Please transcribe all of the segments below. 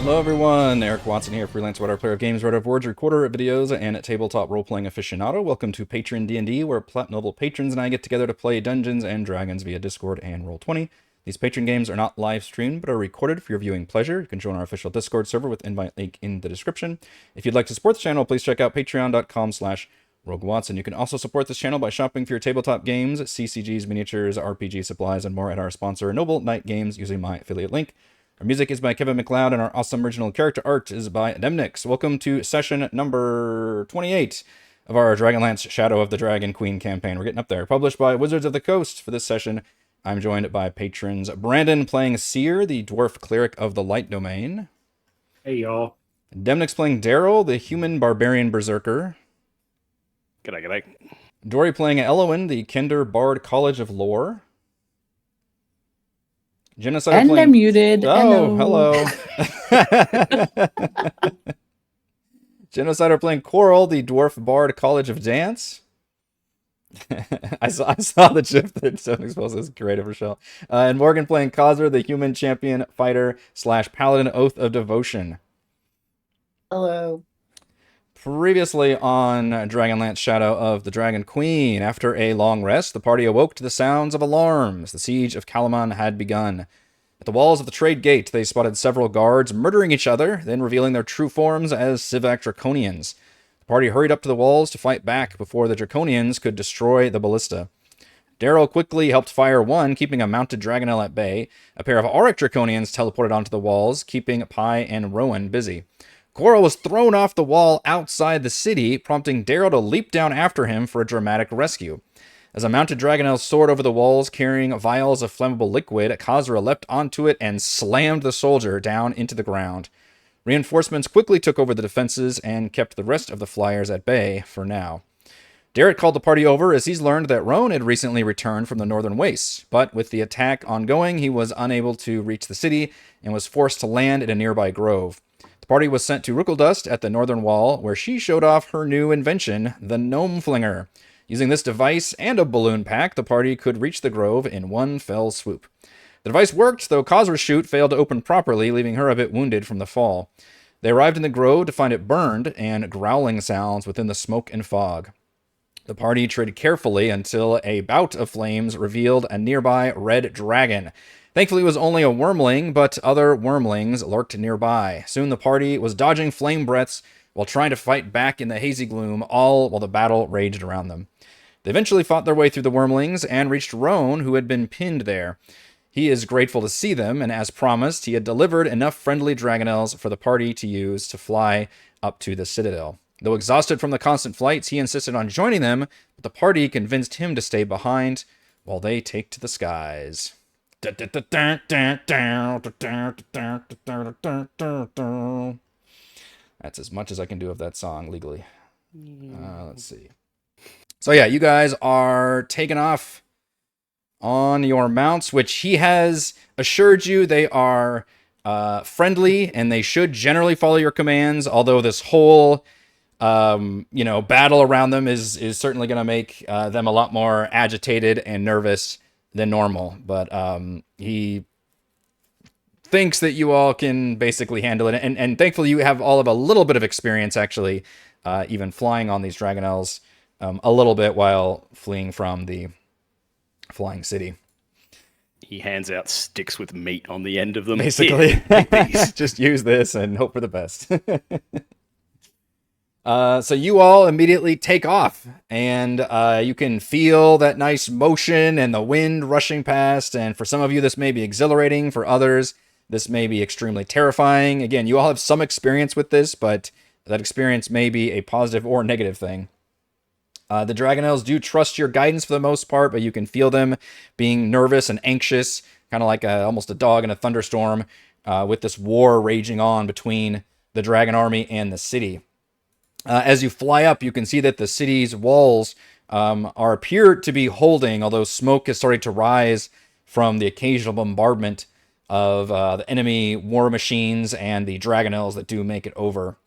Hello everyone, Eric Watson here, freelance writer, player of games, writer of words, recorder of videos, and tabletop role-playing aficionado. Welcome to Patreon D&D, where platinum level patrons and I get together to play Dungeons and Dragons via Discord and Roll20. These Patreon games are not live streamed, but are recorded for your viewing pleasure. You can join our official Discord server with invite link in the description. If you'd like to support the channel, please check out patreon.com/RogueWatson. You can also support this channel by shopping for your tabletop games, CCGs, miniatures, RPG supplies, and more at our sponsor, Noble Knight Games, using my affiliate link. Our music is by Kevin MacLeod, and our awesome original character art is by Demnix. Welcome to session number 28 of our Dragonlance Shadow of the Dragon Queen campaign. We're getting up there. Published by Wizards of the Coast. For this session, I'm joined by patrons Brandon playing Cere, the dwarf cleric of the light domain. Hey, y'all. Demnix playing Darryl, the human barbarian berserker. G'day. Dory playing Ellowyn, the kender bard college of lore. Genocider And playing... I'm muted. Oh, hello. Genocider playing Korl, the dwarf bard college of dance. I saw the GIF that Demnix posted. It's creative, Rochelle. And Morgan playing Kazra, the human champion fighter / Paladin Oath of Devotion. Hello. Previously on Dragonlance Shadow of the Dragon Queen, after a long rest, the party awoke to the sounds of alarms. The siege of Kalaman had begun. At the walls of the trade gate, they spotted several guards murdering each other, then revealing their true forms as Sivak Draconians. The party hurried up to the walls to fight back before the Draconians could destroy the ballista. Darryl quickly helped fire one, keeping a mounted dragonel at bay. A pair of Auric Draconians teleported onto the walls, keeping Pi and Rowan busy. Korl was thrown off the wall outside the city, prompting Darryl to leap down after him for a dramatic rescue. As a mounted dragonel soared over the walls carrying vials of flammable liquid, Kazra leapt onto it and slammed the soldier down into the ground. Reinforcements quickly took over the defenses and kept the rest of the flyers at bay for now. Darryl called the party over as he's learned that Rowan had recently returned from the northern wastes, but with the attack ongoing, he was unable to reach the city and was forced to land in a nearby grove. The party was sent to Rookeldust at the northern wall, where she showed off her new invention, the Gnome Flinger. Using this device and a balloon pack, the party could reach the grove in one fell swoop. The device worked, though Kazra's chute failed to open properly, leaving her a bit wounded from the fall. They arrived in the grove to find it burned, and growling sounds within the smoke and fog. The party tread carefully until a bout of flames revealed a nearby red dragon. Thankfully, it was only a wormling, but other wormlings lurked nearby. Soon the party was dodging flame breaths while trying to fight back in the hazy gloom, all while the battle raged around them. They eventually fought their way through the wormlings and reached Roan, who had been pinned there. He is grateful to see them, and as promised, he had delivered enough friendly dragonels for the party to use to fly up to the Citadel. Though exhausted from the constant flights, he insisted on joining them, but the party convinced him to stay behind while they take to the skies. That's as much as I can do of that song legally. Let's see. So yeah, you guys are taking off on your mounts, which he has assured you they are friendly and they should generally follow your commands, although this whole battle around them is certainly going to make them a lot more agitated and nervous than normal, but he thinks that you all can basically handle it, and thankfully you have all of a little bit of experience actually, even flying on these dragonels a little bit while fleeing from the flying city. He hands out sticks with meat on the end of them. Basically, take these. Just use this and hope for the best. So you all immediately take off, and you can feel that nice motion and the wind rushing past, and for some of you this may be exhilarating, for others this may be extremely terrifying. Again, you all have some experience with this, but that experience may be a positive or negative thing. The dragonels do trust your guidance for the most part, but you can feel them being nervous and anxious, kind of like almost a dog in a thunderstorm, with this war raging on between the dragon army and the city. As you fly up, you can see that the city's walls appear to be holding, although smoke is starting to rise from the occasional bombardment of the enemy war machines and the dragonels that do make it over.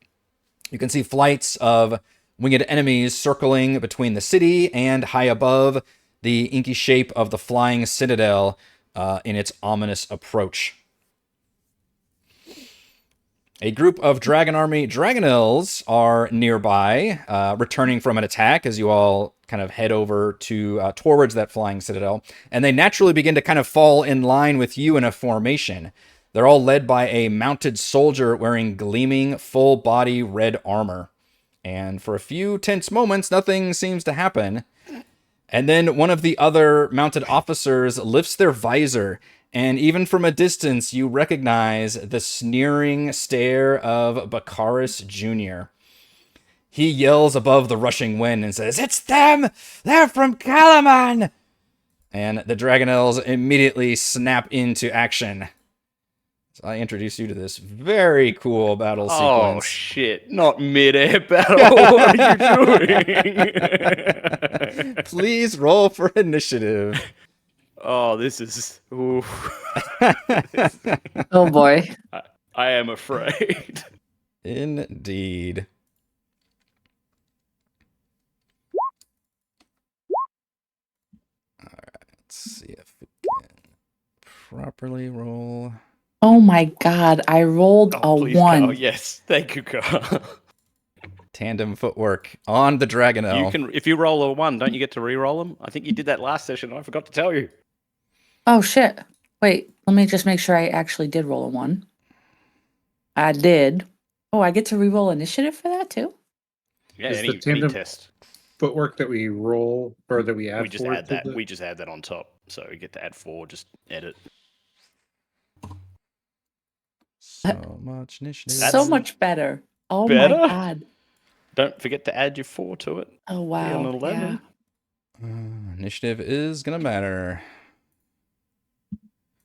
You can see flights of winged enemies circling between the city and high above the inky shape of the Flying Citadel in its ominous approach. A group of Dragon Army dragonnels are nearby, returning from an attack as you all kind of head over to towards that Flying Citadel, and they naturally begin to kind of fall in line with you in a formation. They're all led by a mounted soldier wearing gleaming, full-body red armor. And for a few tense moments, nothing seems to happen. And then one of the other mounted officers lifts their visor, and even from a distance, you recognize the sneering stare of Bakaris Jr. He yells above the rushing wind and says, "It's them! They're from Kalaman!" And the Dragonels immediately snap into action. So I introduce you to this very cool battle sequence. Oh, shit. Not mid-air battle. What are you doing? Please roll for initiative. Oh, this is... Ooh. Oh boy. I am afraid. Indeed. Alright, let's see if we can properly roll. Oh my god, I rolled a Please, 1. Carl. Yes, thank you, Carl. Tandem footwork on the Dragonel. You can, if you roll a 1, don't you get to re-roll them? I think you did that last session. I forgot to tell you. Oh shit. Wait, let me just make sure I actually did roll a 1. I did. Oh, I get to re-roll initiative for that too? Yeah, Is any the tandem test. footwork that we roll or that we add? We just forward add to that. the- We just add that on top. So we get to add 4. Just edit. So much initiative. That's So much better. Oh better? my god. Don't forget to add your 4 to it. Oh Be wow. an 11. Yeah. Initiative is gonna matter.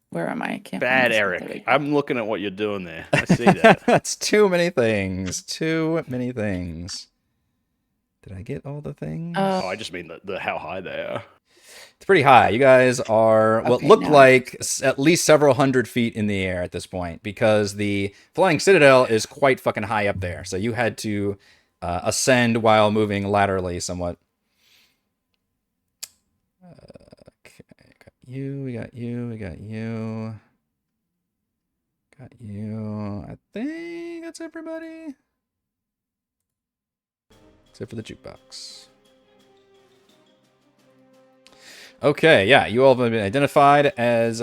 Where am I? I can't Bad, find this. Eric. There we go. I'm looking at what you're doing there. I see that. That's too many things. Too many things. Did I get all the things? Oh, I just mean the how high they are. It's pretty high. You guys are what Okay, look now I like at least several hundred feet in the air at this point, because the Flying Citadel is quite fucking high up there. So you had to ascend while moving laterally somewhat. Okay, got you. We got you. We got you. Got you. I think that's everybody. Except for the jukebox. Okay, yeah, you all have been identified as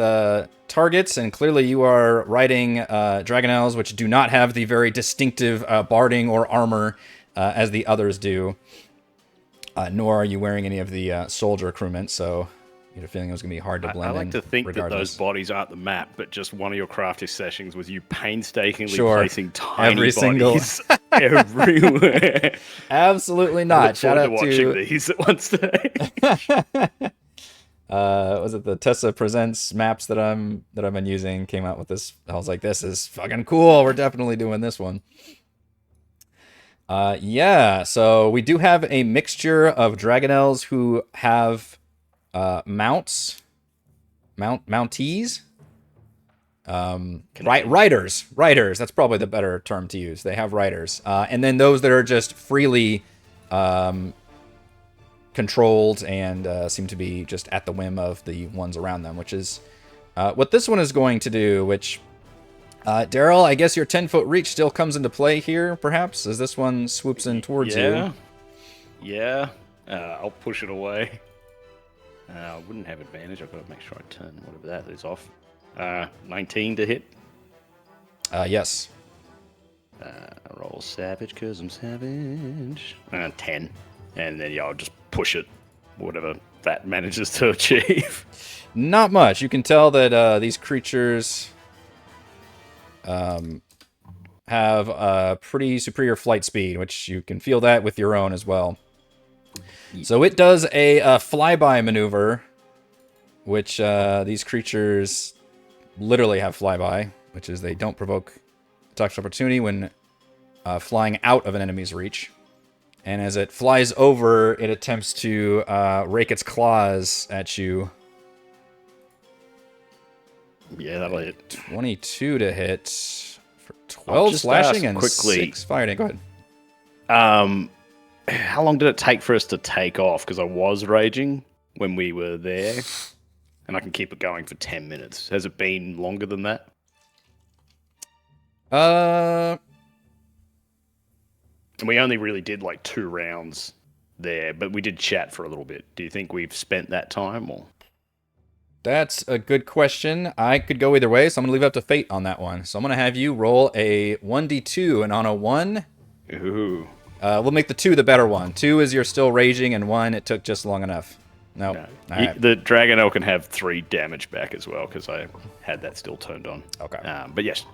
targets, and clearly you are riding Dragonels, which do not have the very distinctive barding or armor as the others do. Nor are you wearing any of the soldier crewment, so you had a feeling it was going to be hard to blend I like in to think that regardless. those bodies aren't the map, but just one of your crafting sessions was you painstakingly Sure. placing tiny Every single- bodies everywhere. Absolutely I not. look Shout forward out to watching to... these at one stage. Was it the Tessa Presents maps that I've been using came out with this. I was like, this is fucking cool. We're definitely doing this one. Yeah, so we do have a mixture of Dragonels who have mounties. Riders. That's probably the better term to use. They have riders. And then those that are just freely controlled and seem to be just at the whim of the ones around them, which is what this one is going to do, which, Darryl, I guess your 10-foot reach still comes into play here, perhaps, as this one swoops in towards you. Yeah. I'll push it away. I wouldn't have advantage. I've got to make sure I turn whatever that is off. 19 to hit. Yes. Roll savage because I'm savage. 10. And then, yeah, I'll just push it, whatever that manages to achieve. Not much. You can tell that these creatures have a pretty superior flight speed, which you can feel that with your own as well. So it does a flyby maneuver, which these creatures literally have flyby, which is they don't provoke attacks of opportunity when flying out of an enemy's reach. And as it flies over, it attempts to rake its claws at you. Yeah, that'll hit. 22 to hit for 12 just slashing ask and quickly. 6 fighting. Go ahead. How long did it take for us to take off? Because I was raging when we were there, and I can keep it going for 10 minutes. Has it been longer than that? And we only really did like 2 rounds there, but we did chat for a little bit. Do you think we've spent that time or? That's a good question. I could go either way, so I'm going to leave it up to fate on that one. So I'm going to have you roll a 1d2, and on a 1, Ooh. we'll make the 2 the better one. 2 is you're still raging, and 1, it took just long enough. Nope. No. All right. The Dragonel can have 3 damage back as well, because I had that still turned on. Okay. But yes.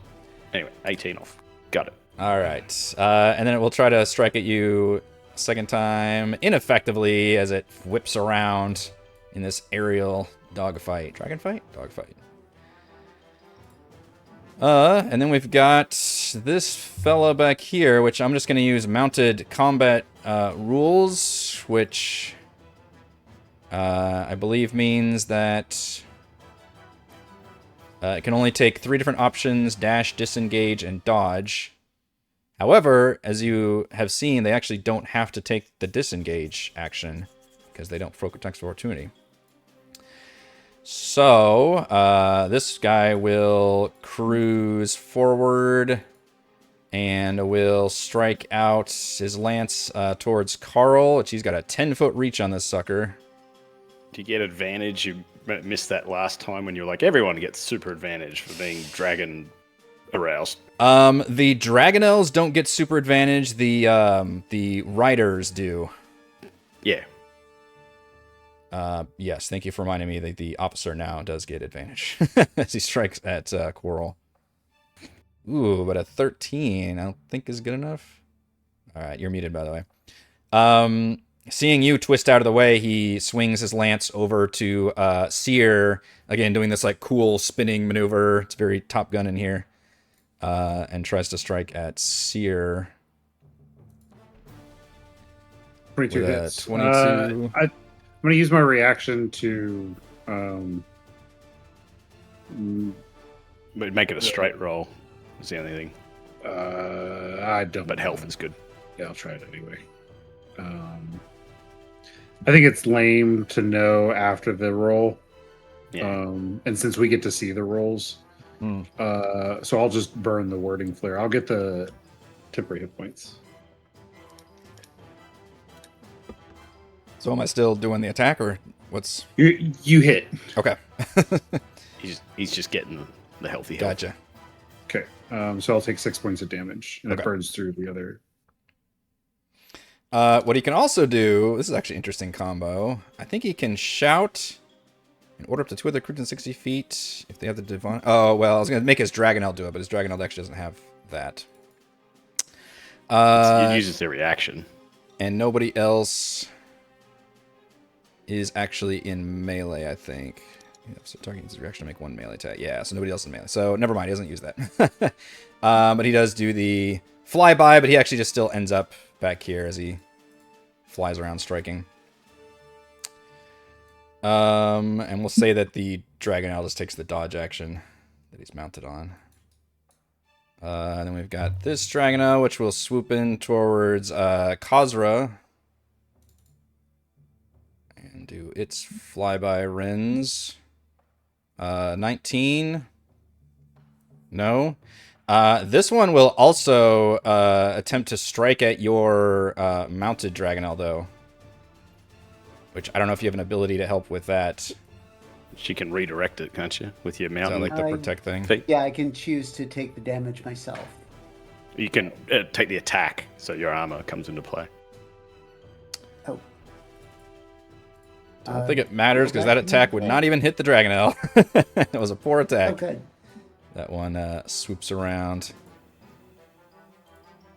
Anyway, 18 off. Got it. All right. And then we'll try to strike at you a second time, ineffectively, as it whips around in this aerial dogfight. Dragon fight? Dogfight. And then we've got this fella back here, which I'm just going to use mounted combat rules, which I believe means that it can only take 3 different options: dash, disengage, and dodge. However, as you have seen, they actually don't have to take the disengage action because they don't provoke attacks of opportunity. So, this guy will cruise forward and will strike out his lance towards Korl, which he's got a 10-foot reach on this sucker. Do you get advantage? You missed that last time when you were like, everyone gets super advantage for being dragon aroused. The dragonnels don't get super advantage. The riders do. Yeah. Yes, thank you for reminding me that the officer now does get advantage as he strikes at Korl. Ooh, but a 13 I don't think is good enough. All right, you're muted, by the way. Seeing you twist out of the way, he swings his lance over to Cere, again doing this like cool spinning maneuver. It's very Top Gun in here, and tries to strike at Cere. 22 With a hits. 22. I'm going to use my reaction to But make it a straight roll. Is the only thing. I don't. But health is good. Yeah, I'll try it anyway. I think it's lame to know after the roll. Yeah. And since we get to see the rolls, so I'll just burn the wording flare. I'll get the temporary hit points. So am I still doing the attack, or what's... You hit. Okay. He's just getting the healthy health. Gotcha. Okay. So I'll take 6 points of damage, and Okay. it burns through the other. What he can also do, this is actually an interesting combo. I think he can shout and order up to 2 other creatures in 60 feet if they have the divine. Oh, well, I was going to make his Dragonel do it, but his Dragonel actually doesn't have that. It uses their reaction. And nobody else is actually in melee, I think. Yeah, so targeting his reaction to make 1 melee attack. Yeah, so nobody else in melee. So never mind, he doesn't use that. But he does do the flyby, but he actually just still ends up back here as he flies around striking. And we'll say that the Dragonel just takes the dodge action that he's mounted on. And then we've got this Dragonel, which will swoop in towards Kazra and do its flyby rins. 19. No. This one will also attempt to strike at your mounted Dragonel, though. Which I don't know if you have an ability to help with that. She can redirect it, can't you? With your Is mountain. that like the protect thing? feat? Yeah, I can choose to take the damage myself. You can take the attack, so your armor comes into play. Oh. I don't think it matters because that attack would not even hit the Dragonel. It was a poor Oh, attack. good. That one swoops around.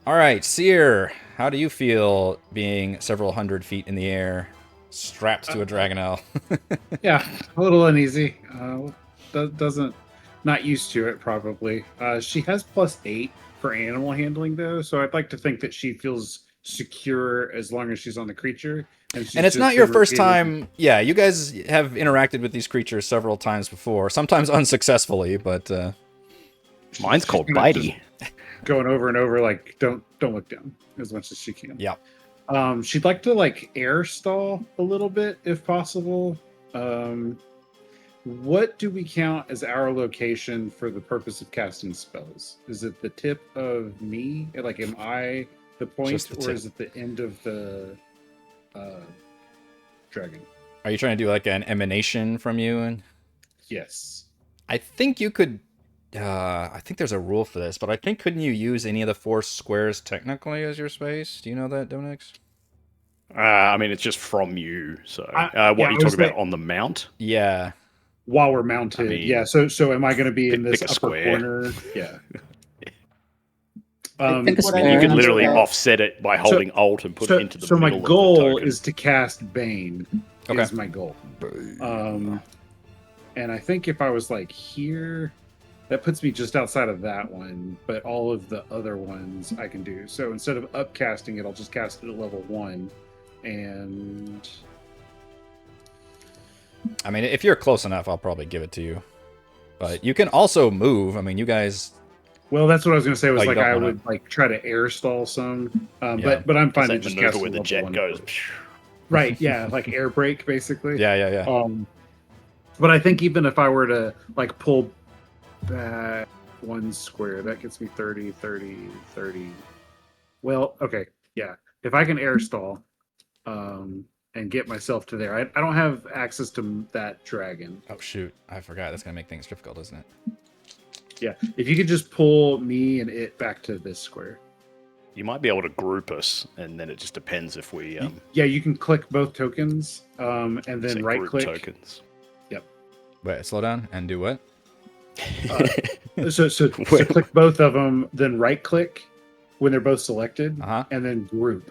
All right, Cere, how do you feel being several hundred feet in the air, strapped to a Dragonel? Yeah, a little uneasy. Not used to it, probably. She has +8 for animal handling, though, so I'd like to think that she feels secure as long as she's on the creature. And it's not your first time. Yeah, you guys have interacted with these creatures several times before, sometimes unsuccessfully, but... Mine's called Bitey. Going over and over, like, don't look down as much as she can. Yeah. She'd like to, like, air stall a little bit, if possible. What do we count as our location for the purpose of casting spells? Is it the tip of me? Like, am I the point, Just the or tip. is it the end of the dragon? Are you trying to do like an emanation from you? And Yes. I think you could. I think there's a rule for this, but I think couldn't you use any of the 4 squares technically as your space? Do you know that, Demnix? I mean, it's just from you. So, what I are you was talking about like- on the mount? Yeah. While we're mounted, I mean, yeah. So am I going to be in this pick a upper square. corner? Yeah. I think a what I square. You could remember literally about- offset it by holding Alt and put it into the so middle my goal of the token. is to cast Bane. Okay. Is my goal. And I think if I was like here, that puts me just outside of that one. But all of the other ones I can do. So instead of upcasting it, I'll just cast it at level 1, and I mean, if you're close enough, I'll probably give it to you. But you can also move. I mean, you guys. well, that's what I was going to say. Was Oh, you like don't I wanna- would like try to air stall some, Yeah. but I'm fine It's to that just maneuver cast where the level jet 1 goes. right. Yeah, like air brake basically. Yeah. But I think even if I were to like pull back 1 square, that gets me 30, 30, 30. Well, okay, yeah. If I can air stall, and get myself to there, I don't have access to that dragon. Oh shoot! I forgot. That's gonna make things difficult, isn't it? Yeah, if you could just pull me and it back to this square. You might be able to group us, and then it just depends if we Yeah, you can click both tokens, and say then right group click. tokens. Wait, slow down and do what? So click both of them, then right click when they're both selected, Uh-huh. and then group.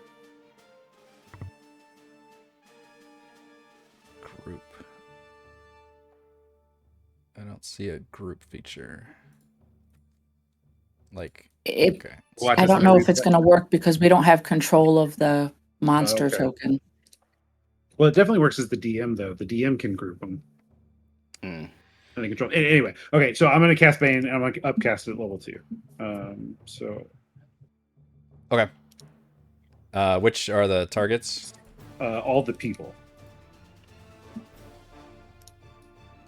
Group. I don't see a group feature. Like, It, okay. Watch I this don't and know read if it's that. going to work because we don't have control of the monster Okay. token. Well, it definitely works as the DM though. The DM can group them. Mm. And they control. Anyway, okay. So I'm going to cast Bane, and I'm going to upcast it at level 2. So Okay. Which are the targets? all the people.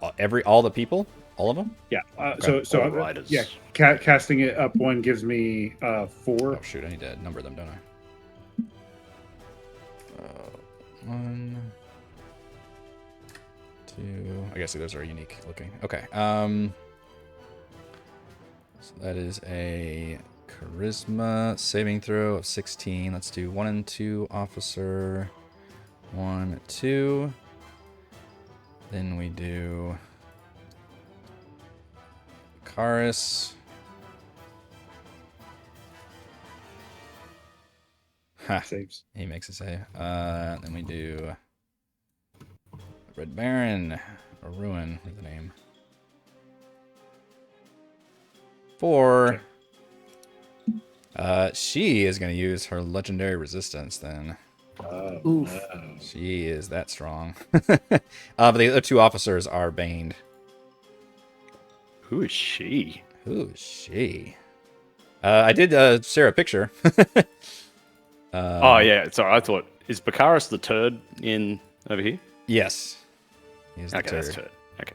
All the people? All of them? Yeah. Okay. So All riders. yeah. Casting it up 1 gives me 4. Oh shoot! I need to number them, don't I? 1, 2. I guess those are unique looking. Okay. So that is a charisma saving throw of 16. Let's do 1 and 2 officer. 1, 2. Then we do Karis. Ha. Saves. He makes a save. Then we do Red Baron or Ruin, is the name. 4. She is going to use her legendary resistance then. Oof. She is that strong. But the other 2 officers are baned. Who is she? Who is she? I did share a picture. Oh yeah, sorry. I thought is Bakaris the turd in over here? Yes. He's the Okay, that's turd. turd. Okay.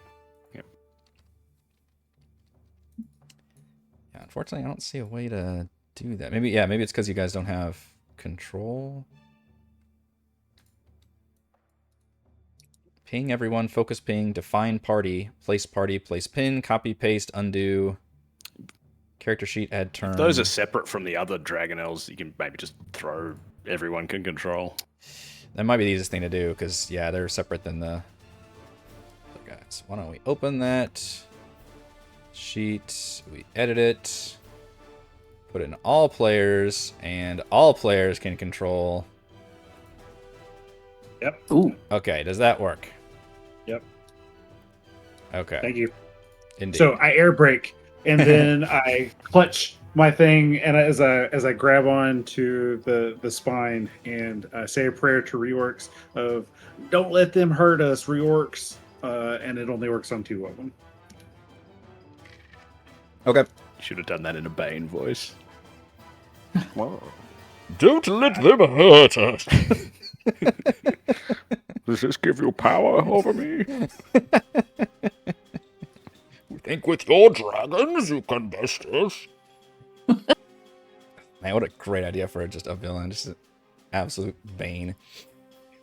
Yeah, unfortunately, I don't see a way to do that. Maybe it's because you guys don't have control. Ping everyone, focus ping, define party, place pin, copy, paste, undo, character sheet, add turn. If those are separate from the other dragonnels, you can maybe just throw everyone can control. That might be the easiest thing to do, because, yeah, they're separate than the guys. Why don't we open that sheet, we edit it, put it in all players, and all players can control. Yep. Ooh. Okay, does that work? Yep. Okay. Thank you. Indeed. So I air brake, and then I clutch my thing, and as I grab on to the spine and say a prayer to reorcs of "Don't let them hurt us, reorcs," and it only works on 2 of them. Okay. You should have done that in a Bane voice. Whoa. Don't let them hurt us. Does this give you power over me? You think with your dragons you can best us? Man, what a great idea for just a villain. Just an absolute bane.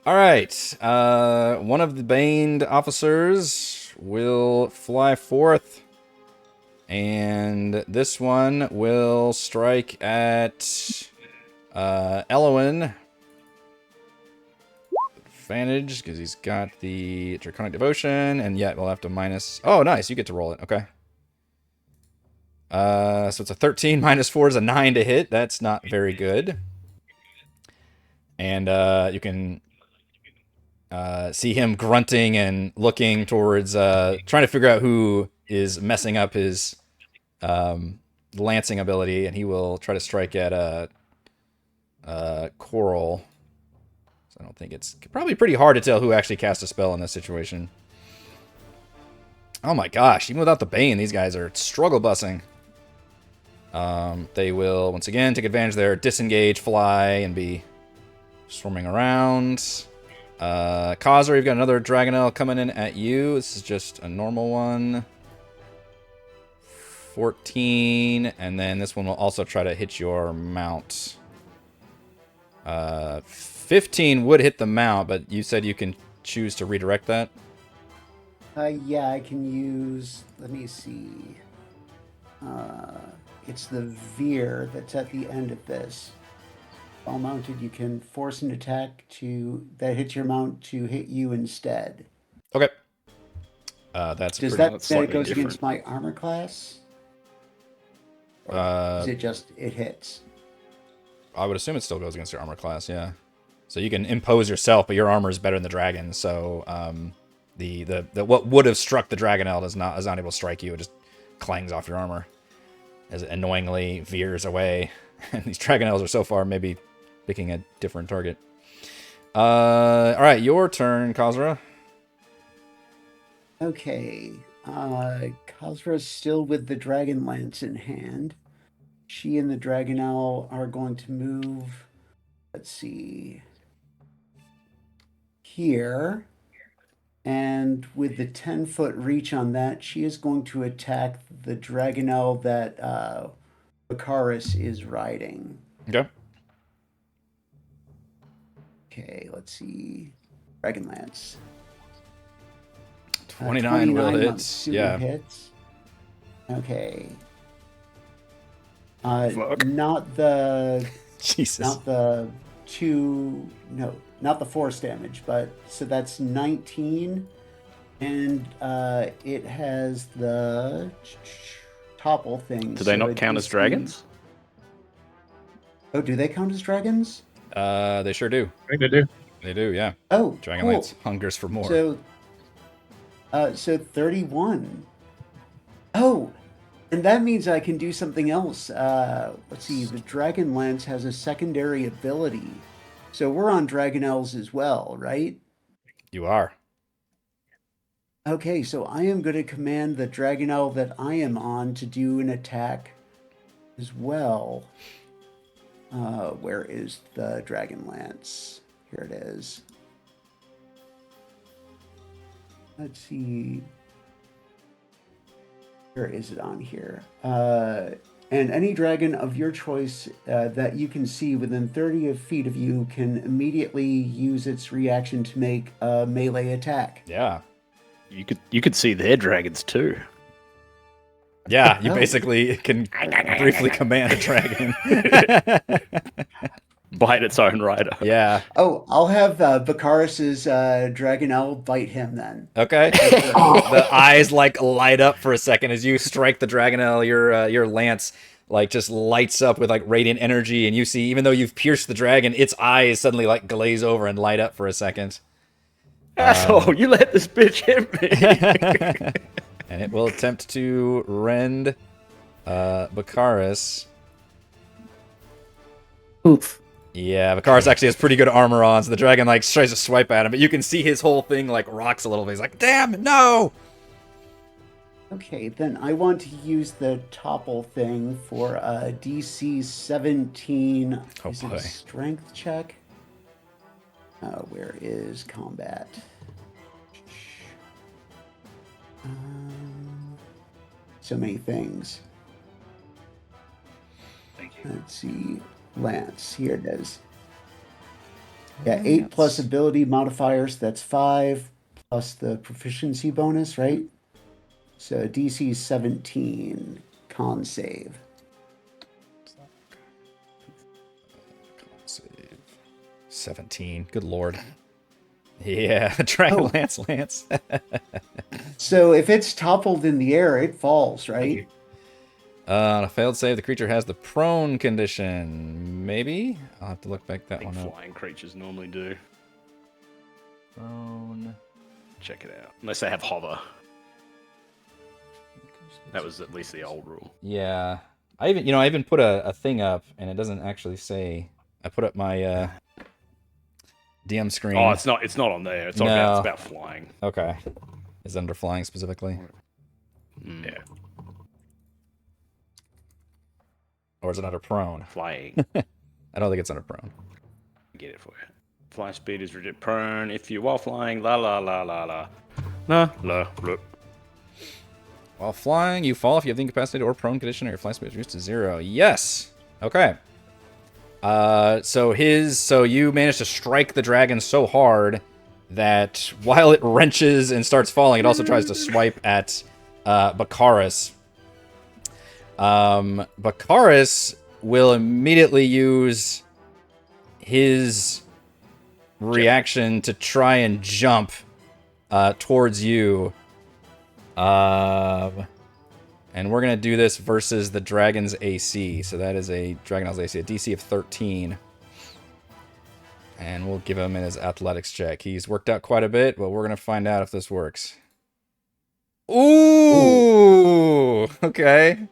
All right. One of the baned officers will fly forth. And this one will strike at Ellowyn. Advantage, because he's got the Draconic Devotion. And yet we'll have to minus... Oh, nice. You get to roll it. Okay. So it's a 13 minus 4 is a 9 to hit. That's not very good. And you can see him grunting and looking towards, trying to figure out who is messing up his lancing ability, and he will try to strike at Korl. So I don't think it's probably pretty hard to tell who actually cast a spell in this situation. Oh my gosh, even without the Bane, these guys are struggle bussing. They will, once again, take advantage of their disengage, fly, and be swarming around. Kazra, you've got another Dragonel coming in at you. This is just a normal one. 14, and then this one will also try to hit your mount. 15 would hit the mount, but you said you can choose to redirect that? Yeah, I can use, let me see. It's the veer that's at the end of this. While mounted, you can force an attack that hits your mount to hit you instead. Okay. That's Does pretty... that That's then it slightly goes different. against my armor class? Or is it just it hits? I would assume it still goes against your armor class, yeah. So you can impose yourself, but your armor is better than the dragon, so the what would have struck the Dragonel is not able to strike you. It just clangs off your armor as it annoyingly veers away. And these Dragonels are so far maybe picking a different target. All right, your turn, Kazra. Okay. Kazra's still with the Dragonlance in hand. She and the Dragonel are going to move, let's see, here. And with the 10-foot reach on that, she is going to attack the Dragonel that Bakaris is riding. Okay. Okay, let's see. Dragonlance. 29 will hit. Yeah. Hits. Okay. Fuck. Not the Jesus. not the not the force damage, but so that's 19, and it has the topple thing. Do they so not it count as is dragons? Oh, do they count as dragons? They sure do. I think they do. They do, yeah. Oh, Dragonlance cool. hungers for more. So 31. Oh, and that means I can do something else. Let's see. The Dragonlance has a secondary ability. So we're on Dragonels as well, right? You are. Okay, so I am going to command the Dragonel that I am on to do an attack as well. Where is the Dragonlance? Here it is. Let's see. Where is it on here? And any dragon of your choice that you can see within 30 feet of you can immediately use its reaction to make a melee attack. Yeah. You could see their dragons too. Yeah, you Oh. basically can briefly command a dragon. Bite its own rider. Yeah. Oh, I'll have Bakaris's Dragonel bite him then. Okay. The eyes like light up for a second as you strike the Dragonel. Your lance like just lights up with like radiant energy, and you see, even though you've pierced the dragon, its eyes suddenly like glaze over and light up for a second. Asshole, you let this bitch hit me. And it will attempt to rend Bakaris. Oof. Yeah, Bakaris actually has pretty good armor on, so the dragon like tries to swipe at him, but you can see his whole thing like rocks a little bit. He's like, "Damn, no!" Okay, then I want to use the topple thing for a DC 17. Oh, Is it boy. a strength check? Where is combat? So many things. Thank you. let's see. Lance. Here it is. Yeah, 8 plus ability modifiers. That's 5 plus the proficiency bonus, right? So DC 17 con save. Save. 17. Good lord. Yeah, Dragonlance Lance. So if it's toppled in the air, it falls, right? On a failed save, the creature has the prone condition. Maybe? I'll have to look back that one up. Flying creatures normally do. Prone. Check it out. Unless they have hover. That was at least the old rule. Yeah. I even put a thing up, and it doesn't actually say. I put up my DM screen. Oh, it's not on there. It's about flying. Okay. Is it under flying specifically? Yeah. Or is it under prone? Flying. I don't think it's under prone. Get it for you. Fly speed is rigid prone. If you while flying, la la la la la. La la la. While flying, you fall if you have the incapacitated or prone condition, or your fly speed is reduced to 0. Yes. Okay. So you managed to strike the dragon so hard that while it wrenches and starts falling, it also tries to swipe at Bakaris. Bakaris will immediately use his reaction to try and jump towards you. And we're going to do this versus the dragon's AC. So that is a Dragonel's AC, a DC of 13. And we'll give him in his athletics check. He's worked out quite a bit, but we're going to find out if this works. Ooh! Okay.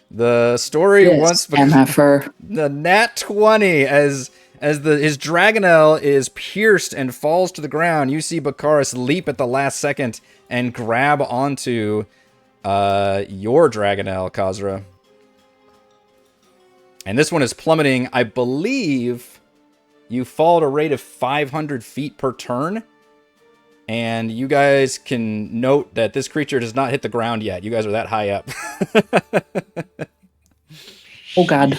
The story once MFR. the nat 20 as his Dragonel is pierced and falls to the ground. You see Bakaris leap at the last second and grab onto your Dragonel, Kazra. And this one is plummeting. I believe you fall at a rate of 500 feet per turn. And you guys can note that this creature does not hit the ground yet. You guys are that high up. Oh, God.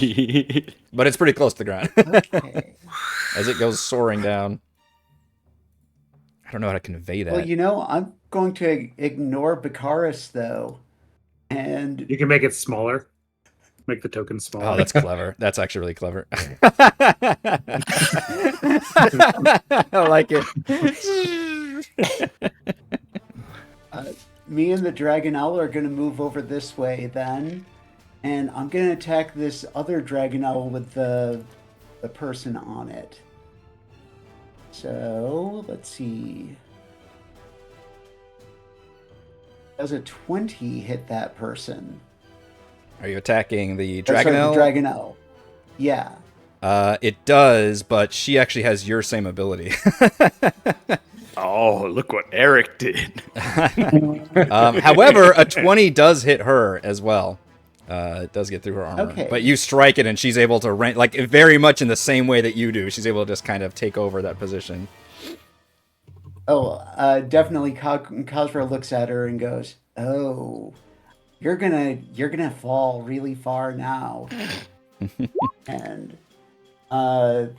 But it's pretty close to the ground. Okay. As it goes soaring down. I don't know how to convey that. Well, I'm going to ignore Bakaris, though. And You can make it smaller. Make the token smaller. Oh, that's clever. That's actually really clever. I like it. me and the Dragonel are going to move over this way then. And I'm going to attack this other Dragonel with the person on it. So, let's see. Does a 20 hit that person? Are you attacking the Sorry, Dragonel? the Dragonel. Yeah. It does, but she actually has your same ability. Oh, look what Eric did. However, a 20 does hit her as well. It does get through her armor. Okay. But you strike it and she's able to like very much in the same way that you do. She's able to just kind of take over that position. Oh, definitely Kazra looks at her and goes, "Oh, you're gonna fall really far now." And so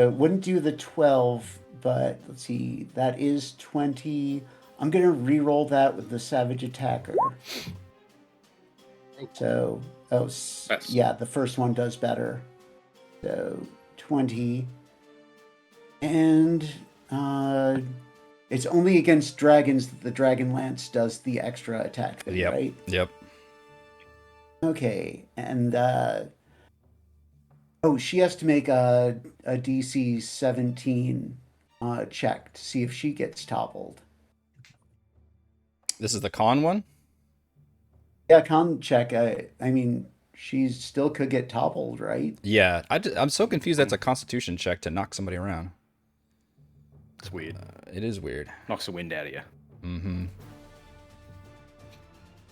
it wouldn't do the 12, but let's see, that is 20. I'm gonna re-roll that with the Savage Attacker. So, yeah, the first one does better. So 20, and it's only against dragons that the Dragonlance does the extra attack thing, Yep. right? Yep. Okay, and she has to make a DC 17 check to see if she gets toppled. This is the con one? Yeah, con check. I mean, she still could get toppled, right? Yeah. I'm so confused that's a constitution check to knock somebody around. It's weird. It is weird. Knocks the wind out of you. Mm-hmm.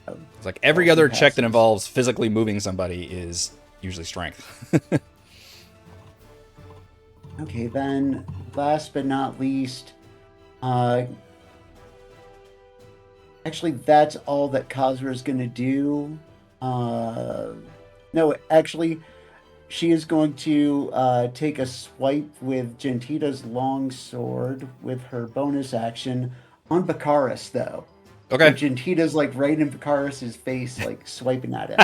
It's like every other check that involves physically moving somebody is usually strength. Okay, then last but not least, actually that's all that Kazra is going to do. No, actually, she is going to take a swipe with Gentita's long sword with her bonus action on Bakaris, though. Okay. So Gentita's like right in Bakaris' face, like swiping at him.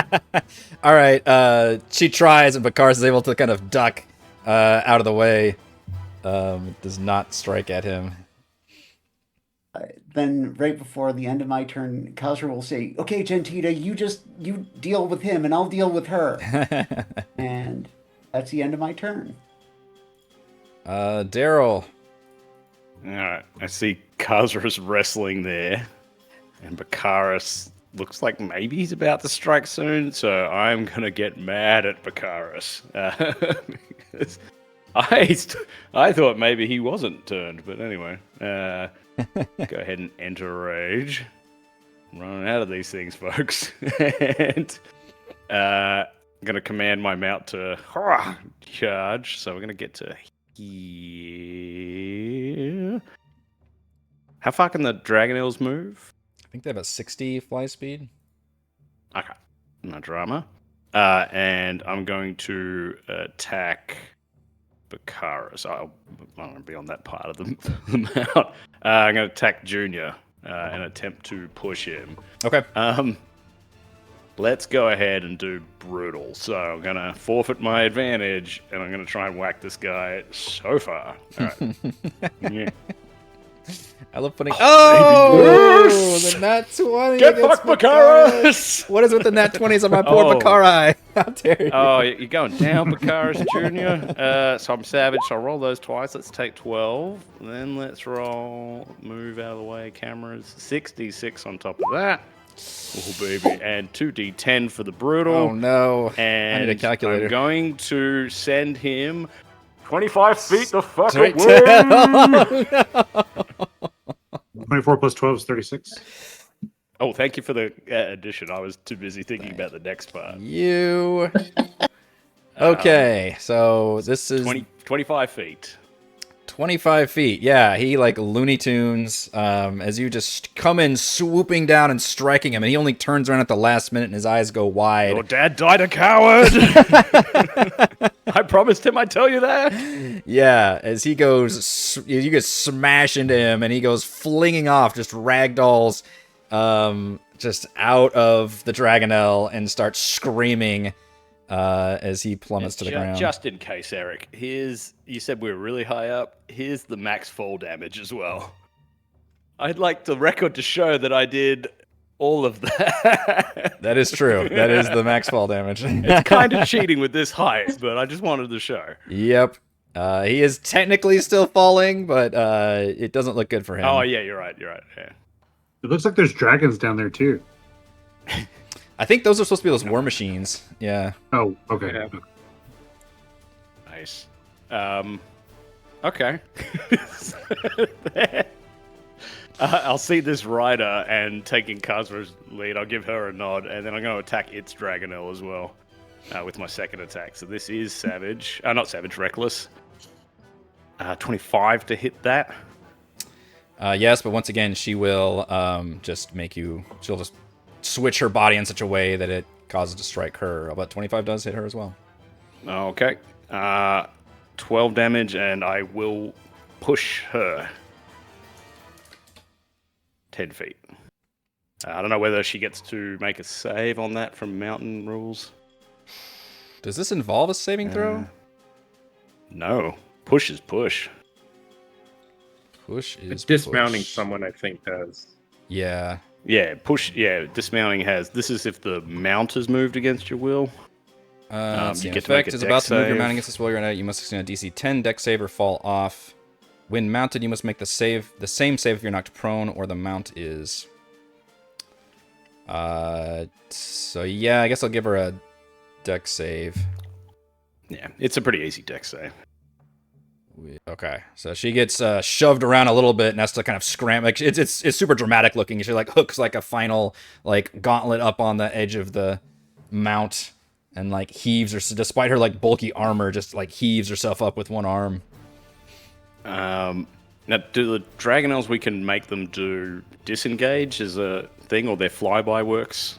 All right. She tries, and Bakaris is able to kind of duck out of the way. Does not strike at him. Then, right before the end of my turn, Kazra will say, "Okay, Gentita, you deal with him, and I'll deal with her." And that's the end of my turn. Darryl. Alright, I see Kazra's wrestling there, and Bakaris looks like maybe he's about to strike soon, so I'm gonna get mad at Bakaris. Because I thought maybe he wasn't turned, but anyway. Go ahead and enter rage. I'm running out of these things, folks. And I'm gonna command my mount to charge, so we're gonna get to here. How far can the dragonnels move? I think they have a 60 fly speed. Okay, no drama. And I'm going to attack Bakaris. I'm going to be on that part of the mount. I'm going to attack Junior and attempt to push him. Okay. Let's go ahead and do brutal. So I'm going to forfeit my advantage, and I'm going to try and whack this guy so far. All right. Yeah. I love putting. Oh, yes! the nat 20. Get against fucked, Bakaris! What is with the nat 20s on my poor Bakari? How dare you? Oh, you're going down, Bakaris Jr. So I'm savage, so I'll roll those twice. Let's take 12. Then let's roll, move out of the way, cameras. 66 on top of that. Oh, baby. And 2d10 for the brutal. Oh, no. And I need a calculator. I'm going to send him 25 feet the fuck Straight away. to hell. 24 plus 12 is 36. Oh, thank you for the addition. I was too busy thinking about the next part. You. Okay, so this is 25 feet. 25 feet. Yeah, he like Looney Tunes as you just come in swooping down and striking him, and he only turns around at the last minute and his eyes go wide. Your dad died a coward. I promised him I'd tell you that. Yeah, as he goes, you get smash into him, and he goes flinging off, just ragdolls, just out of the Dragonel and starts screaming as he plummets to the ground. Just in case, Eric, you said we were really high up. Here's the max fall damage as well. I'd like the record to show that I did all of that. That is true. That is the max fall damage. It's kind of cheating with this height, but I just wanted to show. Yep. He is technically still falling, but it doesn't look good for him. Oh, yeah, you're right. Yeah. It looks like there's dragons down there too. I think those are supposed to be those war machines. Yeah. Oh, okay. Yeah. Nice. Okay. I'll see this rider, and taking Kazra's lead, I'll give her a nod, and then I'm going to attack its Dragonel as well with my second attack. So this is Savage. Not Savage, Reckless. 25 to hit that. Yes, but once again, she will just she'll just switch her body in such a way that it causes to strike her. But 25 does hit her as well. Okay. 12 damage, and I will push her 10 feet. I don't know whether she gets to make a save on that from mountain rules. Does this involve a saving throw? No. Push is push. Push is Dismounting push. someone, I think, does. Yeah. Yeah, push. Yeah, dismounting has. This is if the mount has moved against your will. Let's see. You An get to make effect a is dex about to move your save. mount against this while you're in it. You must succeed on a DC 10 dex save or fall off. When mounted, you must make the same save if you're knocked prone or the mount is. So yeah, I guess I'll give her a dex save. Yeah, it's a pretty easy dex save. Okay, so she gets shoved around a little bit and has to kind of scram. Like it's super dramatic looking. She like hooks like a final like gauntlet up on the edge of the mount and like heaves her, despite her like bulky armor, just like heaves herself up with one arm. Now, do the Dragonels, we can make them do disengage as a thing, or their flyby works?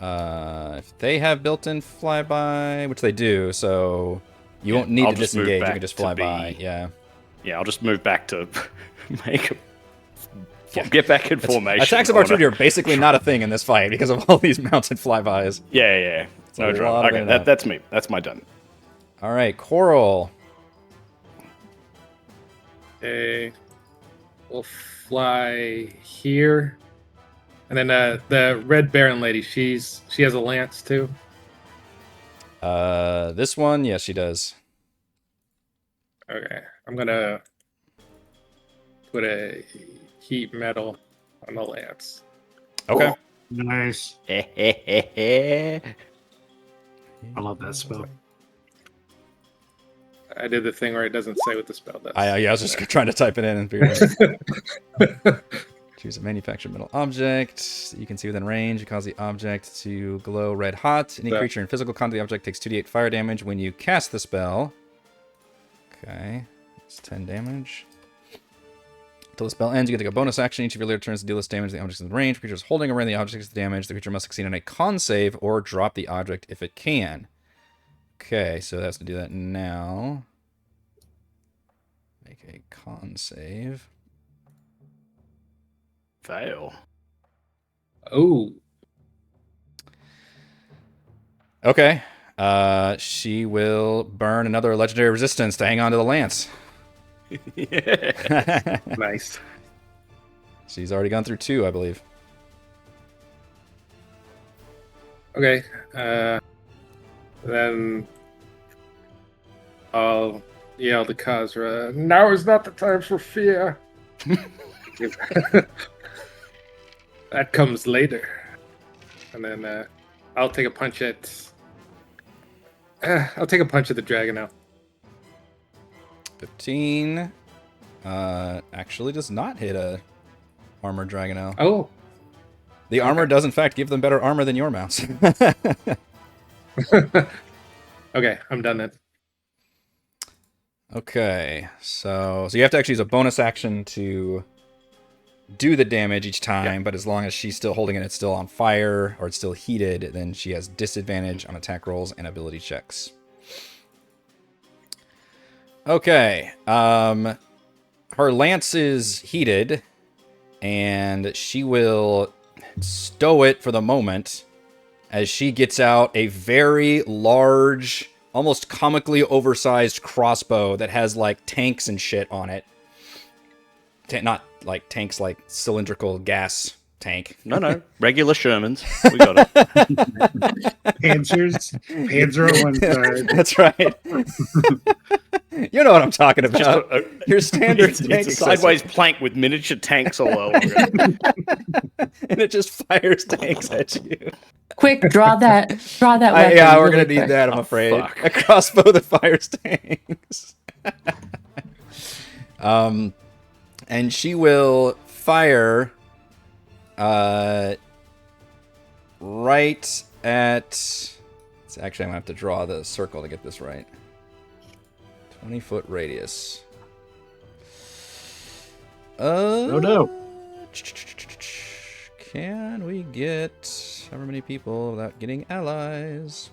If they have built-in flyby, which they do, so you won't need I'll to just move disengage. You back can just to fly be- by. Yeah. Yeah, I'll just move back to make a... Get back in formation. Attacks of artillery are basically not a thing in this fight because of all these mounted flybys. Yeah. a No lot drama. of Okay, in and out. that's me. That's my done. All right, Korl. Okay. We'll fly here. And then the Red Baron lady, she has a lance too. This one, yes, she does. Okay. I'm gonna put a heat metal on the lance. Okay. Nice. I I love that spell. I did the thing where it doesn't say what the spell does. I was just trying to type it in and figure it out. Choose a manufactured metal object. You can see within range. You cause the object to glow red hot. Any Yeah. creature in physical contact with the object takes 2d8 fire damage when you cast the spell. Okay. It's 10 damage. Until the spell ends, you can take a bonus action. Each of your later turns to deal this damage to the object in the range. Creatures holding or wearing the object takes the damage. The creature must succeed on a con save or drop the object if it can. Okay, so that's to do that now. Make a con save. Fail. Oh. Okay. She will burn another legendary resistance to hang on to the lance. Yeah. Nice. She's already gone through 2, I believe. Okay. Then I'll yell to Kazra, now is not the time for fear. That comes later. And then I'll take a punch at the dragonel. 15. Actually does not hit a armored dragonel. Oh. The armor does in fact give them better armor than your mounts. Okay, I'm done then. Okay, so you have to actually use a bonus action to do the damage each time, but as long as she's still holding it, it's still on fire or it's still heated, then she has disadvantage on attack rolls and ability checks. Okay, her lance is heated, and she will stow it for the moment as she gets out a very large, almost comically oversized crossbow that has like tanks and shit on it. Not like tanks, like cylindrical gas tank. No. Regular Shermans. We got it. Panzer on one side. That's right. You know what I'm talking about. Your standard It's tank a sideways plank with miniature tanks all over it. and it just fires tanks at you. Quick, draw that weapon. Yeah, we're really gonna need quick. that. I'm afraid fuck. a crossbow that fires tanks. And she will fire, right at. So actually, I'm gonna have to draw the circle to get this right. 20-foot radius. Oh no. Can we get however many people without getting allies?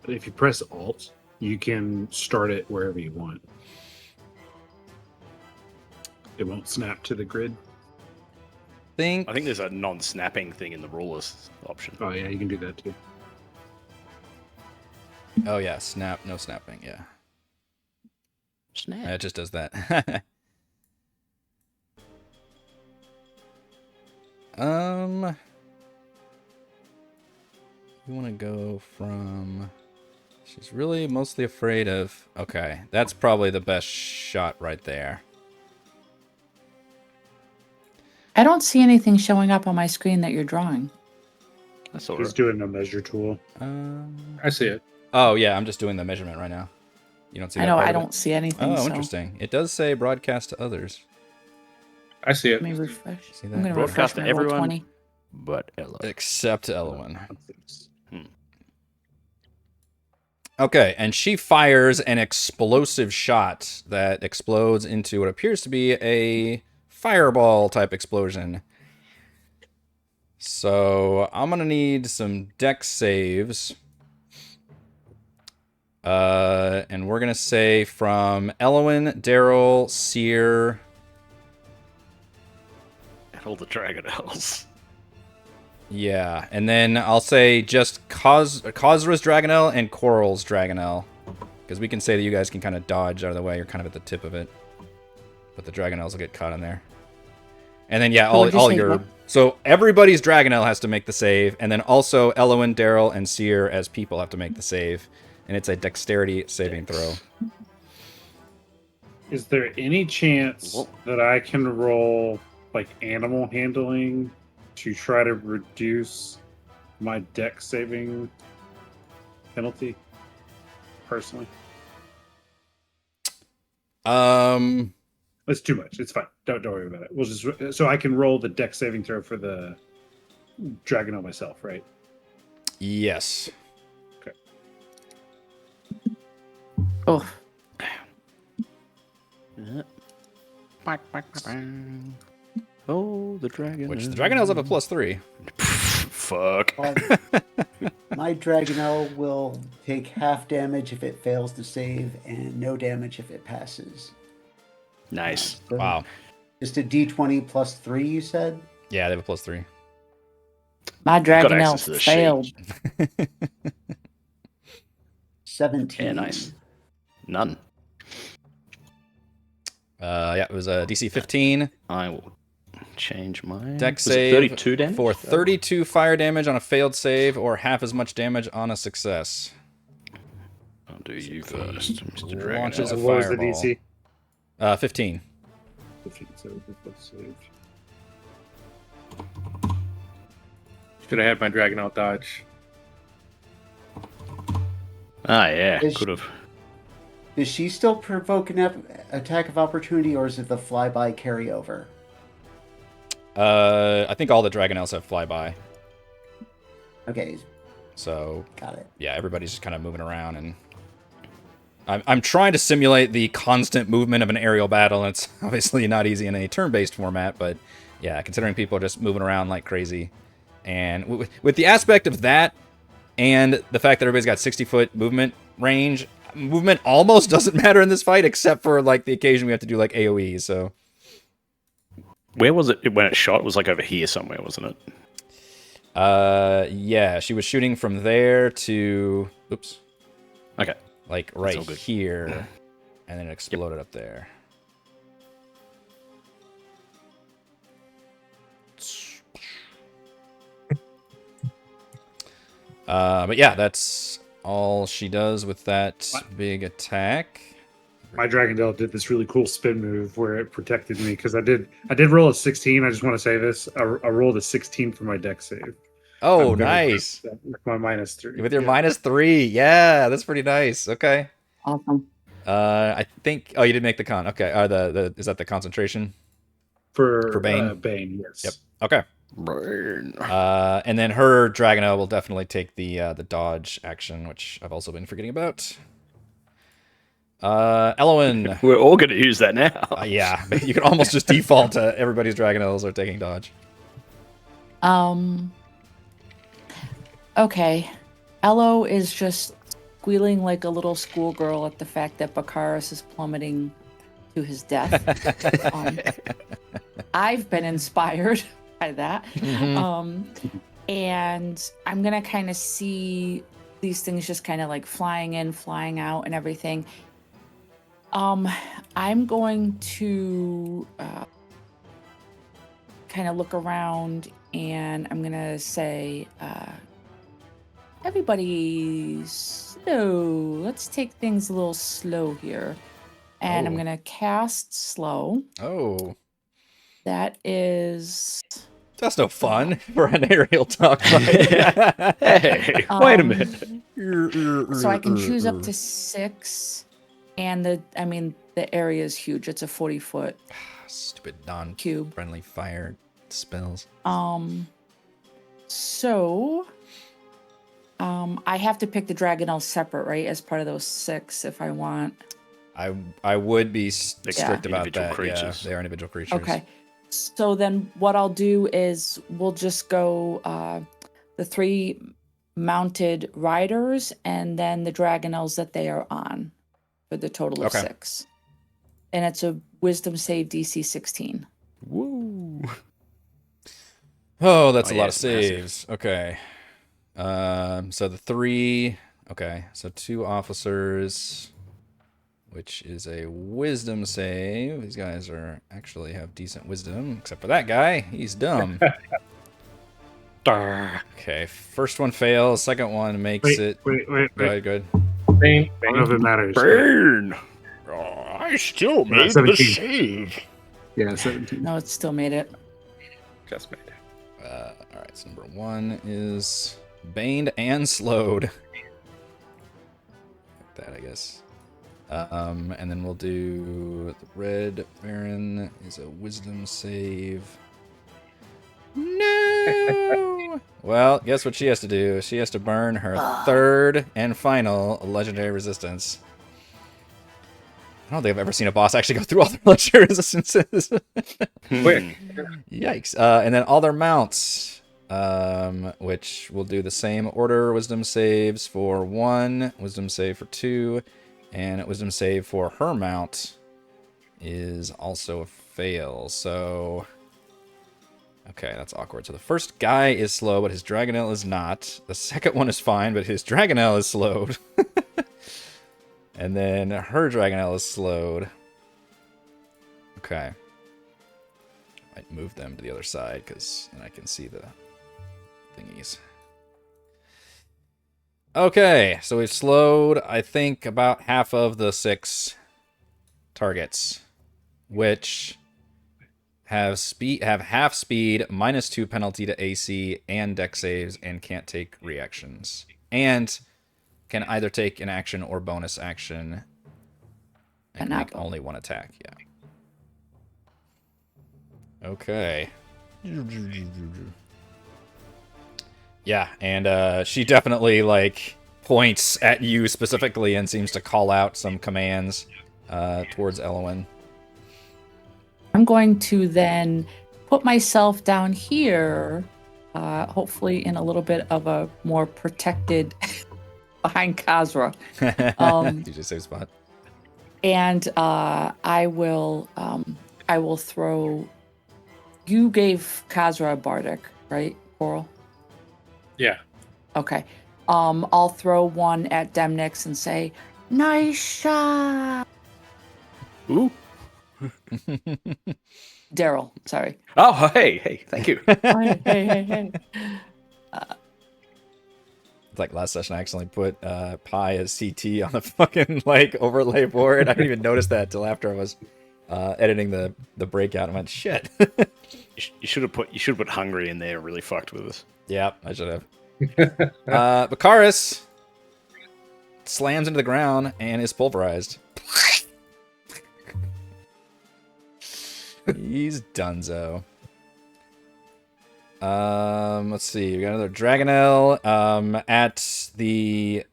If you press Alt, you can start it wherever you want. It won't snap to the grid. I think there's a non-snapping thing in the rulers option. Oh yeah, you can do that too. Oh yeah, snap, no snapping, yeah. Snap. It just does that. We want to go from. She's really mostly afraid of. Okay, that's probably the best shot right there. I don't see anything showing up on my screen that you're drawing. That's all He's right. doing a measure tool. I see it. Oh yeah, I'm just doing the measurement right now. You don't see I that know part I of it? don't see anything. Oh, so interesting. It does say broadcast to others. I see it. Let me refresh. See that? I'm gonna Broadcast refresh to my roll everyone. 20. But Ella. Except Ellowyn. Okay, and she fires an explosive shot that explodes into what appears to be a fireball type explosion. So I'm gonna need some dex saves. And we're gonna say from Ellowyn, Darryl, Cere. And all the dragonnels. Yeah, and then I'll say just Kazra's Dragonel and Korl's Dragonel. Because we can say that you guys can kind of dodge out of the way. You're kind of at the tip of it. But the Dragonels will get caught in there. And then, yeah, all your... So everybody's Dragonel has to make the save. And then also Ellowyn, Darryl, and Cere as people have to make the save. And it's a dexterity saving throw. Is there any chance that I can roll like animal handling to try to reduce my dex saving penalty? Personally, it's too much. It's fine. Don't worry about it. We'll just so I can roll the dex saving throw for the Dragonel myself, right? Yes. Okay. Oh, Oh, the dragon. Which the Dragonels have a +3. Fuck. My Dragonel will take half damage if it fails to save, and no damage if it passes. Nice. So Wow. Just a D20 plus 3, you said? Yeah, they have a +3. my Got Dragonel access to the failed. sheet. 17. Yeah, nice. None. Yeah, it was a DC 15. I will change my Dex Was it save 32 damage for 32 fire damage on a failed save, or half as much damage on a success. I'll do you first, Mr. Launches Dragonel. a What was the fireball. DC? 15. 15, so let's save. Should have had my Dragonel dodge. Ah, yeah, Is- could have. Does she still provoke an attack of opportunity, or is it the flyby carryover? I think all the Dragonels have flyby. Okay, So, got it. yeah, everybody's just kind of moving around, and I'm trying to simulate the constant movement of an aerial battle, and it's obviously not easy in a turn-based format, but yeah, considering people are just moving around like crazy. And with the aspect of that, and the fact that everybody's got 60-foot movement range, movement almost doesn't matter in this fight, except for like the occasion we have to do like AoE, so... Where was it when it shot? It was like over here somewhere, wasn't it? Yeah, she was shooting from there to... Oops. Okay. Like right all good. here, and then it exploded up there. But yeah, that's all she does with that big attack. My Dragonel did this really cool spin move where it protected me because I did roll a 16. I just want to say this. I rolled a 16 for my deck save. Oh, I'm gonna nice. take that with my -3. With your Yeah. -3. Yeah, that's pretty nice. Okay. Awesome. I think... Oh, you did make the con. Okay. Is that the concentration? For Bane? Bane, yes. Yep. Okay. Burn. And then her Dragonel will definitely take the dodge action, which I've also been forgetting about. Ellowyn. We're all going to use that now. Yeah, you can almost just default to everybody's Dragonels are taking dodge. Okay. Ello is just squealing like a little schoolgirl at the fact that Bakaris is plummeting to his death. I've been inspired by that. And I'm going to kind of see these things just kind of like flying in, flying out and everything. I'm going to kind of look around and I'm going to say, everybody slow. Let's take things a little slow here. And I'm Oh. going to cast slow. Oh, That is... that's no fun for an aerial talk fight. Hey, wait a minute. So I can choose up to 6. And the area is huge. It's a 40-foot Stupid cube. non-friendly fire spells. So I have to pick the Dragonel separate, right? As part of those 6 if I want. I would be strict Yeah. about Individual that. creatures. Yeah, they are individual creatures. Okay. So then what I'll do is we'll just go the 3 mounted riders and then the dragonnels that they are on for the total of Okay. 6. And it's a wisdom save DC 16. Woo! Oh, that's Oh, a yeah, lot of it's massive. saves. Okay. So the 3. Okay, so 2 officers, which is a wisdom save. These guys actually have decent wisdom, except for that guy. He's dumb. Okay, first one fails. Second one makes it. Wait. Go ahead, go ahead. Bane, I don't know if it matters. but- Burn! Oh, I still Yeah, made the 17. save. Yeah, 17. No, it still made it. just made it. All right, so number 1 is baned and slowed. Like that, I guess. And then we'll do the red baron is a wisdom save. No. Well, guess what she has to do? She has to burn her 3rd and final legendary resistance. I don't think I've ever seen a boss actually go through all their legendary resistances. Quick. Yikes. And then all their mounts, which will do the same order. Wisdom saves for 1, wisdom save for 2, and wisdom save for her mount is also a fail. So, okay, that's awkward. So the first guy is slow, but his dragonel is not. The second one is fine, but his dragonel is slowed. And then her dragonel is slowed. Okay. Might move them to the other side because then I can see the thingies. Okay, so we've slowed, I think, about half of the 6 targets, which have half speed, -2 penalty to AC and dex saves, and can't take reactions, and can either take an action or bonus action, and And not make both. only 1 attack. Yeah. Okay. Yeah, and she definitely like points at you specifically and seems to call out some commands towards Ellowyn. I'm going to then put myself down here, hopefully in a little bit of a more protected behind Kazra. DJ save spot. And I will throw. You gave Kazra a bardic, right, Korl? Yeah. Okay. I'll throw one at Demnix and say, "Nice shot." Ooh. Darryl, sorry. Oh, hey, thank you. Hey. Like last session, I accidentally put Pi as CT on the fucking like overlay board. I didn't even notice that till after I was editing the breakout. I went, shit. You should have put hungry in there. Really fucked with us. Yeah, I should have. Bakaris slams into the ground and is pulverized. He's donezo. Let's see. We got another Dragonel. At the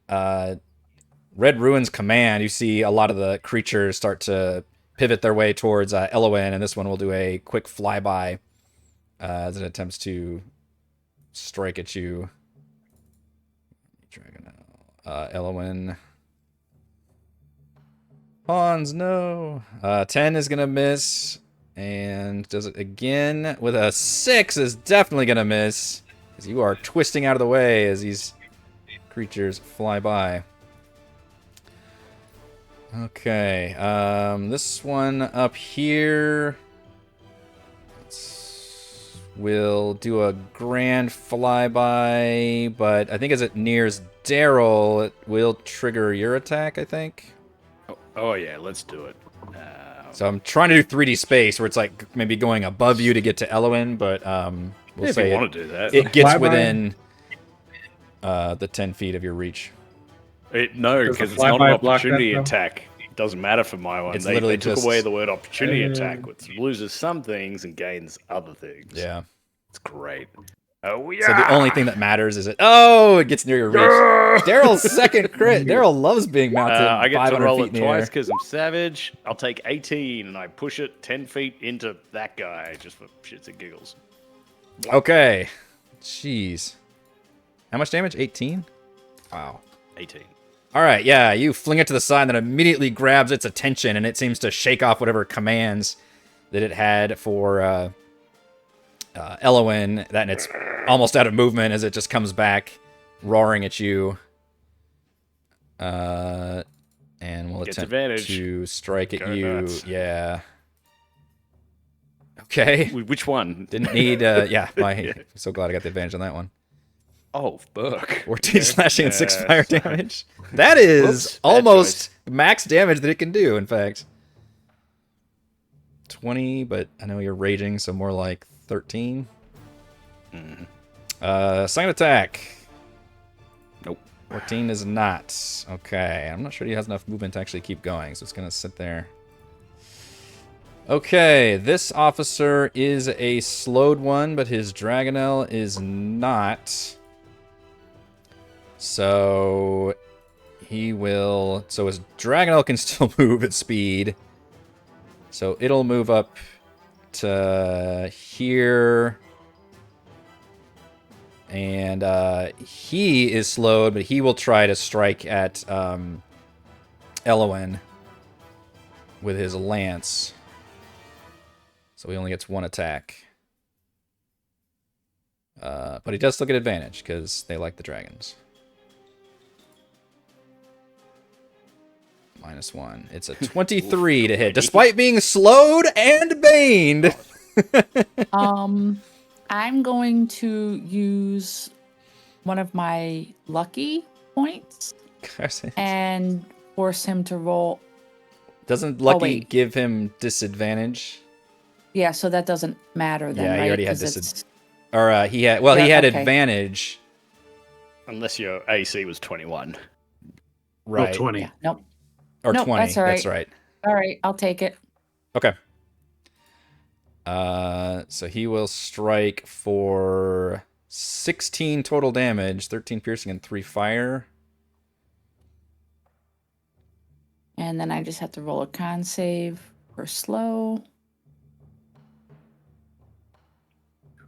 Red Ruins command, you see a lot of the creatures start to pivot their way towards Ellowyn, and this one will do a quick flyby as it attempts to strike at you. Dragonel. Ellowyn. Hans, no. 10 is gonna miss. And does it again with a 6 is definitely going to miss. Because you are twisting out of the way as these creatures fly by. Okay. This one up here will do a grand flyby. But I think as it nears Darryl, it will trigger your attack, I think. Oh yeah, let's do it. So I'm trying to do 3D space where it's like maybe going above you to get to Ellowyn, but we'll If say you want to do that. it gets Flyby? within the 10 feet of your reach. No, Does the because it's not an flyby block opportunity that, though? attack. It doesn't matter for my one. It's They literally took just- away the word opportunity attack, which loses some things and gains other things. Yeah. It's great. Oh yeah. So the only thing that matters is it gets near your reach. Darryl's second crit. Darryl loves being mounted I get to 500 roll feet it in the twice air. because I'm savage. I'll take 18 and I push it 10 feet into that guy just for shits and giggles. Okay. Jeez. How much damage? 18? Wow. 18. All right, yeah, you fling it to the side and then immediately grabs its attention, and it seems to shake off whatever commands that it had for Ellowyn, and it's almost out of movement as it just comes back, roaring at you. And we'll Gets attempt advantage. to strike at Go you. nuts. Yeah. Okay. Which one? Didn't need, I'm so glad I got the advantage on that one. Oh, fuck. 14 slashing and 6 Yeah, fire sorry. damage. That is Whoops, bad almost max damage that it can do, in fact. 20, but I know you're raging, so more like 13. Second attack. Nope. 14 is not. Okay, I'm not sure he has enough movement to actually keep going, so it's going to sit there. Okay, this officer is a slowed one, but his dragonel is not. So he will. So his dragonel can still move at speed. So it'll move up to here. And he is slowed, but he will try to strike at Ellowyn with his lance. So he only gets one attack. But he does still get advantage because they like the dragons. -1. It's a 23 to hit, despite being slowed and baned. I'm going to use one of my lucky points and force him to roll. Doesn't lucky wait. give him disadvantage? Yeah, so that doesn't matter then, Yeah, right? he already had 'Cause it's- Or he had. Well, he Yeah, had okay. advantage. Unless your AC was 21. Right. 20. Yeah, nope. Or Nope, 20. that's all That's right. right. All right, I'll take it. Okay. So he will strike for 16 total damage, 13 piercing and 3 fire. And then I just have to roll a con save for slow.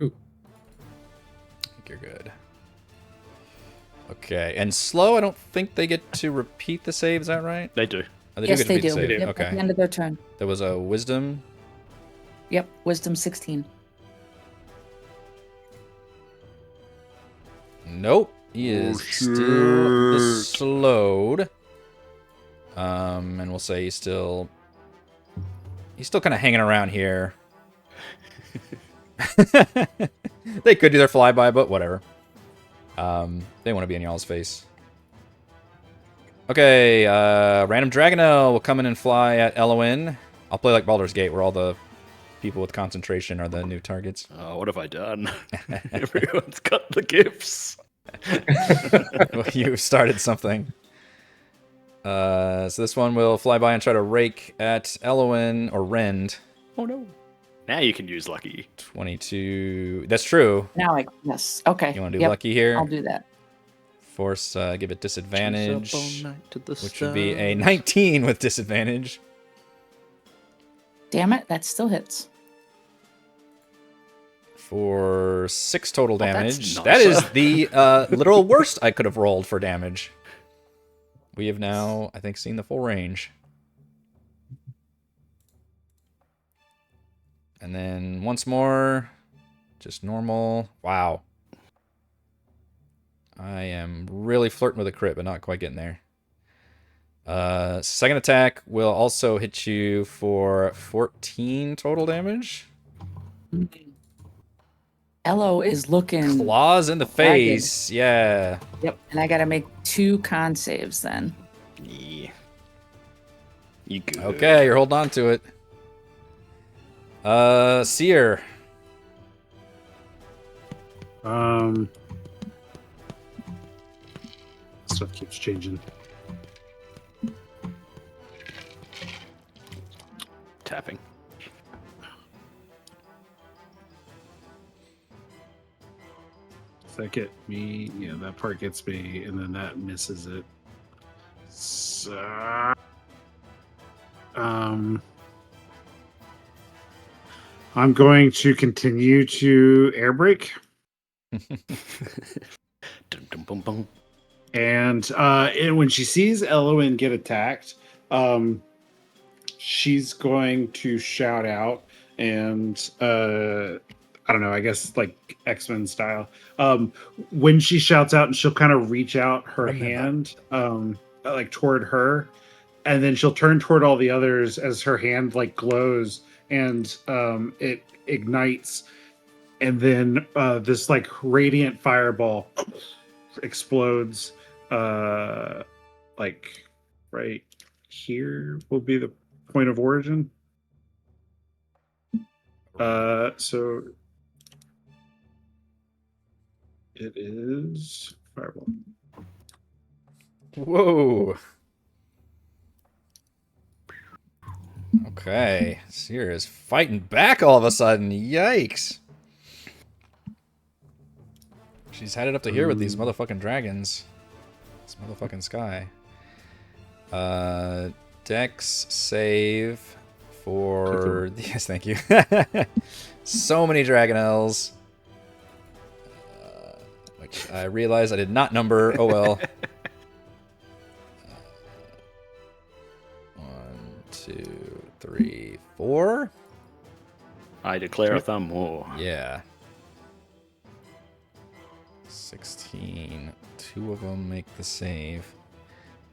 I think you're good. Okay, and slow, I don't think they get to repeat the save, is that right? They do. Oh, Yes, get to they repeat do. the save. Yep, Okay. at the end of their turn. There was a wisdom. Yep, wisdom 16. Nope. He is still slowed. And we'll say he's still kind of hanging around here. They could do their flyby, but whatever. They want to be in y'all's face. Okay, random dragonel will come in and fly at Ellowyn. I'll play like Baldur's Gate, where all the people with concentration are the new targets. Oh, what have I done? Everyone's got the gifts. Well, you started something. So this one will fly by and try to rake at Ellowyn or rend. Oh no. Now you can use lucky. 22. That's true. Now yes. Okay. You want to do Yep, lucky here? I'll do that. Force, give it disadvantage, Chase up all night to the which would be a 19 with disadvantage. Damn it, that still hits. For 6 total Oh, that's damage. nicer. That is the literal worst I could have rolled for damage. We have now, I think, seen the full range. And then once more, just normal. Wow. I am really flirting with a crit, but not quite getting there. Second attack will also hit you for 14 total damage. Ello is looking. Claws in the face. Yeah. Yep, and I gotta make 2 con saves then. Yeah. You good. Okay, you're holding on to it. Cere. Stuff keeps changing. Tapping. that get me? Yeah, that part gets me, and then that misses it. So, I'm going to continue to air brake. Dum, dum, bum, bum. And when she sees Ellowyn get attacked, she's going to shout out and I don't know, I guess like X-Men style. When she shouts out, and she'll kind of reach out her hand like toward her, and then she'll turn toward all the others as her hand like glows and it ignites, and then this like radiant fireball explodes like right here will be the point of origin. So it is fireball. Whoa. Okay, Cere is fighting back all of a sudden. Yikes. She's headed up to here with these motherfucking dragons. This motherfucking sky. Dex save for... Yes, thank you. So many dragonnels. Which I realized I did not number. Oh well. 1, 2, 3, 4. I declare a thumb war. Yeah. 16. 2 of them make the save.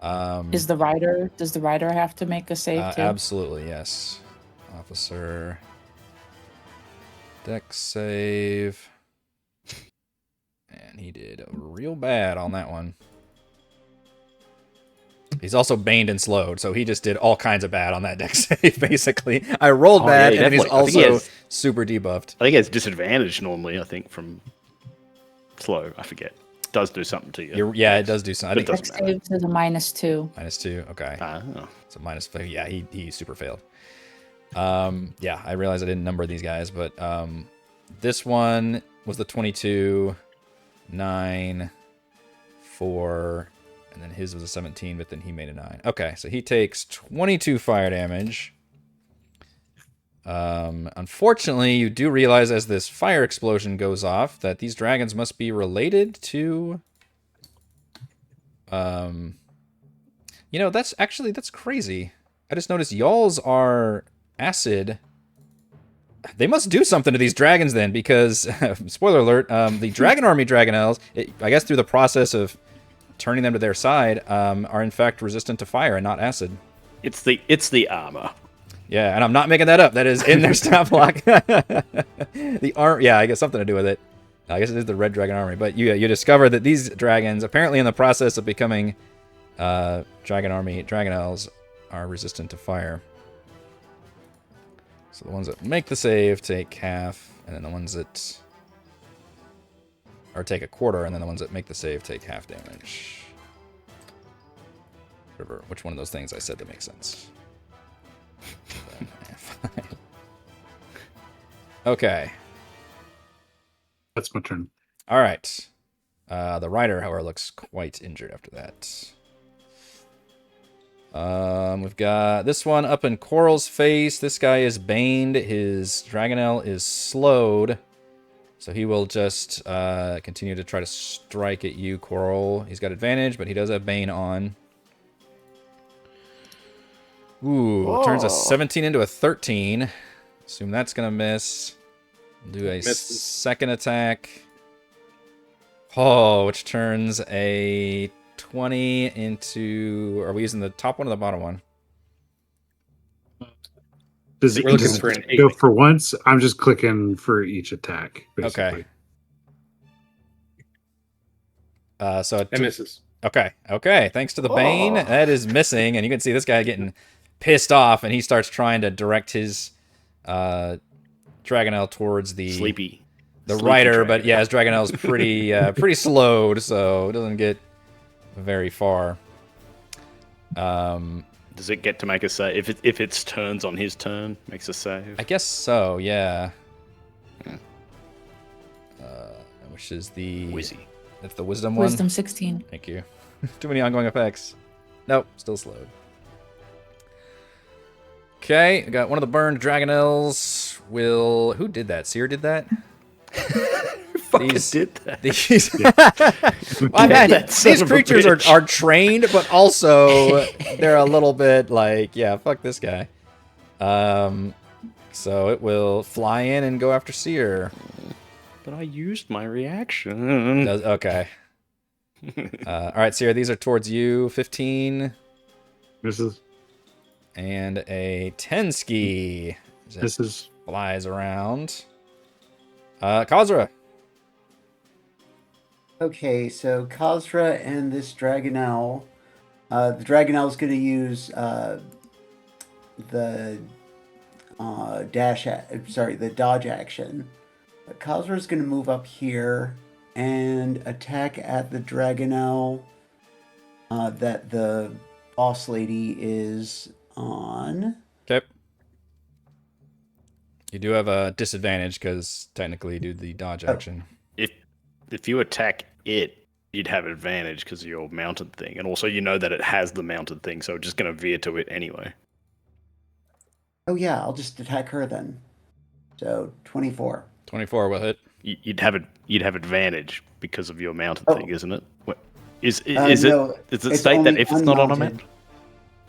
Does the rider have to make a save too? Absolutely, yes. Officer. Dex save. And he did real bad on that one. He's also baned and slowed, so he just did all kinds of bad on that dex save, basically. I rolled bad, yeah, and he's definitely. I think he also has- super debuffed. I think it's disadvantage normally, I think, from slow. I forget. It does do something to you. Yeah, it does do something. I But think it Dex doesn't matter. saves is a -2. -2, okay. Oh. So -5. Yeah, he super failed. Yeah, I realized I didn't number these guys, but this one was the 22, 9, 4, and then his was a 17, but then he made a 9. Okay, so he takes 22 fire damage. Unfortunately, you do realize as this fire explosion goes off that these dragons must be related to... You know, that's crazy. I just noticed y'all's are acid. They must do something to these dragons then, because, spoiler alert, the Dragon Army Dragonels, I guess through the process of turning them to their side, are in fact resistant to fire and not acid. It's the armor. Yeah, and I'm not making that up. That is in their stat block. The arm, yeah, I guess something to do with it. I guess it is the Red Dragon Army. But you discover that these dragons, apparently in the process of becoming Dragon Army Dragonels, are resistant to fire. So the ones that make the save take half, and then the ones that... Or take a quarter, and then the ones that make the save take half damage. Which one of those things I said that makes sense. Okay. That's my turn. All right. The rider, however, looks quite injured after that. We've got this one up in Korl's face. This guy is baned. His Dragonel is slowed. So he will just continue to try to strike at you, Korl. He's got advantage, but he does have Bane on. Ooh, turns a 17 into a 13. Assume that's going to miss. Do a Misses. second attack. Oh, which turns a 20 into... Are we using the top one or the bottom one? Does it We're looking just for an go 8. for once? I'm just clicking for each attack, basically. Okay. So It misses. Okay. Thanks to the Bane, that is missing, and you can see this guy getting pissed off, and he starts trying to direct his Dragonel towards the Sleepy rider. Dragonel. But yeah, his Dragonel's pretty pretty slowed, so it doesn't get very far. Does it get to make a save? If it's turns on his turn, makes a save? I guess so. Yeah. And which is the Wizzy. That's the wisdom one. Wisdom 16. Thank you. Too many ongoing effects. Nope, still slowed. Okay, I got one of the burned dragonnels. Who did that? Cere did that? Did that? These, well, man, these creatures are trained, but also they're a little bit like, yeah, fuck this guy. So it will fly in and go after Cere. But I used my reaction. Okay. All right, Cere, these are towards you. 15 Misses. and a 10 ski. Misses. Flies around. Kazra. Okay, so Kazra and this Dragonel. The Dragonel is going to use the the dodge action. But Kazra is going to move up here and attack at the Dragonel that the boss lady is on. Okay. You do have a disadvantage because technically you do the dodge action. If you attack it, you'd have advantage because of your mounted thing, and also you know that it has the mounted thing, so it's just going to veer to it anyway. Oh yeah, I'll just attack her then. So 24. 24 will hit. You'd have advantage because of your mounted thing, isn't it? What, is No, it? Does it state that if it's not on a mount?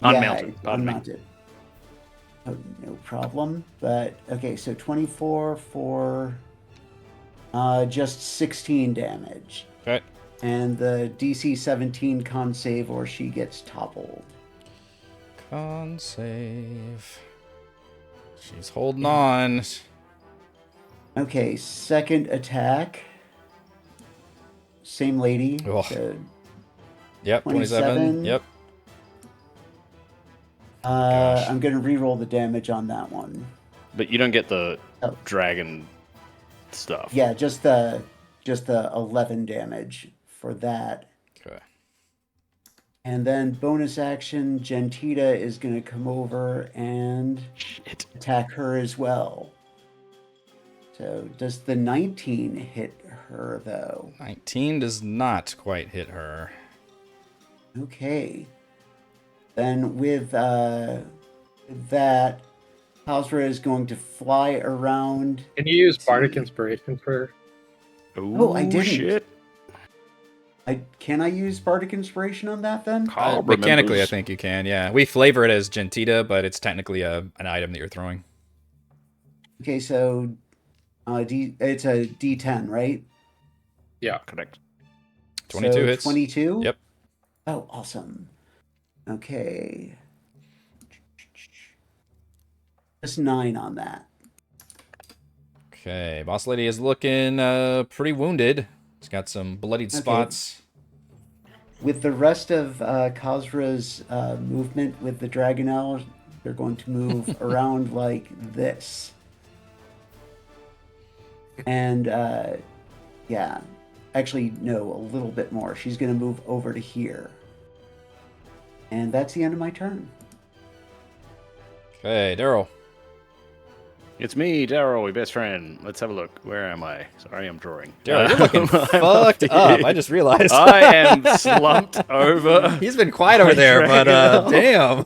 Unmounted. Yeah, Pardon me. unmounted. Oh, no problem. But okay, so 24 for just 16 damage. Okay. And the DC 17 con save or she gets toppled. Con save. She's holding on. Okay, second attack. Same lady. Oh. So Yep, 27. 27. Yep. I'm going to reroll the damage on that one. But you don't get the Oh. dragon stuff. Yeah, just the 11 damage for that. Okay. And then bonus action, Gentita is going to come over and attack her as well. So does the 19 hit her though? 19 does not quite hit her. Okay. Then with that, Kazra is going to fly around. Can you use Bardic Inspiration for? Oh, I didn't. Shit. Can I use Bardic Inspiration on that then? Carl Mechanically, I remembers. think you can, yeah. We flavor it as Gentita, but it's technically an item that you're throwing. Okay, so it's a D10, right? Yeah. Correct. 22 So hits. 22? Yep. Oh, awesome. Okay. Just 9 on that. Okay, boss lady is looking pretty wounded. She's got some bloodied Okay. spots. With the rest of Kazra's movement with the Dragonel, they're going to move around like this. And, yeah. Actually, no, a little bit more. She's going to move over to here. And that's the end of my turn. Okay, Darryl. It's me, Darryl, your best friend. Let's have a look. Where am I? Sorry, I'm drawing. Darryl, you're looking fucked up. I just realized. I am slumped over. He's been quiet over there, but damn.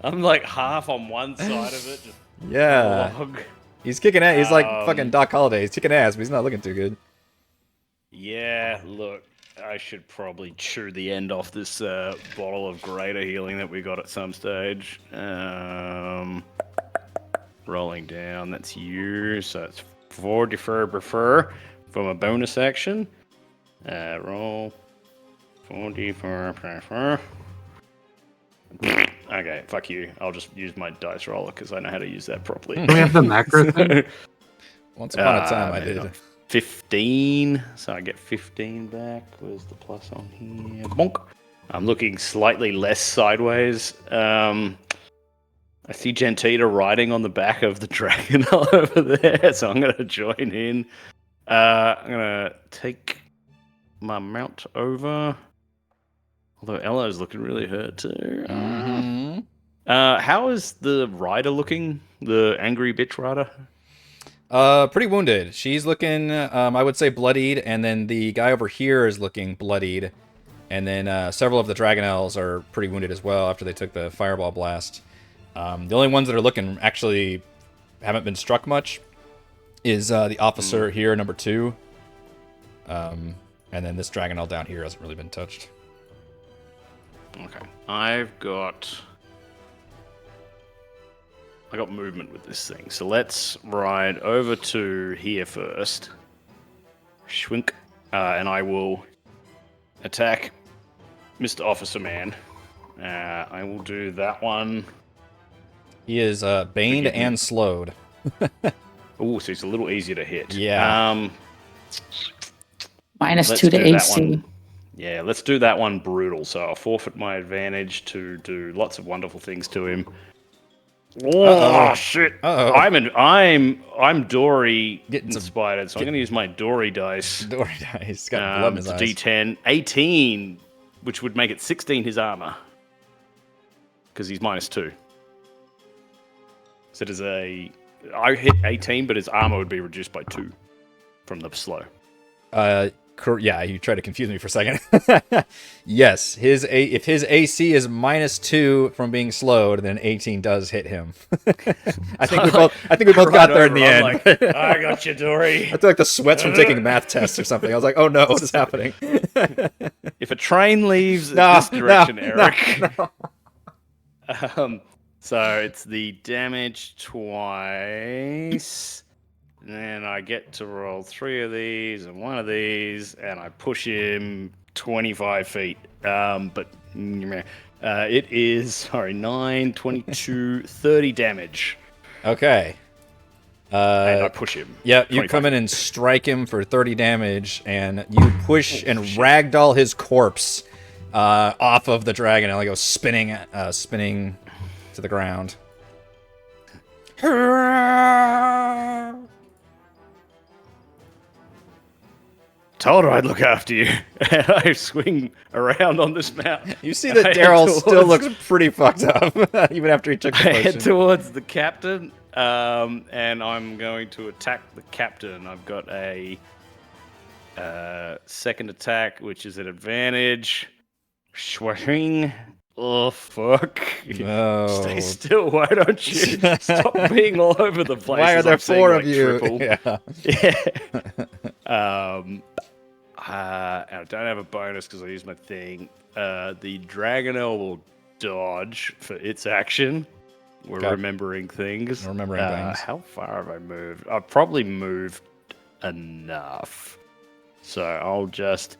I'm like half on one side of it. Just Yeah. log. He's kicking ass. He's like fucking Doc Holliday. He's kicking ass, but he's not looking too good. Yeah, look, I should probably chew the end off this bottle of greater healing that we got at some stage. Rolling down, that's you. So it's 4 defer from a bonus action. Roll 4 defer. Okay, fuck you. I'll just use my dice roller because I know how to use that properly. Do we have the macro thing? Once upon a time, I did. 15, so I get 15 back. Where's the plus on here? Bonk. I'm looking slightly less sideways. I see Gentita riding on the back of the dragon over there, so I'm going to join in. I'm going to take my mount over. Although Ella's looking really hurt too. Mhm. How is the rider looking? The angry bitch rider? Pretty wounded. She's looking, I would say bloodied, and then the guy over here is looking bloodied. And then several of the dragonnels are pretty wounded as well after they took the fireball blast. The only ones that are looking actually haven't been struck much is the officer here, number 2. And then this dragonel down here hasn't really been touched. Okay. I got movement with this thing. So let's ride over to here first. Schwink. And I will attack Mr. Officer Man. I will do that one. He is baned and slowed. Oh, so it's a little easier to hit. Yeah. Minus Let's 2 to do that AC. one. Yeah, let's do that one brutal. So I'll forfeit my advantage to do lots of wonderful things to him. Oh shit! Uh-oh. I'm Dory Getting some- inspired, so I'm going to use my Dory dice. Dory dice. He's got blood in his It's a eyes. D10, 18, which would make it 16 his armor, because he's -2. So does I hit 18, but his armor would be reduced by 2 from the slow. Yeah, you tried to confuse me for a second. Yes, if his AC is -2 from being slowed, then 18 does hit him. I think we both got there in the end. Like, I got you, Dory. I feel like the sweats from taking math tests or something. I was like, oh no, what is happening? If a train leaves No, this direction, no, Eric. no. So it's the damage twice. Then I get to roll 3 of these and 1 of these, and I push him 25 feet. But it is, 9, 22, 30 damage. Okay. And I push him. Yeah, you 25 come in and strike him for 30 damage, and you push and ragdoll his corpse off of the dragon, and it goes spinning to the ground. Told her I'd look after you. And I swing around on this mount. You see that I head Darryl still towards- looks pretty fucked up, even after he took the I head potion. towards the captain, and I'm going to attack the captain. I've got a second attack, which is an advantage. Swing. Oh, fuck. No. Stay still, why don't you? Stop being all over the place. Why are as there I'm saying, 4 like, of you? triple. Yeah. Yeah. I don't have a bonus because I used my thing. The Dragonel will dodge for its action. We're Okay. remembering things. Remembering things. How far have I moved? I've probably moved enough. So I'll just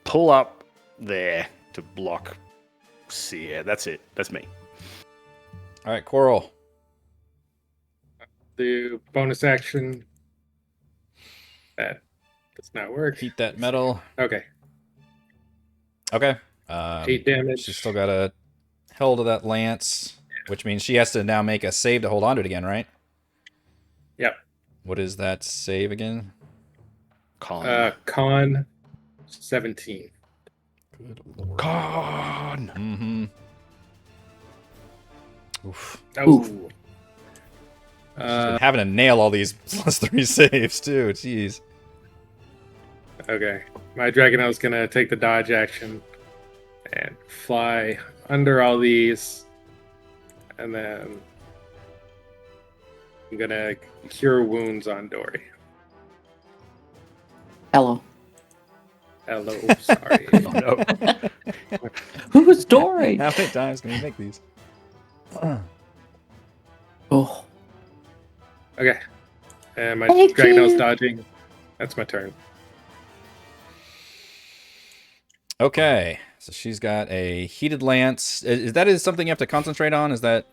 pull up there to block Cere. That's it. That's me. All right, Korl. The bonus action. That does not work. Heat that metal. Okay. Okay. 8 damage. She's still got a held to that lance, which means she has to now make a save to hold on to it again, right? Yep. What is that save again? Con 17. Good lord. Con. Mm-hmm. Oof. Oh. She's been having to nail all these +3 saves too. Jeez. Okay. My Dragonel is going to take the dodge action and fly under all these. And then I'm going to cure wounds on Dory. Hello. Hello. Sorry. No. Who's Dory? How many times can we make these? Oh. Okay. And my Thank Dragonel's you. dodging. That's my turn. Okay, so she's got a heated lance. Is that something you have to concentrate on? Is that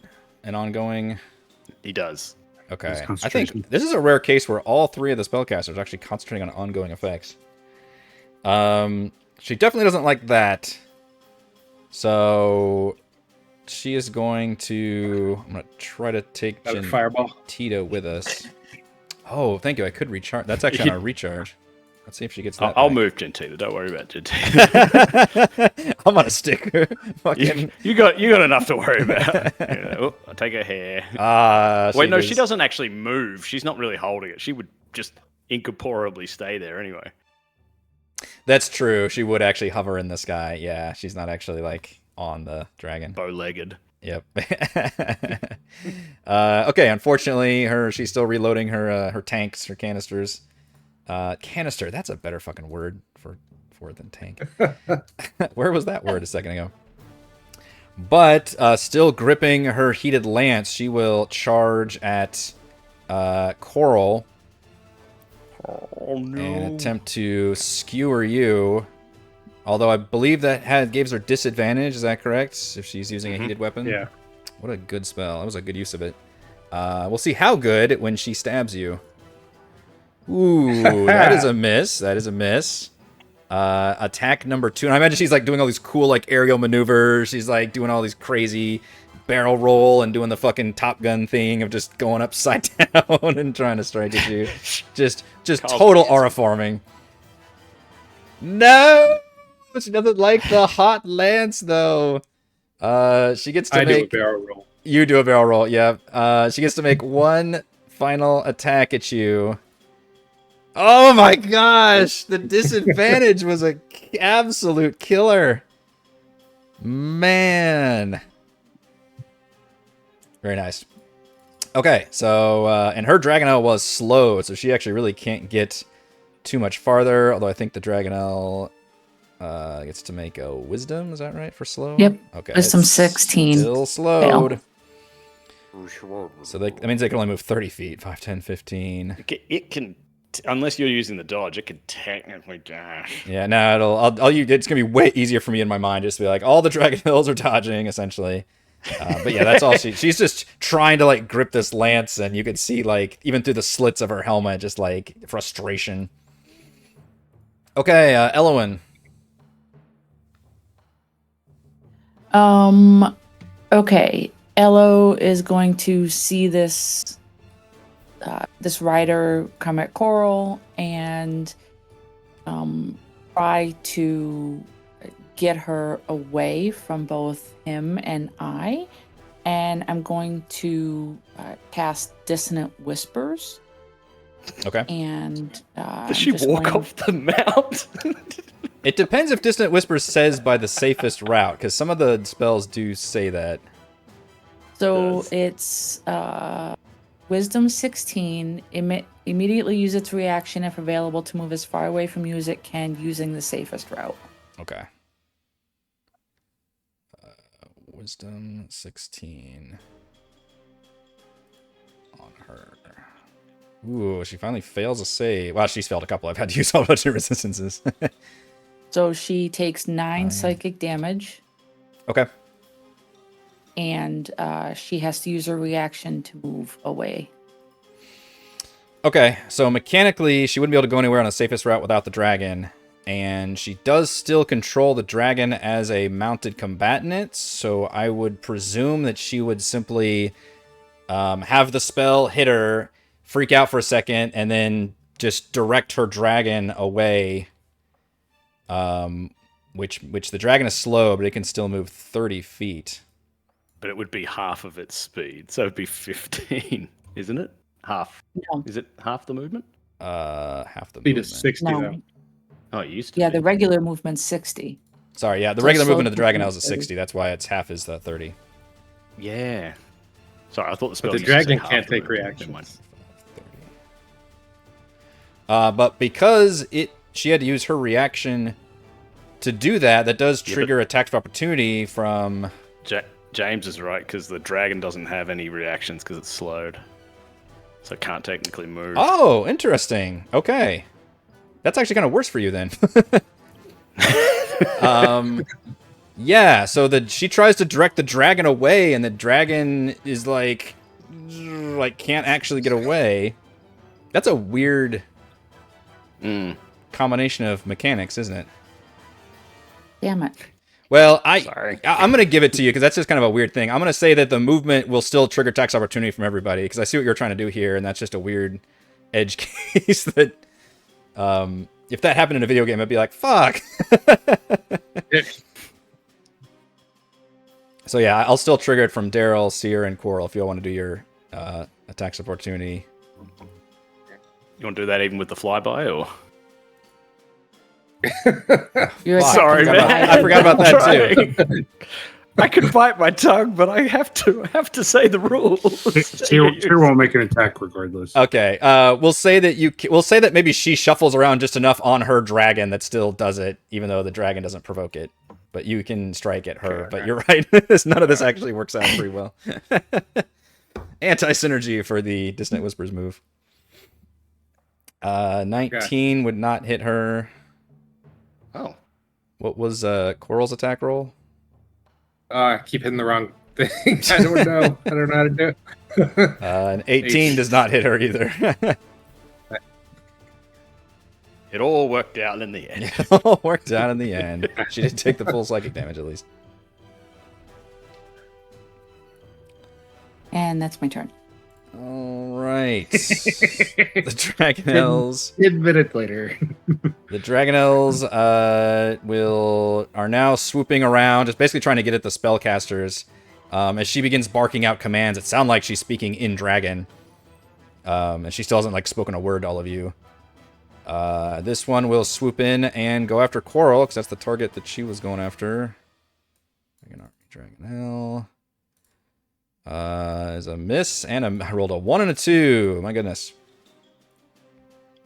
an ongoing? He does. Okay, It's I concentration. think this is a rare case where all 3 of the spellcasters are actually concentrating on ongoing effects. She definitely doesn't like that. So she is going to. I'm gonna try to take Another fireball. Tito with us. Oh, thank you. I could recharge. That's actually on a recharge. Let's see if she gets that. I'll back. move Gentita. Don't worry about Gentita. I'm on a sticker. Fucking. you got enough to worry about. Oh, I'll take her hair. Wait, no, she doesn't actually move. She's not really holding it. She would just incorporably stay there anyway. That's true. She would actually hover in the sky. Yeah, she's not actually like on the dragon. Bow-legged. Yep. Okay. Unfortunately, she's still reloading her tanks, her canisters. Canister. That's a better fucking word for it than tank. Where was that word a second ago? But still gripping her heated lance, she will charge at Korl. Oh no! And attempt to skewer you. Although I believe that gives her disadvantage. Is that correct? If she's using a heated weapon. Yeah. What a good spell. That was a good use of it. We'll see how good when she stabs you. Ooh, that is a miss. That is a miss. Attack number 2. And I imagine she's like doing all these cool like aerial maneuvers. She's like doing all these crazy barrel roll and doing the fucking Top Gun thing of just going upside down and trying to strike at you. Just total aura forming. No! She doesn't like the hot lance though. She gets to make... do a barrel roll. You do a barrel roll, yeah. She gets to make one final attack at you. Oh my gosh! The disadvantage was an absolute killer. Man. Very nice. Okay, so, and her Dragonel was slow, so she actually really can't get too much farther, although I think the Dragonel gets to make a Wisdom, is that right, for slow? Yep. Okay. Wisdom it's 16. Still slowed. So that means they can only move 30 feet, 5, 10, 15. It can, unless you're using the dodge, it can technically dash. Yeah, no, it's going to be way easier for me in my mind just to be like, all the Dragonels are dodging, essentially. But yeah, that's all she's just trying to like grip this lance, and you can see like even through the slits of her helmet, just like frustration. Okay, Ellowyn. Okay. Ello is going to see this rider come at Korl and try to get her away from both him and I. And I'm going to cast Dissonant Whispers. Okay. And does she walk off the mount? It depends if Dissonant Whispers says by the safest route, because some of the spells do say that. So it's Wisdom 16. Immediately use its reaction if available to move as far away from you as it can using the safest route. Okay. Wisdom 16 on her. Ooh, she finally fails a save. Well, she's failed a couple. I've had to use all bunch of resistances. So she takes 9 psychic damage. Okay. And she has to use her reaction to move away. Okay, so mechanically, she wouldn't be able to go anywhere on the safest route without the dragon. And she does still control the dragon as a mounted combatant, so I would presume that she would simply have the spell hit her, freak out for a second, and then just direct her dragon away. Which the dragon is slow, but it can still move 30 feet. But it would be half of its speed, so it'd be 15, isn't it? Half. No. Is it half the movement? Half the Speed movement. is 60 No. though. Oh, it used to Yeah, be. the regular movement's 60. Sorry, yeah, the So regular slow movement of the dragon movement is is 60. That's why it's half is the 30. Yeah. Sorry, I thought the spell But the used to say dragon half can't the take movement. reactions. Never mind. 30. But because she had to use her reaction to do that, that does trigger attack of opportunity from... James is right, because the dragon doesn't have any reactions because it's slowed. So it can't technically move. Oh, interesting. Okay. That's actually kind of worse for you then. Yeah, so she tries to direct the dragon away, and the dragon is like can't actually get away. That's a weird combination of mechanics, isn't it? Damn it. Well, Sorry. I'm going to give it to you because that's just kind of a weird thing. I'm going to say that the movement will still trigger tax opportunity from everybody because I see what you're trying to do here, and that's just a weird edge case that if that happened in a video game, I'd be like, fuck. So yeah, I'll still trigger it from Darryl, Cere, and Korl if you all want to do your attacks of opportunity. You want to do that even with the flyby, or? You're Sorry, attacking man. the I forgot about that too. I can bite my tongue, but I have to say the rules. Cere won't make an attack regardless. Okay, we'll say that maybe she shuffles around just enough on her dragon that still does it, even though the dragon doesn't provoke it. But you can strike at her. Okay. But you're right, none of this actually works out pretty well. Anti-synergy for the Dissonant Whispers move. 19 would not hit her. Oh, What was Korl's attack roll? I keep hitting the wrong thing. I don't know. I don't know how to do it. An 18 does not hit her either. it all worked out in the end. It all worked out in the end. She did take the full psychic damage at least. And that's my turn. All right. The Dragonels. 10 minutes later. The Dragonels are now swooping around, just basically trying to get at the spellcasters. As she begins barking out commands, it sounds like she's speaking in dragon. And she still hasn't like spoken a word to all of you. This one will swoop in and go after Korl, because that's the target that she was going after. Dragonel. Is a miss, and I rolled a 1 and a 2. My goodness.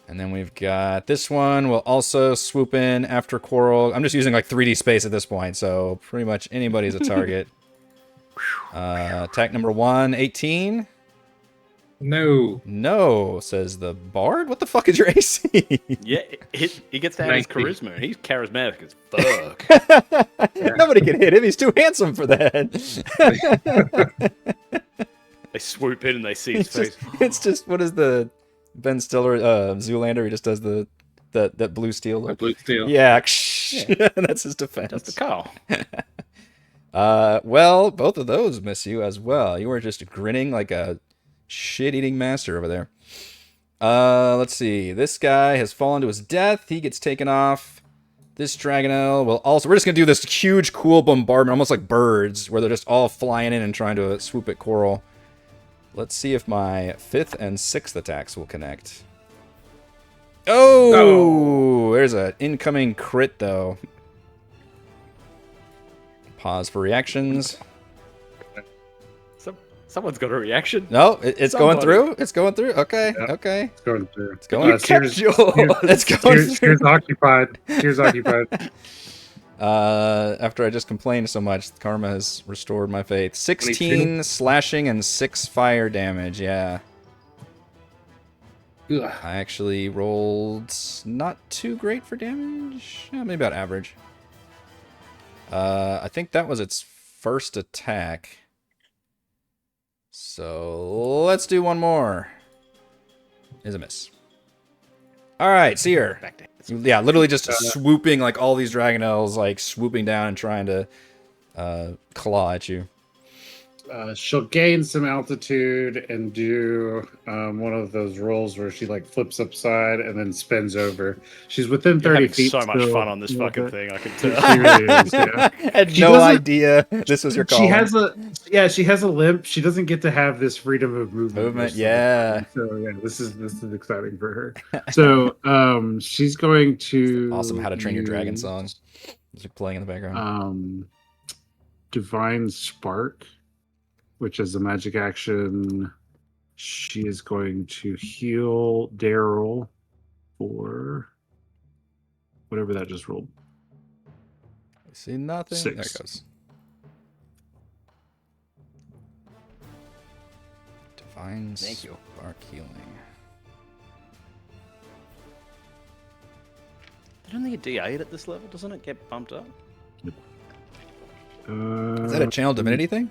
And then we've got this one will also swoop in after Korl. I'm just using like 3D space at this point, so pretty much anybody's a target. Attack number 1, 18. No. No, says the bard. What the fuck is your AC? Yeah, he gets to have his 90. charisma. He's charismatic as fuck. Nobody can hit him. He's too handsome for that. They swoop in and they see his face. It's just what is the Ben Stiller Zoolander? He just does that blue steel My look. blue steel. Yeah, that's his defense. That's the call. Well, both of those miss you as well. You were just grinning like a shit-eating master over there. Let's see. This guy has fallen to his death. He gets taken off. This Dragonel will also... We're just going to do this huge, cool bombardment, almost like birds, where they're just all flying in and trying to swoop at Korl. Let's see if my 5th and 6th attacks will connect. Oh! There's an incoming crit, though. Pause for reactions. Someone's got a reaction. No, it's going Somebody. through. It's going through. Okay, Yep. okay. It's going through. It's going. You Cere's- kept yours. It's going through. Cere's occupied. Cere's occupied. After I just complained so much, Karma has restored my faith. 16 slashing and 6 fire damage. Yeah, Ugh. I actually rolled not too great for damage. Yeah, maybe about average. I think that was its first attack. So let's do one more. Is a miss. All right, Cere. Back to Yeah, literally just swooping, like all these Dragonels, like swooping down and trying to claw at you. She'll gain some altitude and do one of those rolls where she like flips upside and then spins over. She's within You're 30 having feet. so much still. fun on this fucking thing. I can tell. She really is, yeah. Had She no doesn't- idea this was your call. She has a limp. She doesn't get to have this freedom of movement. most of the Yeah. time. So yeah, this is exciting for her. So she's going to Awesome How to Train Your Dragon use, song. Is playing in the background. Divine Spark, which is a magic action. She is going to heal Darryl for whatever that just rolled. See nothing. 6. There it goes. Divine Thank you. Spark healing. It's only a D8 at this level, doesn't it get bumped up? Is that a channel divinity thing?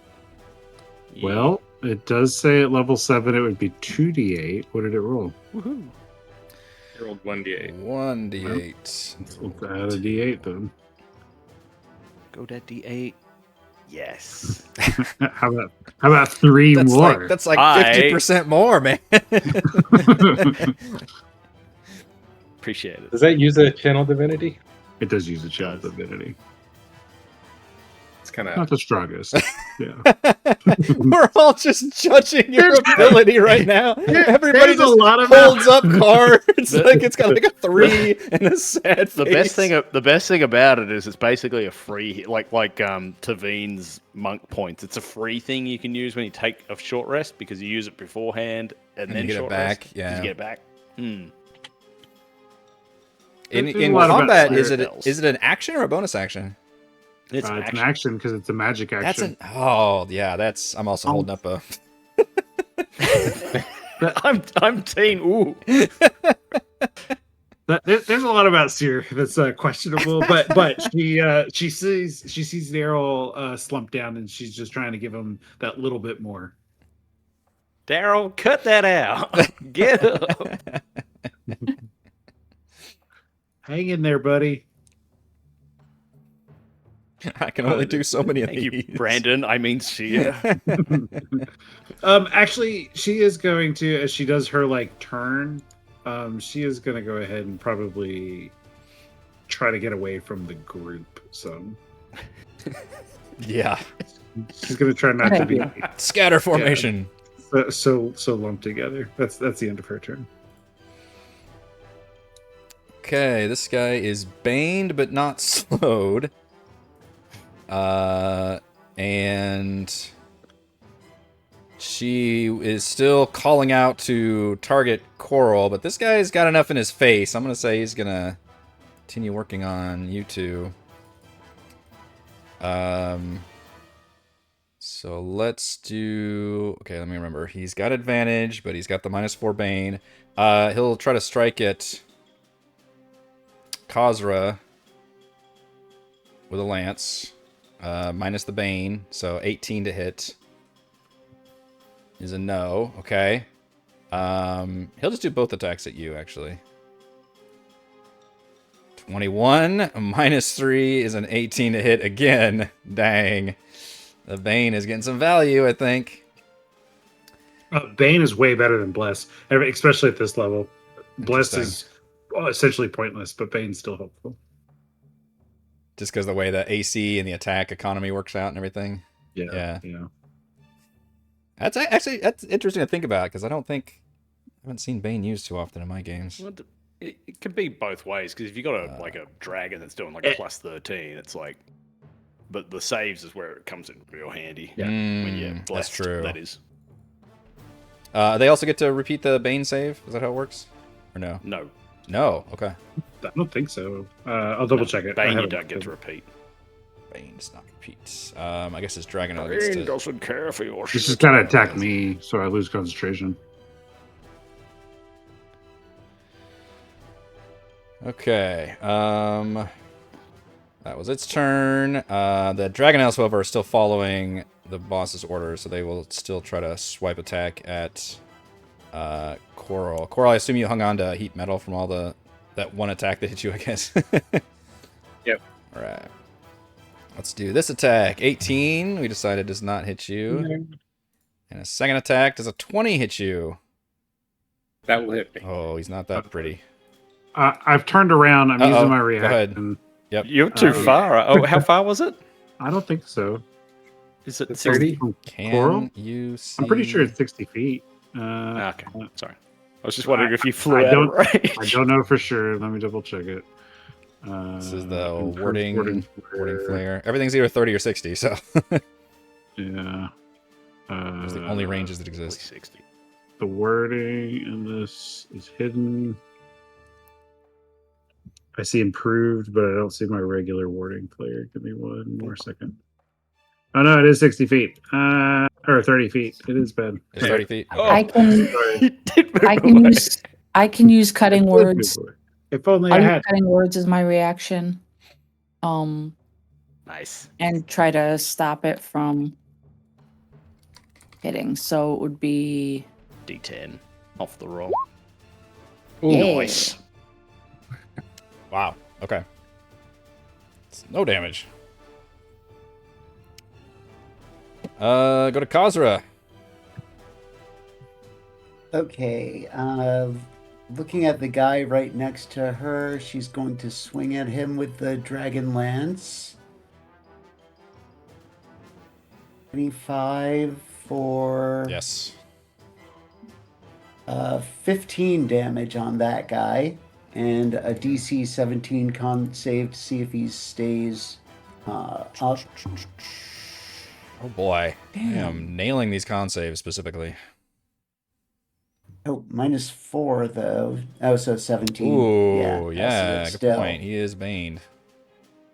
Well, it does say at level 7 it would be 2d8. What did it roll? Woohoo. I rolled 1d8. 1d8. Let's add a d8 then. Go that D8. Yes. How about 3 That's more? like I- 50% more, man. Appreciate it. Does that use a channel divinity? It does use a channel Does. divinity. It's kind Not of. the strongest. Yeah. We're all just judging your ability right now. Everybody there's a just lot of holds up cards The- like it's got like a 3 and a sad The face. best thing about it is it's basically a free, like Taveen's monk points. It's a free thing you can use when you take a short rest because you use it beforehand and then you get it short back, rest. yeah. You get it back. Hmm. In There's a in lot about combat, Cleric is it an action or a bonus action? It's It's an action because it's a magic That's action. I'm also holding up a. I'm teen. Ooh. There's a lot about Cere that's questionable, but she sees Darryl slumped down and she's just trying to give him that little bit more. Darryl, cut that out. Get up. Hang in there, buddy. I can only do so many of Thank these. you, Brandon. I mean, Cere. Actually, she is going to, as she does her like turn, she is going to go ahead and probably try to get away from the group. So Yeah. she's going to try not to be Scatter formation. so lumped together. That's the end of her turn. Okay, this guy is baned but not slowed. And she is still calling out to target Korl, but this guy's got enough in his face. I'm going to say he's going to continue working on you two. So let's do... Okay, let me remember. He's got advantage, but he's got the -4 Bane. He'll try to strike at Kazra with a lance. Minus the Bane, so 18 to hit is a no. Okay. He'll just do both attacks at you, actually. 21 -3 is an 18 to hit again. Dang. The Bane is getting some value, I think. Bane is way better than Bless, especially at this level. Bless Interesting. is essentially pointless, but Bane's still helpful. Just because the way the AC and the attack economy works out and everything. Yeah. That's interesting to think about, because I haven't seen Bane used too often in my games. Well, it can be both ways because if you got a dragon that's doing like a +13, it's like, but the saves is where it comes in real handy. Yeah. When you're That's blessed, true. That is. They also get to repeat the Bane save? Is that how it works? Or no? No, No. Okay. I don't think so. I'll double check it. I Bane you haven't don't get looked. to repeat. Bane does not repeat. I guess his Dragonel Bane gets to... doesn't care for your She's shit. just kind of attack me, so I lose concentration. Okay. That was its turn. The Dragonels, however, are still following the boss's orders, so they will still try to swipe attack at Korl. Korl, I assume you hung on to heat metal from all that one attack that hit you, I guess. Yep. All right. Let's do this attack. 18, we decided does not hit you. And a second attack, does a 20 hit you? That will hit me. Oh, he's not that pretty. I've turned around. I'm Uh-oh. using my Go ahead. reaction. Yep. You're too far. Oh, how far was it? I don't think so. Is it 30? From Can Korl? you see? I'm pretty sure it's 60 feet. Okay, sorry. I was just wondering if you flew I out don't- of range. I don't know for sure. Let me double check it. This is the confirm wording flare. flare. Everything's either 30 or 60, so Yeah. those are the only ranges that Probably exist. 60. The wording in this is hidden. I see improved, but I don't see my regular wording player. Give me one more second. Oh no, it is 60 feet. Or 30 feet. It is bad. It's 30 feet. Oh. I can You did move I can away. use I can use cutting words. If only I'll I use had. cutting words as my reaction. Nice. And try to stop it from hitting. So it would be D10 off the roll. yeah. Nice. Wow. Okay. It's no damage. Go to Kazra. Okay. looking at the guy right next to her, she's going to swing at him with the Dragonlance. 25 for Yes. 15 damage on that guy, and a DC 17 con save to see if he stays up. Oh boy. I Damn. am nailing these con saves specifically. Oh, -4 though. Oh, so 17. Ooh, yeah, yeah, so good still. point. He is baned.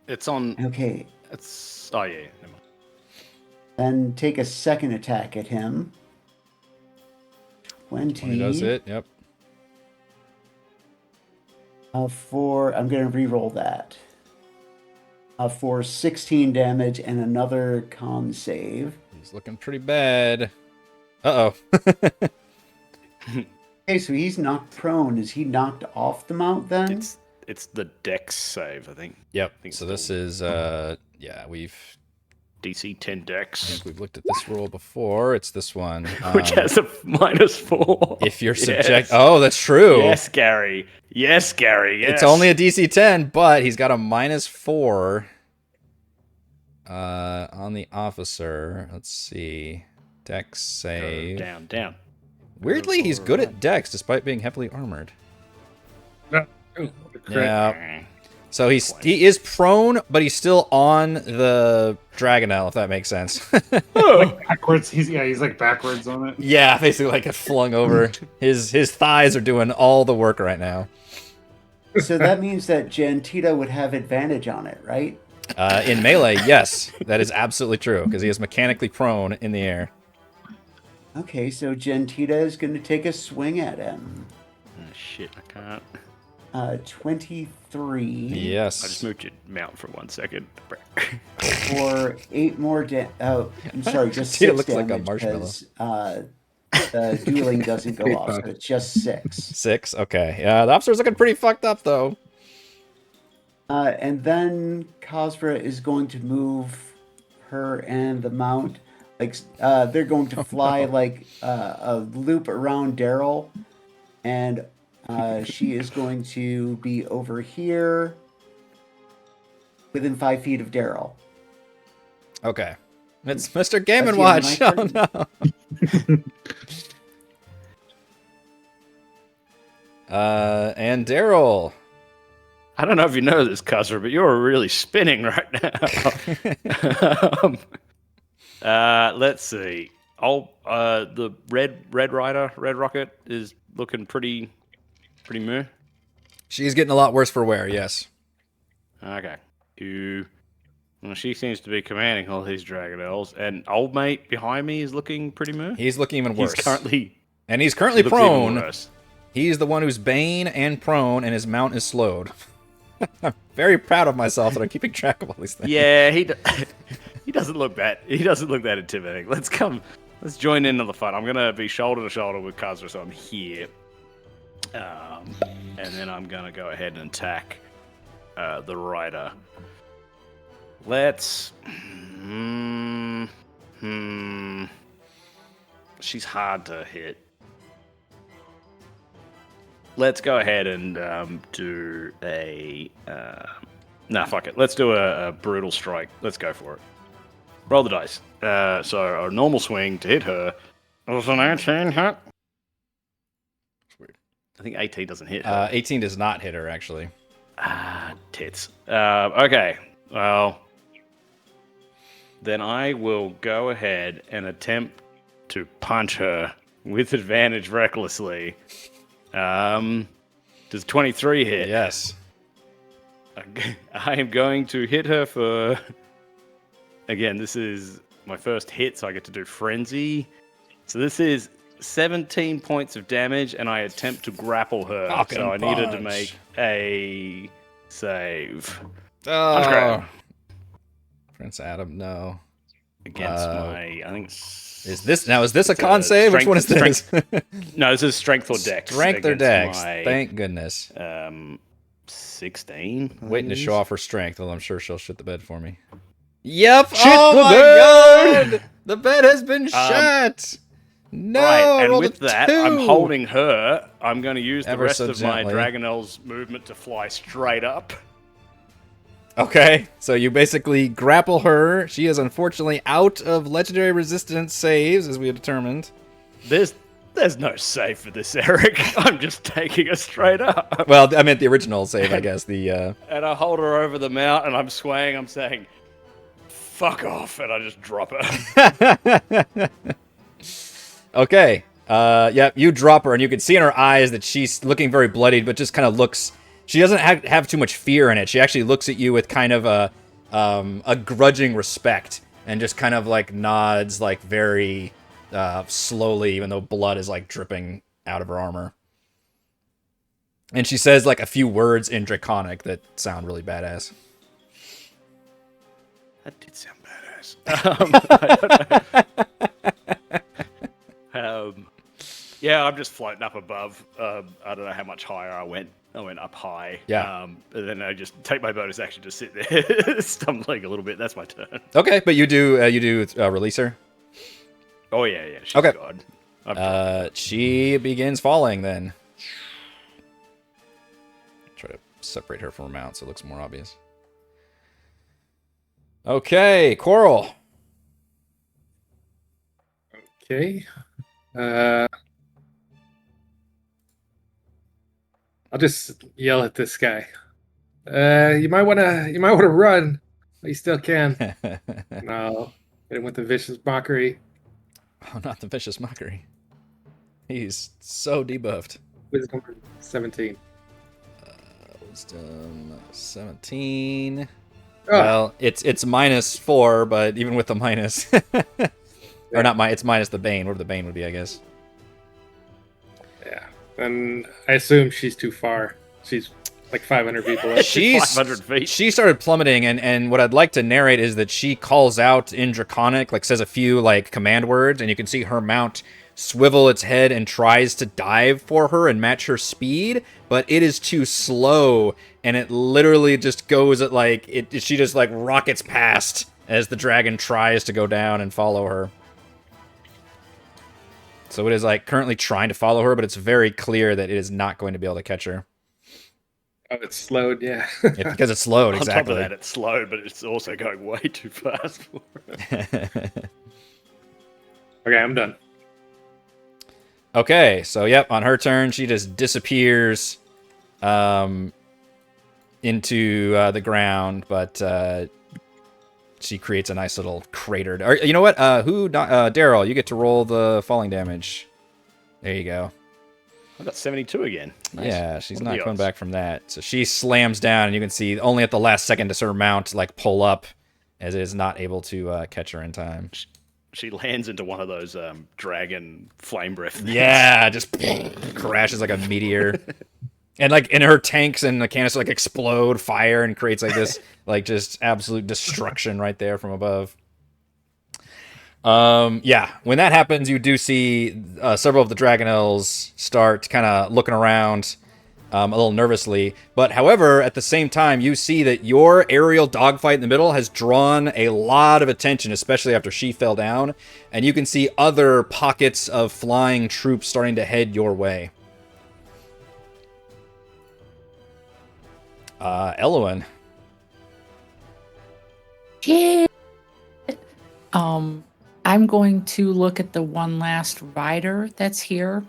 It's on. Okay, It's. Oh, yeah. Never mind. then take a second attack at him. 20. When he does it, yep. For I'm gonna re-roll that. For 16 damage and another con save. He's looking pretty bad. Uh-oh. Okay, so he's knocked prone. Is he knocked off the mount then? It's the Dex save, I think. Yep. think So it's this still- is yeah, we've DC 10 I Dex, think we've looked at this roll before. It's this one. which has a -4. if you're Yes. subject Oh, that's true. Yes, Gary. Yes, Gary. Yes. It's only a DC 10, but he's got a -4 on the officer. Let's see. Dex save. Down. Weirdly, he's good at Dex despite being heavily armored. Ooh, the crit. Yeah. So he is prone, but he's still on the dragonel, if that makes sense. Backwards. He's like backwards on it. Yeah, basically like flung over. His thighs are doing all the work right now. So that means that Gentita would have advantage on it, right? In melee, yes, that is absolutely true because he is mechanically prone in the air. Okay, so Gentita is going to take a swing at him. Oh, shit, I can't. 23 Yes. I just moved your mount for 1 second. for 8 more damage. Oh, I'm sorry, just Gentita 6 looks like a damage marshmallow. because the dueling doesn't go off, so it's just 6. 6. Okay. Yeah, the officer's looking pretty fucked up though. And then Kazra is going to move her and the mount. Like they're going to fly like a loop around Darryl, and she is going to be over here, within 5 feet of Darryl. Okay. It's Mr. Game That's and the end Watch. of Oh my no. And Darryl. I don't know if you know this, Kazra, but you're really spinning right now. Let's see. The red rocket is looking pretty meh. She's getting a lot worse for wear, yes. Okay. Well, she seems to be commanding all these dragonnels, and old mate behind me is looking pretty meh. He's looking even worse. He's currently currently looks even prone. worse. He's the one who's bane and prone, and his mount is slowed. I'm very proud of myself that I'm keeping track of all these things. Yeah, he doesn't look that intimidating. Let's join in on the fun. I'm gonna be shoulder to shoulder with Kazra, so I'm here, and then I'm gonna go ahead and attack the rider. Let's. She's hard to hit. Let's go ahead and do a. Nah, fuck it. Let's do a brutal strike. Let's go for it. Roll the dice. So a normal swing to hit her. Was an 18 hit? Weird. I think 18 doesn't hit her. 18 does not hit her, actually. Tits. Okay. Well, then I will go ahead and attempt to punch her with advantage recklessly. Does 23 hit? Yes. I am going to hit her for. Again, this is my first hit, so I get to do Frenzy. So this is 17 points of damage, and I attempt to grapple her. Fucking so I needed to punch. make a save. Oh. Prince Adam, no. Against my. I think it's. Is this a It's con a save? Which strength- one is this? No, this is strength or dex. Strength or against dex. my, Thank goodness. 16. I Waiting to think show it is. off her strength, although I'm sure she'll shit the bed for me. Yep. Shit oh the my bed! god! The bed has been shut. No, right, I and rolled with a that, 2. I'm holding her. I'm going to use the Ever rest so of my gently. Dragonel's movement to fly straight up. Okay, so you basically grapple her. She is unfortunately out of legendary resistance saves, as we have determined. There's no save for this, Eric. I'm just taking her straight up. Well, I meant the original save, I guess. The And I hold her over the mount, and I'm swaying. I'm saying, "Fuck off!" And I just drop her. Okay. Yeah, you drop her, and you can see in her eyes that she's looking very bloodied, but just kind of looks. She doesn't have too much fear in it. She actually looks at you with kind of a grudging respect, and just kind of like nods, like very slowly, even though blood is like dripping out of her armor. And she says like a few words in Draconic that sound really badass. That did sound badass. Yeah, I'm just floating up above. I don't know how much higher I went. I went up high. Yeah. And then I just take my bonus action to sit there, stumbling a little bit. That's my turn. Okay, but you do release her. Oh yeah. She's Okay. God. She begins falling then. Try to separate her from her mount so it looks more obvious. Okay, Korl. Okay. I'll just yell at this guy. You might wanna run. You still can. No. Hit him with the vicious mockery. Oh, not the vicious mockery. He's so debuffed. Wisdom 17. Wisdom 17. Oh, Well, it's -4, but even with the minus, or not it's minus the bane. Whatever the bane would be, I guess. yeah. And I assume she's too far. She's like 500 people up. She's 500 feet. She started plummeting, and what I'd like to narrate is that she calls out in Draconic, like says a few like command words, and you can see her mount swivel its head and tries to dive for her and match her speed, but it is too slow, and it literally just goes at like she just like rockets past as the dragon tries to go down and follow her. So it is like currently trying to follow her, but it's very clear that it is not going to be able to catch her. Oh, it's slowed, yeah. It's because it's slowed, On exactly. top of that, it's slowed, but it's also going way too fast for it. Okay, I'm done. Okay, so yep, on her turn, she just disappears into the ground, but she creates a nice little crater. Or, you know what? Darryl, you get to roll the falling damage. There you go. I got 72 again. Nice. Yeah, she's What are not the coming odds? back from that. So she slams down, and you can see only at the last second does her mount like pull up, as it is not able to catch her in time. She lands into one of those dragon flame breath things. Yeah, just crashes like a meteor. And like in her tanks and the canister like explode fire and creates like this like just absolute destruction right there from above. Yeah, when that happens, you do see several of the dragonnels start kind of looking around a little nervously. But however, at the same time, you see that your aerial dogfight in the middle has drawn a lot of attention, especially after she fell down. And you can see other pockets of flying troops starting to head your way. Ellowyn. I'm going to look at the one last rider that's here,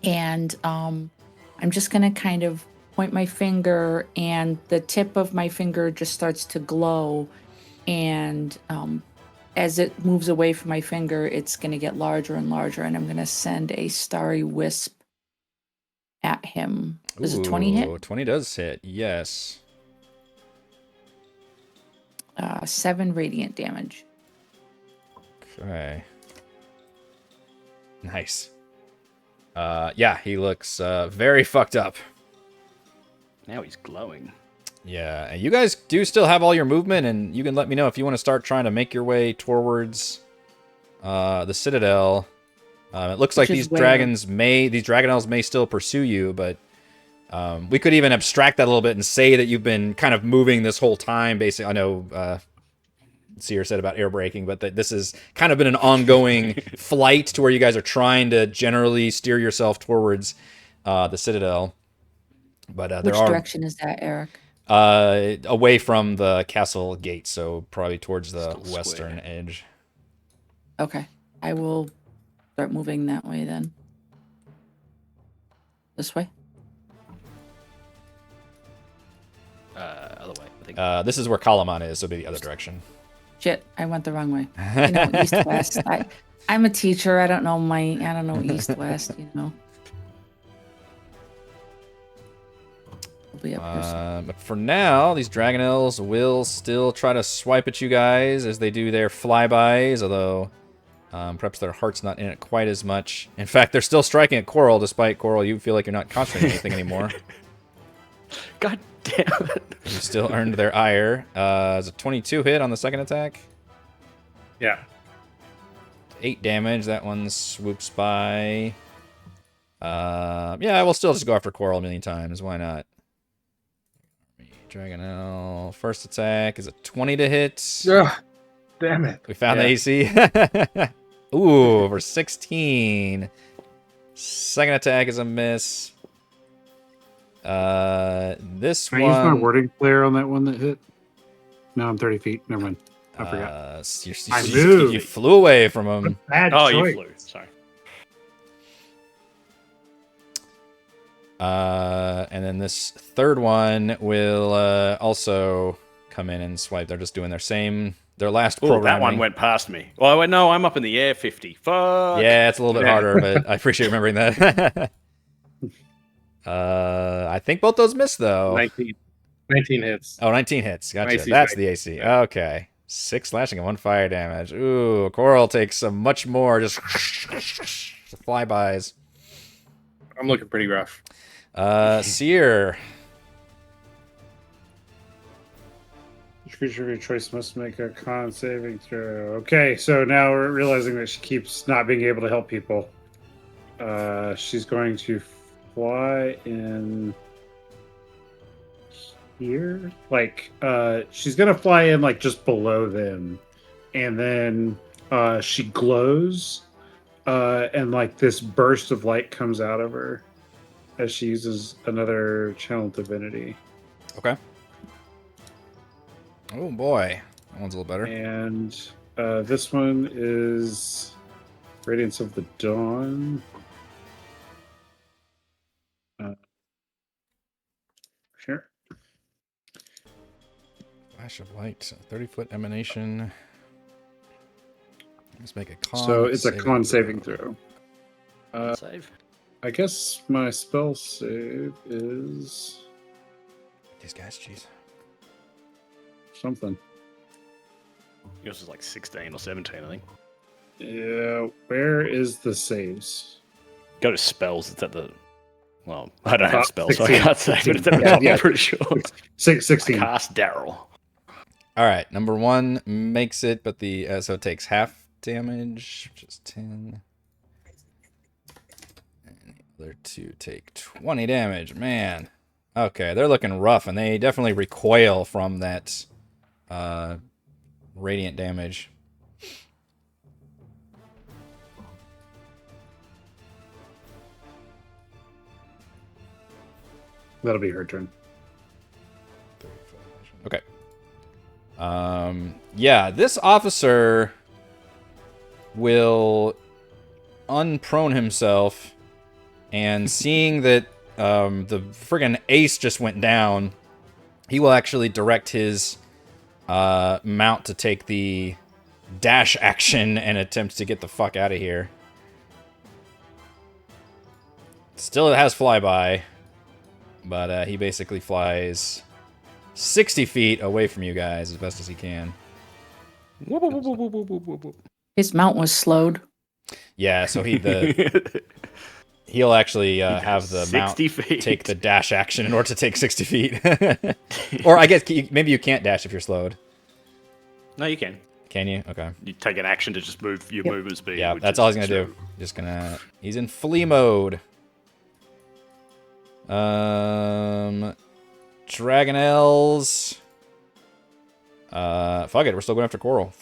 and I'm just going to kind of point my finger, and the tip of my finger just starts to glow, and as it moves away from my finger, it's going to get larger and larger, and I'm going to send a starry wisp at him. Does a 20 hit? 20 does hit, yes. 7 radiant damage. Okay. Nice. Yeah, he looks very fucked up. Now he's glowing. Yeah, and you guys do still have all your movement, and you can let me know if you want to start trying to make your way towards the Citadel. It looks like these dragonnels may still pursue you, but we could even abstract that a little bit and say that you've been kind of moving this whole time. Basically, I know Cere said about air braking, but that this has kind of been an ongoing flight to where you guys are trying to generally steer yourself towards the Citadel. But Which direction is that, Eric? away from the castle gate, so probably towards the Still western square. edge. Okay, I will start moving that way then. This way? Other way, I think. This is where Kalaman is, so it'll be the other direction. Shit, I went the wrong way. You know, east west. I'm a teacher. I don't know east west. You know. Probably up here somewhere. But for now, these dragonnels will still try to swipe at you guys as they do their flybys, although perhaps their heart's not in it quite as much. In fact, they're still striking at Korl, despite Korl, you feel like you're not concentrating anything anymore. God damn it. You still earned their ire. Is a 22 hit on the second attack? Yeah. 8 damage. That one swoops by. Yeah, we'll still just go after Korl a million times. Why not? Dragonel. First attack is a 20 to hit. Ugh, damn it. We found Yeah. the AC. Ooh, over 16. Second attack is a miss. This Can I one. use my wording player on that one that hit? No, I'm 30 feet. Never mind. I forgot. I I moved. You flew away from him. Bad Oh, choice. you flew. Sorry. And then this third one will also come in and swipe. They're just doing their last Oh, programming. that one went past me. Well, I went, no, I'm up in the air 50. Fuck. Yeah, it's a little bit Yeah. harder, but I appreciate remembering that. I think both those missed, though. 19 hits. Oh, 19 hits. Gotcha. AC, That's right. the AC. Okay. 6 slashing and 1 fire damage. Ooh, Korl takes a much more just flybys. I'm looking pretty rough. Cere. Each creature of your choice must make a con saving throw. Okay, so now we're realizing that she keeps not being able to help people. She's going to fly in here. Like, she's gonna fly in like just below them, and then she glows, and like this burst of light comes out of her as she uses another channel divinity. Okay. Oh, boy. That one's a little better. And this one is Radiance of the Dawn. Sure. Flash of light. 30-foot emanation. Let's make a con. So it's a con saving throw. Save. I guess my spell save is These guys, jeez. something. Yours is like 16 or 17, I think. Yeah, where is the saves? Go to spells. It's at the. Well, I don't have Top spells, so I 16. can't say, but it's at the Yeah, top, yeah. I'm pretty sure. 16. Cast Darryl. All right. Number 1 makes it, but so it takes half damage, which is 10. And the other 2 take 20 damage. Man. Okay, they're looking rough, and they definitely recoil from that radiant damage. That'll be her turn. Okay. Yeah, this officer will unprone himself, and seeing that the friggin' ace just went down, he will actually direct his mount to take the dash action and attempt to get the fuck out of here. Still, it has flyby, but he basically flies 60 feet away from you guys as best as he can. Whoop, whoop, whoop, whoop, whoop, whoop, whoop, whoop. His mount was slowed. Yeah, so he'll actually have the mount 60 feet. take the dash action in order to take 60 feet. Or I guess maybe you can't dash if you're slowed. No, you can. Can you? Okay. You take an action to just move your movement speed. Yeah, which that's is all he's gonna slow. do. Just gonna. He's in flee mode. Dragonels. Fuck it, we're still going after Korl.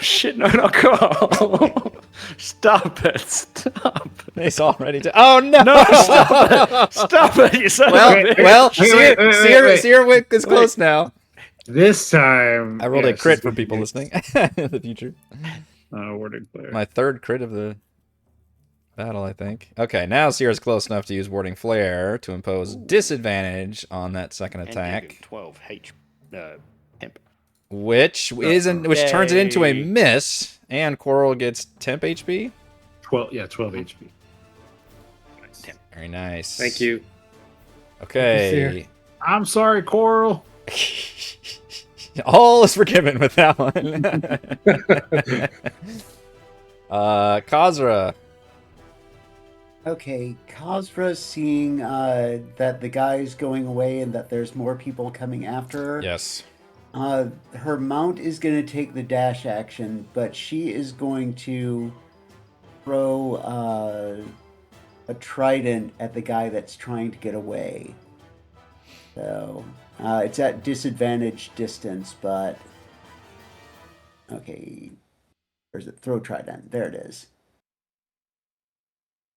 Shit, no, not Korl. Stop it. Stop. He's already dead. Oh no! No, stop it. Stop it, you son of a bitch. Well, Wait. Cere is close now. This time, I rolled a yes, crit it's for gonna be people nice. listening in the future. Warding player. My third crit of the battle, I think. Okay, now Cere's close enough to use Warding Flare to impose disadvantage on that second attack, 12 H. Temp. which turns it into a Yay. miss, and Korl gets temp HP. 12 HP. Very nice. Thank you. Okay. I'm sorry, Korl. All is forgiven with that one. Kazra. Okay, Kazra, seeing that the guy's going away and that there's more people coming after her, Yes. her mount is going to take the dash action, but she is going to throw a trident at the guy that's trying to get away. So it's at disadvantage distance, but okay. Where's it? Throw trident. There it is.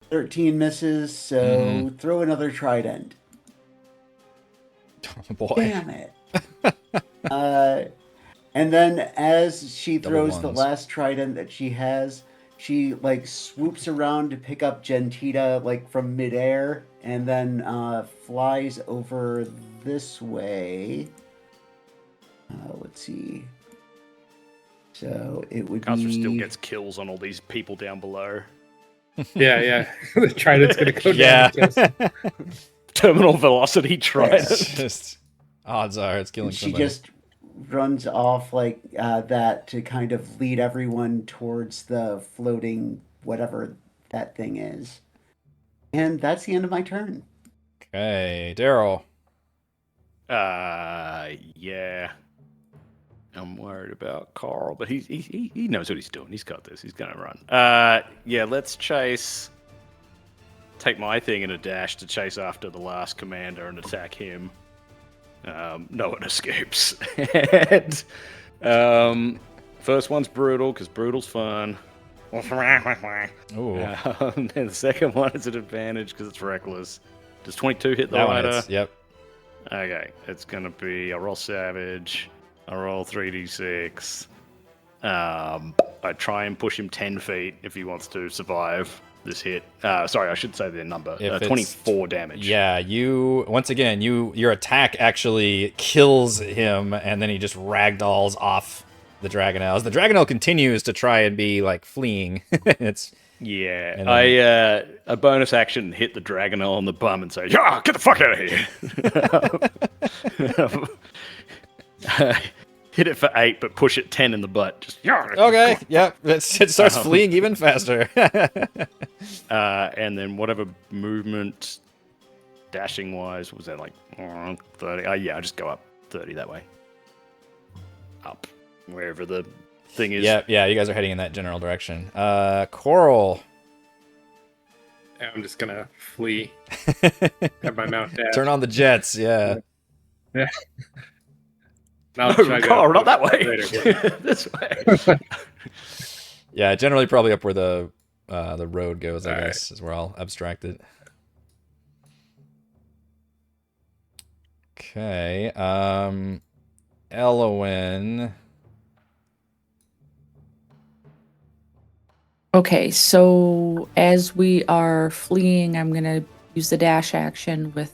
13 misses, so throw another trident. Oh boy. Damn it. And then as she Double throws the ones. last trident that she has, she like swoops around to pick up Gentita like from midair and then flies over this way. Let's see. So it would Kazra be... still gets kills on all these people down below. Yeah. The trident's gonna go Yeah. down. Just- Terminal velocity trident. It's just odds are it's killing She somebody. just runs off like that to kind of lead everyone towards the floating whatever that thing is. And that's the end of my turn. Okay, Darryl. Yeah. I'm worried about Korl, but he knows what he's doing. He's got this. He's gonna run. Yeah, let's chase. Take my thing in a dash to chase after the last commander and attack him. No one escapes. And first one's brutal because brutal's fun. Ooh. And the second one is an advantage because it's reckless. Does 22 hit the That one rider? is, yep. Okay, it's gonna be I roll savage, I roll 3d6. I try and push him 10 feet if he wants to survive this hit. Sorry, I should say the number. If it's- 24 damage. Yeah, your attack actually kills him, and then he just ragdolls off the Dragonels. The Dragonel continues to try and be like fleeing. It's Yeah, And I a bonus action hit the Dragonel on the bum and say, "Yeah, get the fuck out of here." Hit it for 8, but push it 10 in the butt. Just yeah. okay. Yep, it starts fleeing even faster. And then whatever movement, dashing wise, was that like 30? Yeah, I just go up 30 that way. Up wherever the thing is. Yeah, you guys are heading in that general direction. Korl. I'm just gonna flee. Have my mount dash. Turn on the jets. Yeah. Yeah. Now No, Korl, not that way. This way. Yeah, generally probably up where the road goes, I All right. guess, is where I'll abstract it. Okay. Ellowyn. Okay, so as we are fleeing, I'm going to use the dash action with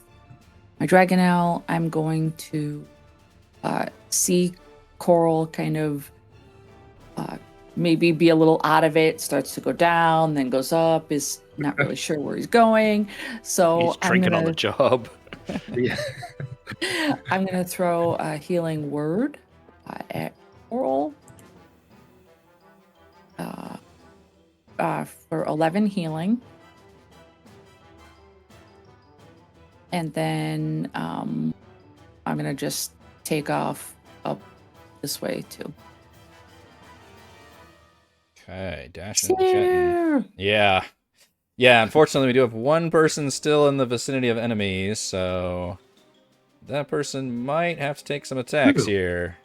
my Dragonel. I'm going to see Korl kind of maybe be a little out of it, starts to go down, then goes up, is not really sure where he's going. So He's drinking on the job. Yeah. I'm going to throw a healing word at Korl. For 11 healing. And then I'm going to just take off up this way too. Okay, dashing. jetting. Cere! Yeah. Yeah, unfortunately, we do have one person still in the vicinity of enemies, so that person might have to take some attacks Ooh. here.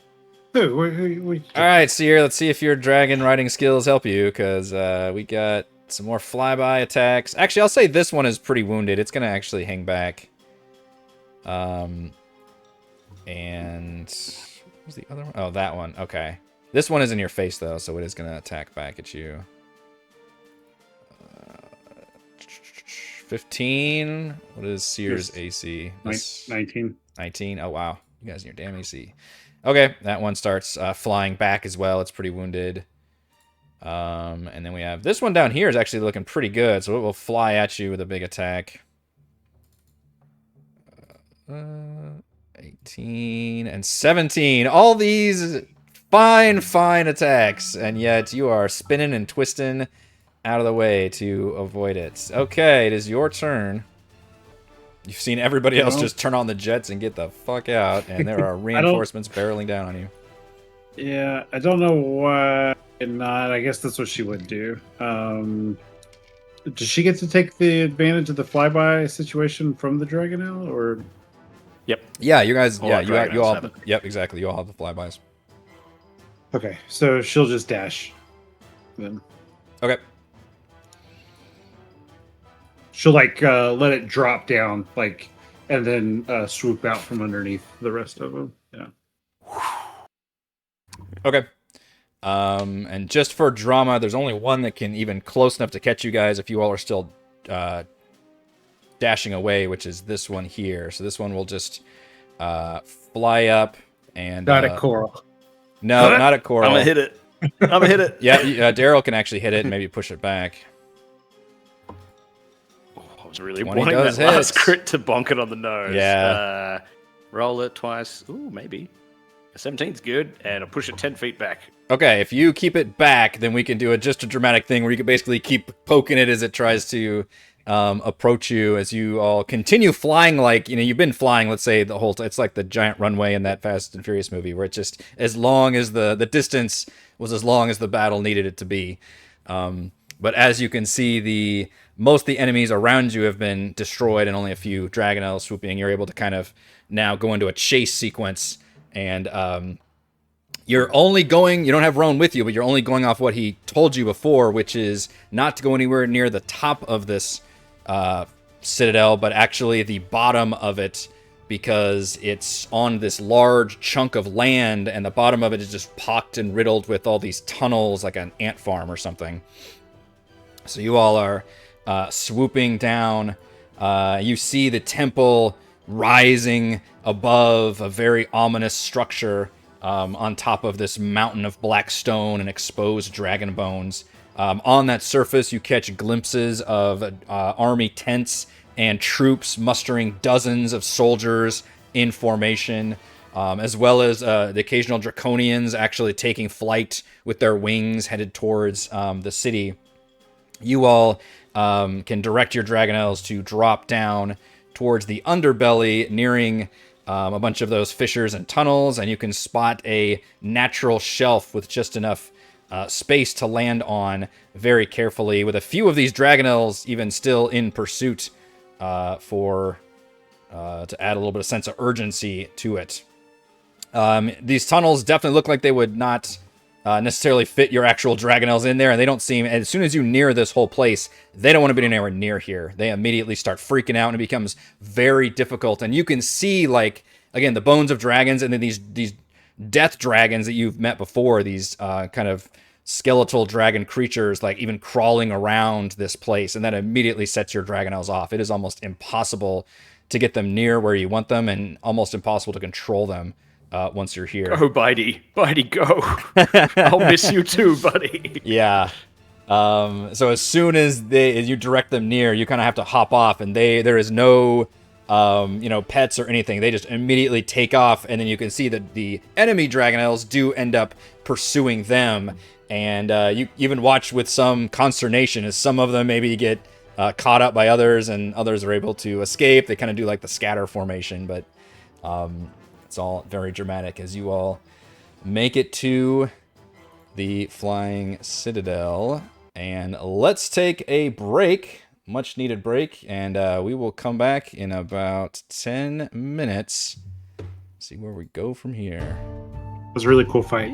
Who? All right, Cere, let's see if your dragon riding skills help you, because we got some more flyby attacks. Actually, I'll say this one is pretty wounded. It's going to actually hang back. And what was the other one? Oh, that one. Okay. This one is in your face, though, so it is going to attack back at you. 15. What is Cere's AC? 19. 19. Oh, wow. You guys and your damn AC. Okay, that one starts flying back as well. It's pretty wounded. And then we have this one down here is actually looking pretty good, so it will fly at you with a big attack. 18 and 17. All these fine attacks, and yet you are spinning and twisting out of the way to avoid it. Okay, it is your turn. You've seen everybody else just turn on the jets and get the fuck out, and there are reinforcements barreling down on you. Yeah, I don't know why not. I guess that's what she would do. Does she get to take the advantage of the flyby situation from the Dragonel, or? Yep. Yeah, you guys. All Yeah, our you Dragonels all. have it. Yep, exactly. You all have the flybys. Okay, so she'll just dash. Then Okay. she'll like let it drop down, like, and then swoop out from underneath the rest of them. Yeah. Okay. And just for drama, there's only one that can even close enough to catch you guys if you all are still dashing away, which is this one here. So this one will just fly up and... Not at Korl. No, not at Korl. I'm gonna hit it. I'm gonna hit it. Yeah, Darryl can actually hit it and maybe push it back. Oh, I was really 20 wanting does that hit. last crit to bonk it on the nose. Yeah. Roll it twice. Ooh, maybe. 17's good, and I'll push it 10 feet back. Okay, if you keep it back, then we can do just a dramatic thing where you can basically keep poking it as it tries to approach you as you all continue flying like, you've been flying, let's say, the whole time. It's like the giant runway in that Fast and Furious movie where it just, as long as the distance was as long as the battle needed it to be. But as you can see, most of the enemies around you have been destroyed and only a few Dragonels swooping. You're able to kind of now go into a chase sequence, and you don't have Roan with you, but you're only going off what he told you before, which is not to go anywhere near the top of this citadel, but actually the bottom of it, because it's on this large chunk of land, and the bottom of it is just pocked and riddled with all these tunnels, like an ant farm or something. So you all are swooping down. You see the temple rising above a very ominous structure on top of this mountain of black stone and exposed dragon bones. On that surface, you catch glimpses of army tents and troops mustering dozens of soldiers in formation, as well as the occasional draconians actually taking flight with their wings headed towards the city. You all can direct your dragonels to drop down towards the underbelly, nearing a bunch of those fissures and tunnels, and you can spot a natural shelf with just enough space to land on very carefully, with a few of these dragonels even still in pursuit to add a little bit of sense of urgency to it. These tunnels definitely look like they would not necessarily fit your actual dragonels in there, and they don't seem, as soon as you near this whole place, they don't want to be anywhere near here. They immediately start freaking out, and it becomes very difficult. And you can see, like, again, the bones of dragons, and then these death dragons that you've met before, these kind of skeletal dragon creatures, like, even crawling around this place, and that immediately sets your dragonels off. It is almost impossible to get them near where you want them, and almost impossible to control them once you're here. Go, Bitey. Bitey, go. I'll miss you too, buddy. Yeah. So as soon as you direct them near, you kind of have to hop off, and there is no pets or anything. They just immediately take off, and then you can see that the enemy dragonels do end up pursuing them, and you even watch with some consternation as some of them maybe get caught up by others, and others are able to escape. They kind of do like the scatter formation, but it's all very dramatic as you all make it to the Flying Citadel. And let's take a break, much needed break, and we will come back in about 10 minutes. See where we go from here. was a really cool fight.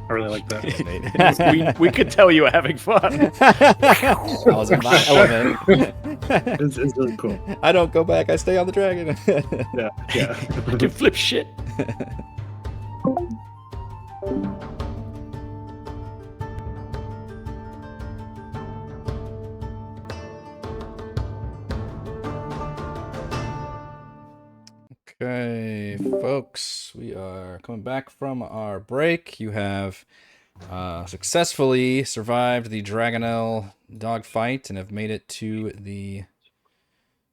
I really like that. we could tell you were having fun. I was in my element. It's really cool. I don't go back. I stay on the dragon. Yeah. I can flip shit. Okay, folks, we are coming back from our break. You have successfully survived the Dragonel dogfight and have made it to the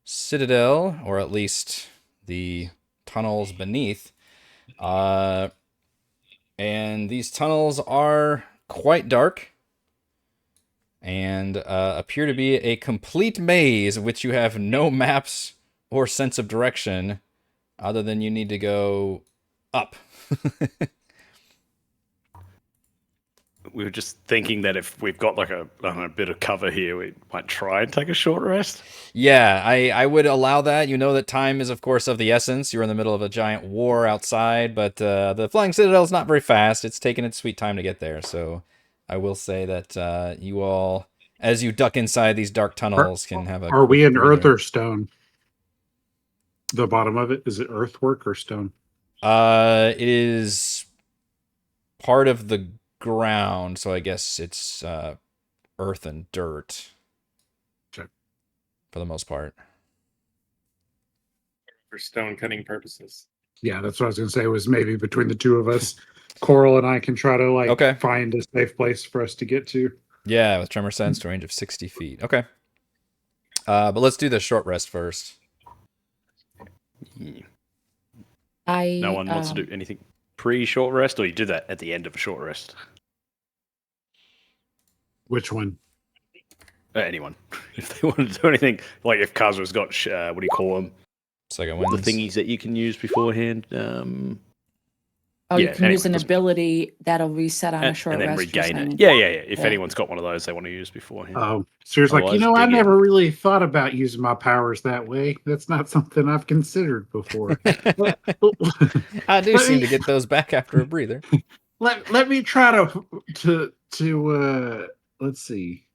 Citadel, or at least the tunnels beneath. And these tunnels are quite dark and appear to be a complete maze of which you have no maps or sense of direction, other than you need to go up. We were just thinking that if we've got like a bit of cover here, we might try and take a short rest. Yeah, I would allow that. You know that time is, of course, of the essence. You're in the middle of a giant war outside, but the Flying Citadel is not very fast. It's taken its sweet time to get there. So I will say that you all, as you duck inside these dark tunnels, can have a... Are we quick in earth breather. or stone? The bottom of it, is it earthwork or stone? It is part of the ground, so I guess it's earth and dirt. Okay. For the most part. For stone cutting purposes. Yeah, that's what I was gonna say. Was maybe between the two of us, Korl and I can try to Okay. find a safe place for us to get to. Yeah, with tremor sense to a range of 60 feet. Okay. But let's do the short rest first. No one wants to do anything pre-short rest, or you do that at the end of a short rest? Which one? Anyone. If they want to do anything, like if Kazra's got, what do you call them? Second The wins. thingies that you can use beforehand. You yeah, can use anyway, an doesn't- ability that'll reset on a short and then rest. you're regain it. saying. Yeah. If Yeah. anyone's got one of those they want to use beforehand. Oh, Cere's like, Otherwise, I dig in. never really thought about using my powers that way. That's not something I've considered before. I do Let seem me- to get those back after a breather. let me try to let's see.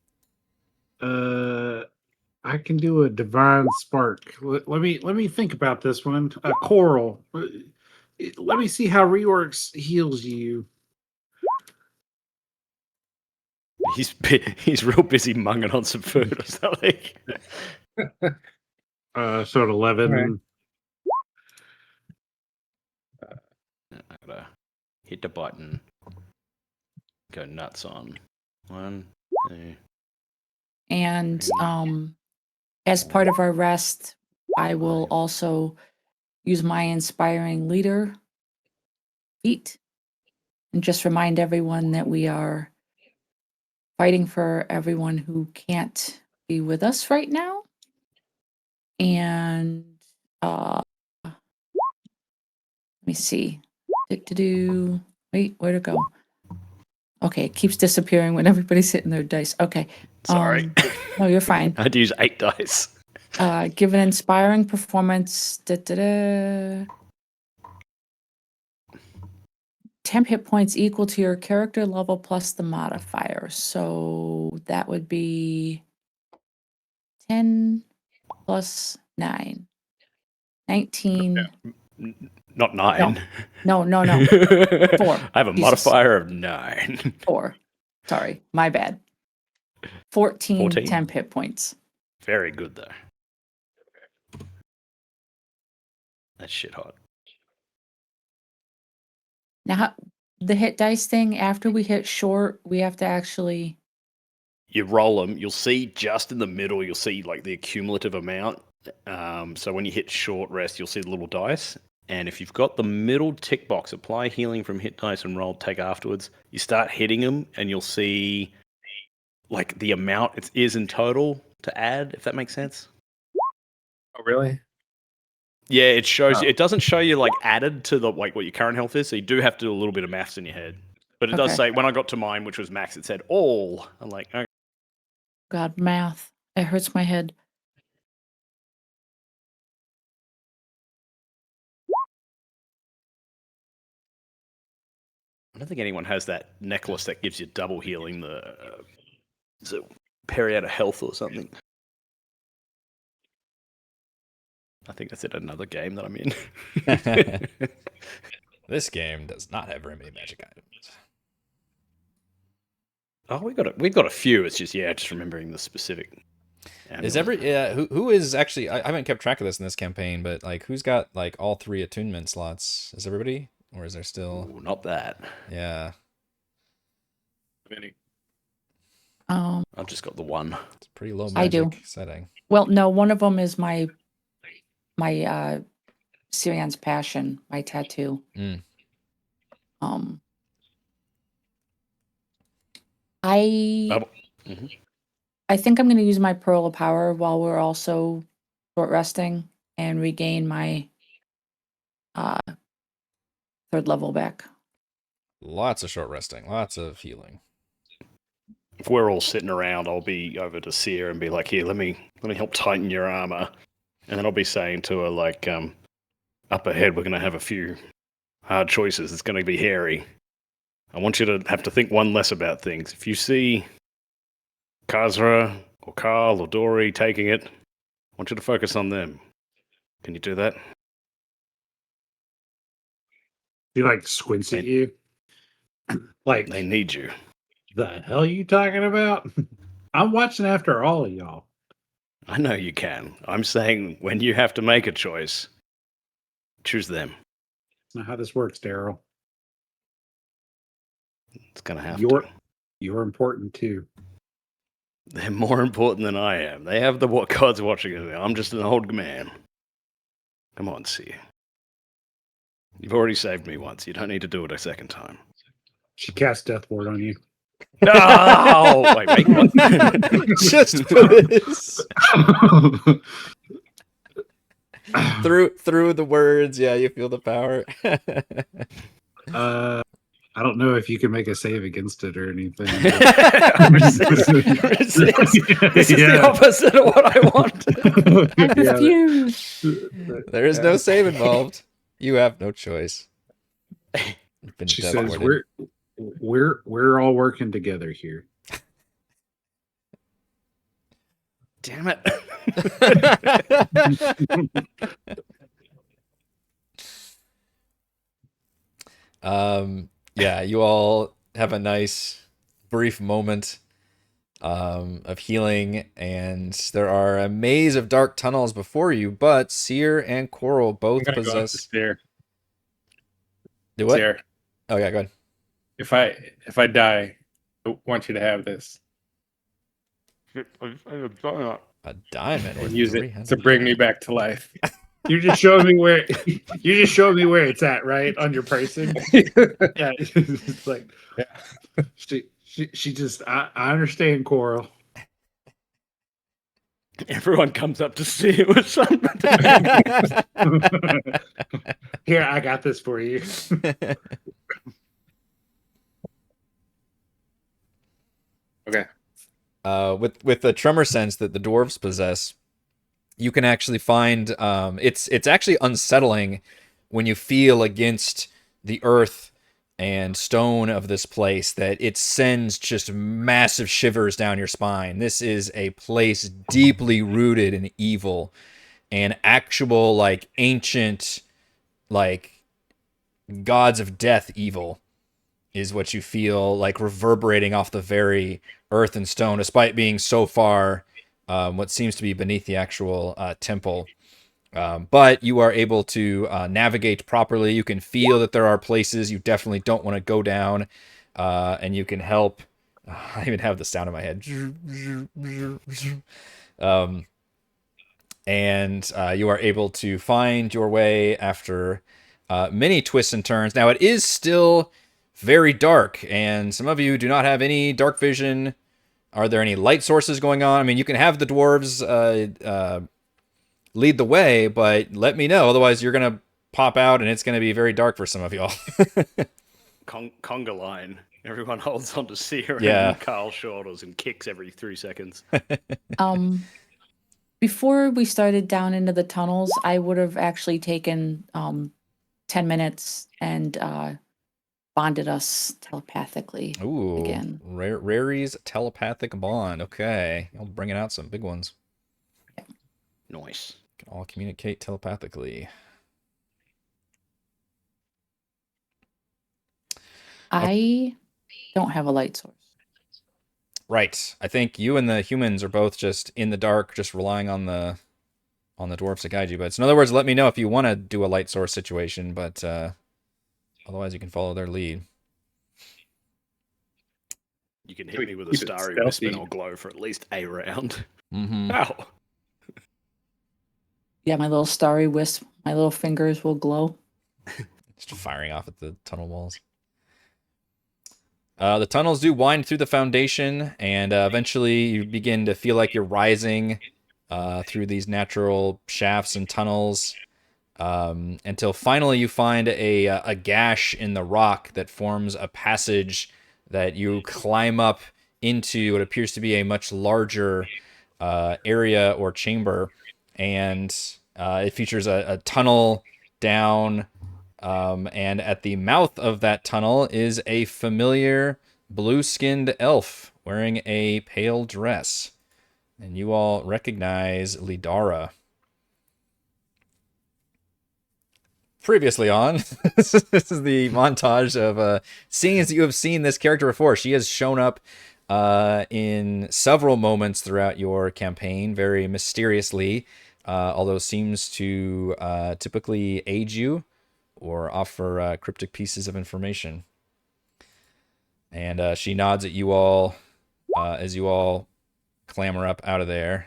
I can do a divine spark. Let me think about this one. Korl. Let me see how reworks heals you. He's real busy munging on some food or something. So at 11. Alright. I gotta hit the button. Go nuts on 1, 2. And as part of our rest, I will also use my inspiring leader feat and just remind everyone that we are fighting for everyone who can't be with us right now. And let me see. Wait, where'd it go? Okay, it keeps disappearing when everybody's hitting their dice. Okay. Sorry. No, you're fine. I had to use 8 dice. Give an inspiring performance. 10 hit points equal to your character level plus the modifier. So that would be 10 plus 9. 19. Not 9. No. 4. I have a Jesus. modifier of 9. 4. Sorry, my bad. 14 10 hit points. Very good though. That's shit hot. Now, the hit dice thing, after we hit short, we have to actually... You roll them, you'll see just in the middle, you'll see like the accumulative amount. So when you hit short rest, you'll see the little dice. And if you've got the middle tick box, apply healing from hit dice and roll take afterwards, you start hitting them and you'll see like the amount it is in total to add, if that makes sense. Oh, really? Yeah, it shows. It doesn't show you like added to the like what your current health is, so you do have to do a little bit of maths in your head. But it does Okay. say when I got to mine, which was max, it said all. I'm like, okay. God, math. It hurts my head. don't think anyone has that necklace that gives you double healing. Is it Perry out of health or something? I think that's in another game that I'm in. This game does not have very many magic items. Oh, we've got a few. It's just just remembering the specific. Is who is actually? I haven't kept track of this in this campaign, but like who's got like all 3 attunement slots? Is everybody, or is there still? Ooh, not that. Yeah. Many. I've just got the one. It's a pretty low I do. magic setting. Well, no, one of them is my Syrian's passion, my tattoo. Mm. I think I'm going to use my Pearl of Power while we're also short resting and regain my 3rd level back. Lots of short resting, lots of healing. If we're all sitting around, I'll be over to Cere and be like, "Here, let me help tighten your armor," and then I'll be saying to her like, "Up ahead, we're going to have a few hard choices. It's going to be hairy. I want you to have to think one less about things. If you see Kazra or Korl or Dory taking it, I want you to focus on them. Can you do that?" He like squints at you. Like, They need you. the hell are you talking about? I'm watching after all of y'all. I know you can. I'm saying when you have to make a choice, choose them. That's not how this works, Darryl. It's going to have You're to. you're important too. They're more important than I am. They have the what gods watching us. I'm just an old man. Come on, Cere. You've already saved me once. You don't need to do it a second time. She cast Death Ward on you. No! Wait, what? Just this. through the words, yeah, you feel the power. I don't know if you can make a save against it or anything. This is the opposite of what I want. I refuse. There is no save involved. You have no choice. You've been She death says warded. we're all working together here. Damn it. Yeah, you all have a nice brief moment of healing, and there are a maze of dark tunnels before you, but Cere and Korl both I'm gonna go up possess... to Cere. Do what? Cere, Oh, yeah, go ahead. if I die, I want you to have this A diamond with and use it 300. to bring me back to life. You're just showing me where it's at, right? On your pricing. Yeah. It's like Yeah. she just I understand, Korl. Everyone comes up to see it with something. Here, I got this for you. Okay. With the tremor sense that the dwarves possess, you can actually find it's actually unsettling when you feel against the earth and stone of this place that it sends just massive shivers down your spine. This is a place deeply rooted in evil and actual like ancient like gods of death evil is what you feel like reverberating off the very earth and stone, despite being so far what seems to be beneath the actual temple. But you are able to navigate properly. You can feel that there are places you definitely don't want to go down, and you can help. I even have the sound in my head. And you are able to find your way after many twists and turns. Now, it is still very dark, and some of you do not have any dark vision. Are there any light sources going on? I mean, you can have the dwarves lead the way, but let me know. Otherwise, you're going to pop out, and it's going to be very dark for some of y'all. Conga line. Everyone holds on to Cere Yeah. and Karl's shoulders and kicks every 3 seconds. Before we started down into the tunnels, I would have actually taken 10 minutes and bonded us telepathically. Ooh, Again. Rary's telepathic bond. Okay, I'm bringing out some big ones. Nice. Can all communicate telepathically. I don't have a light source. Right. I think you and the humans are both just in the dark, just relying on the dwarves to guide you. But in other words, let me know if you want to do a light source situation, but otherwise you can follow their lead. You can hit me with a Keep it starry stealthy. wisp and I'll glow for at least a round. Mm-hmm. Ow! Yeah, my little starry wisp, my little fingers will glow. Just firing off at the tunnel walls. The tunnels do wind through the foundation, and eventually you begin to feel like you're rising through these natural shafts and tunnels until finally you find a gash in the rock that forms a passage that you climb up into what appears to be a much larger area or chamber, and it features a tunnel down. And at the mouth of that tunnel is a familiar blue-skinned elf wearing a pale dress. And you all recognize Lidara. Previously on, this is the montage of scenes that you have seen this character before. She has shown up in several moments throughout your campaign, very mysteriously, although seems to typically aid you or offer cryptic pieces of information. And she nods at you all as you all clamber up out of there.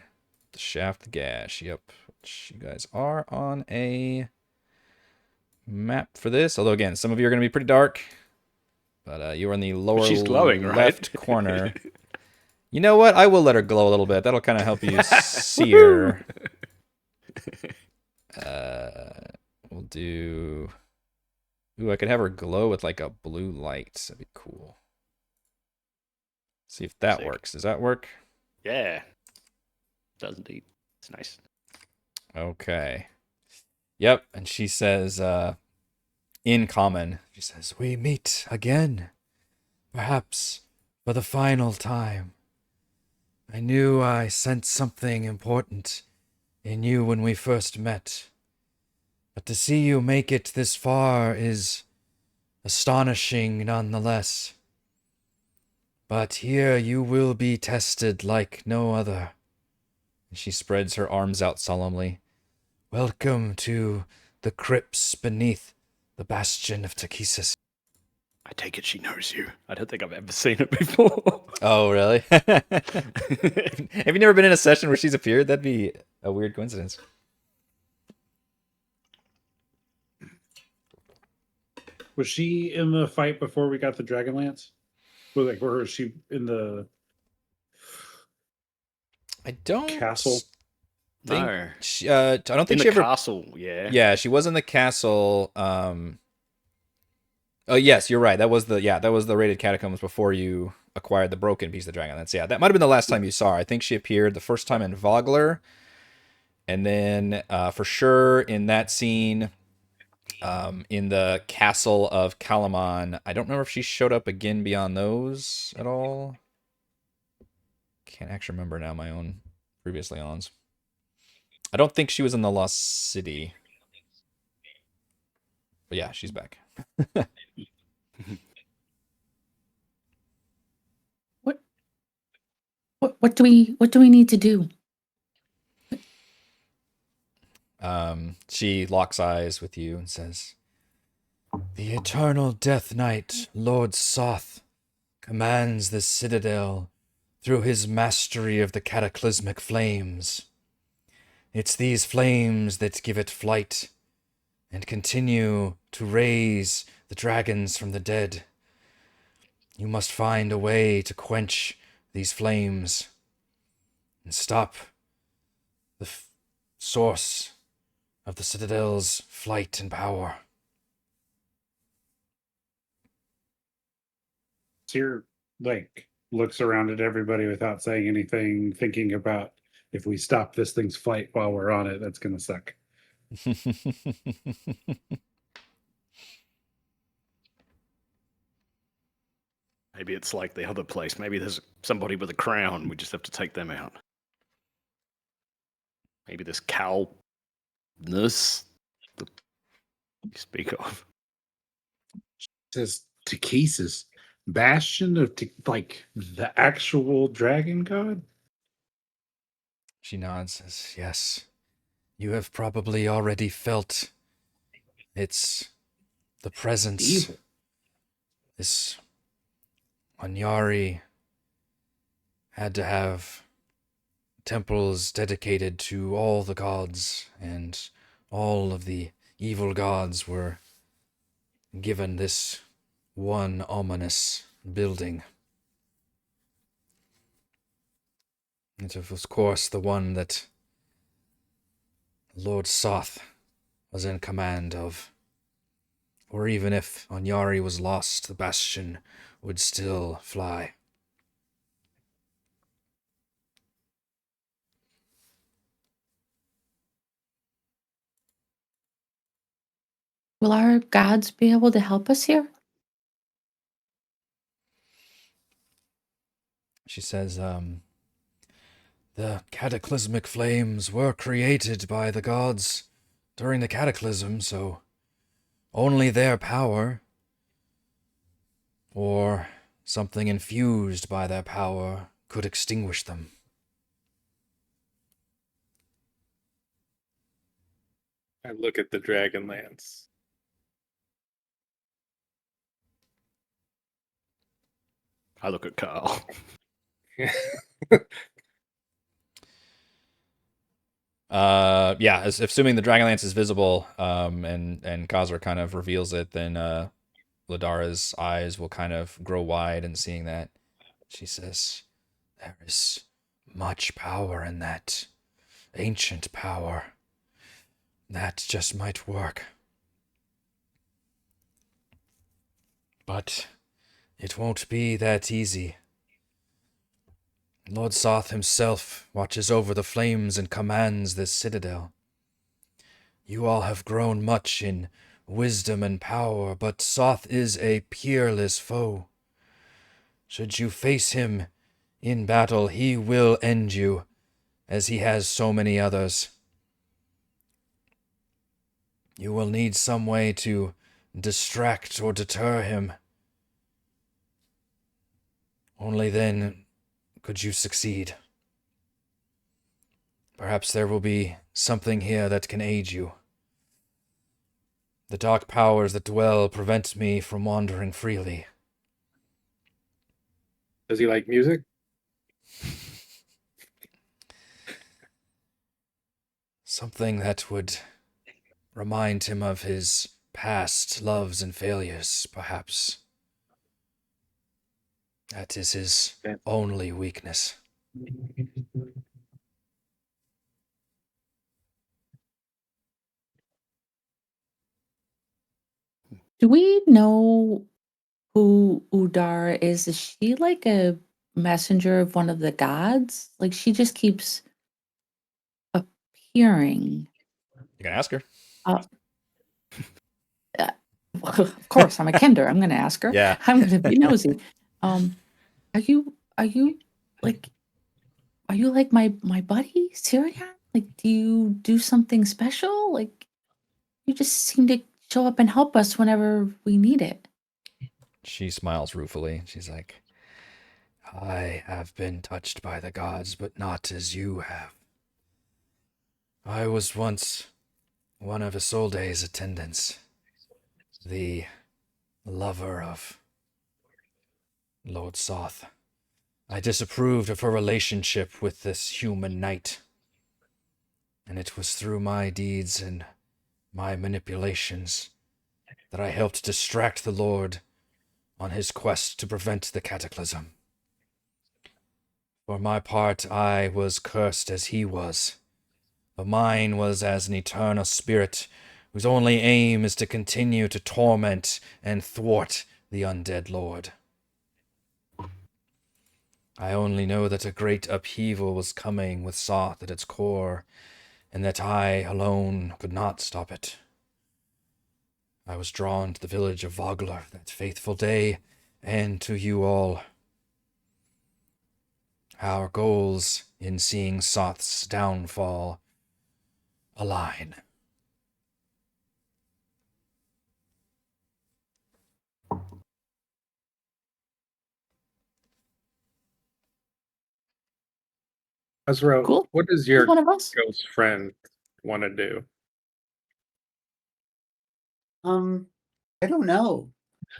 The shaft gash. Yep. You guys are on a map for this. Although, again, some of you are going to be pretty dark. But you are in the lower She's glowing, right? left corner. You know what? I will let her glow a little bit. That'll kind of help you see her. We'll do... Ooh, I could have her glow with like a blue light. That'd be cool. See if that Sick. works. Does that work? Yeah. Does indeed. It's nice. Okay. Yep. And she says, in common, she says, "We meet again. Perhaps for the final time. I knew I sensed something important in you when we first met. But to see you make it this far is astonishing nonetheless. But here you will be tested like no other." And she spreads her arms out solemnly. "Welcome to the crypts beneath the bastion of Takesis." I take it she knows you. I don't think I've ever seen it before. Oh, really? Have you never been in a session where she's appeared? That'd be a weird coincidence. Was she in the fight before we got the Dragonlance? Was she in the I don't castle? think No. she, I don't think In she the ever. castle, yeah. Yeah, she was in the castle. Oh yes, you're right. That was the raided catacombs before you acquired the broken piece of the Dragonlance. Yeah, that might have been the last time you saw her. I think she appeared the first time in Vogler, and then for sure in that scene. In the castle of Kalaman. I don't remember if she showed up again beyond those at all. Can't actually remember now my own previously ons. I don't think she was in the Lost City. But yeah, she's back. What do we need to do? She locks eyes with you and says, "The eternal Death Knight, Lord Soth, commands the Citadel through his mastery of the cataclysmic flames. It's these flames that give it flight and continue to raise the dragons from the dead. You must find a way to quench these flames and stop the source of the Citadel's flight and power." Cere looks around at everybody without saying anything, thinking about if we stop this thing's flight while we're on it, that's gonna suck. Maybe it's like the other place. Maybe there's somebody with a crown. We just have to take them out. Maybe this cow nurse that you speak of. Says Takesis, bastion of like the actual dragon god. She nods, says, yes. You have probably already felt its the presence. Evil. This Anyari had to have temples dedicated to all the gods, and all of the evil gods were given this one ominous building. It was, of course, the one that Lord Soth was in command of. Or even if Anyari was lost, the bastion would still fly. Will our gods be able to help us here? She says, the cataclysmic flames were created by the gods during the cataclysm, so only their power, or something infused by their power, could extinguish them. I look at the Dragonlance. I look at Carl. Yeah, assuming the Dragonlance is visible, and Kazra kind of reveals it, then Ladara's eyes will kind of grow wide, and seeing that, she says, there is much power in that. Ancient power. That just might work. But it won't be that easy. Lord Soth himself watches over the flames and commands this citadel. You all have grown much in wisdom and power, but Soth is a peerless foe. Should you face him in battle, he will end you, as he has so many others. You will need some way to distract or deter him. Only then could you succeed. Perhaps there will be something here that can aid you. The dark powers that dwell prevent me from wandering freely. Does he like music? Something that would remind him of his past loves and failures, perhaps. That is his only weakness. Do we know who Udar is? Is she like a messenger of one of the gods? Like she just keeps appearing. You can ask her. Of course, I'm a kender. I'm going to ask her. Yeah. I'm going to be nosy. Are you like my buddy, Cere? Like, do you do something special? Like, you just seem to show up and help us whenever we need it. She smiles ruefully. She's like, I have been touched by the gods, but not as you have. I was once one of Isolde's attendants, the lover of Lord Soth. I disapproved of her relationship with this human knight, and it was through my deeds and my manipulations that I helped distract the Lord on his quest to prevent the cataclysm. For my part, I was cursed as he was, but mine was as an eternal spirit whose only aim is to continue to torment and thwart the undead Lord. I only know that a great upheaval was coming with Soth at its core, and that I alone could not stop it. I was drawn to the village of Vogler that fateful day, and to you all. Our goals in seeing Soth's downfall align. Kazra, Cool. what does He's your one of us. ghost friend want to do? I don't know.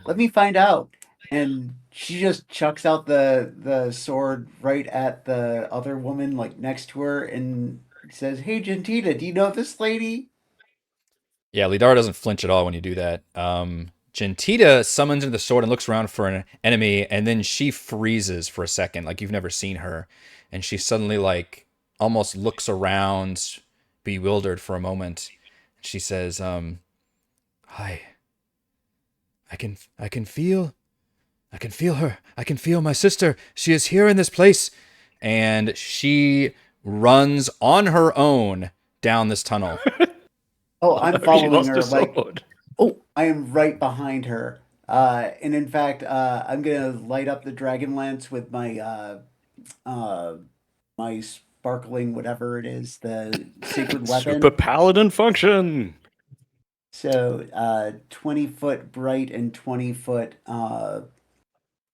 Let me find out. And she just chucks out the sword right at the other woman, like next to her, and says, "Hey, Gentita, do you know this lady?" Yeah, Lidara doesn't flinch at all when you do that. Gentita summons into the sword and looks around for an enemy, and then she freezes for a second, like you've never seen her. And she suddenly, like, almost looks around, bewildered for a moment. She says, "Hi. I can feel her. I can feel my sister. She is here in this place." And she runs on her own down this tunnel. Oh, I'm She following lost her. her Like, sword. oh, I am right behind her. And in fact, I'm gonna light up the Dragonlance with my sparkling whatever it is, the sacred weapon. Super Paladin function. So 20-foot bright and 20-foot.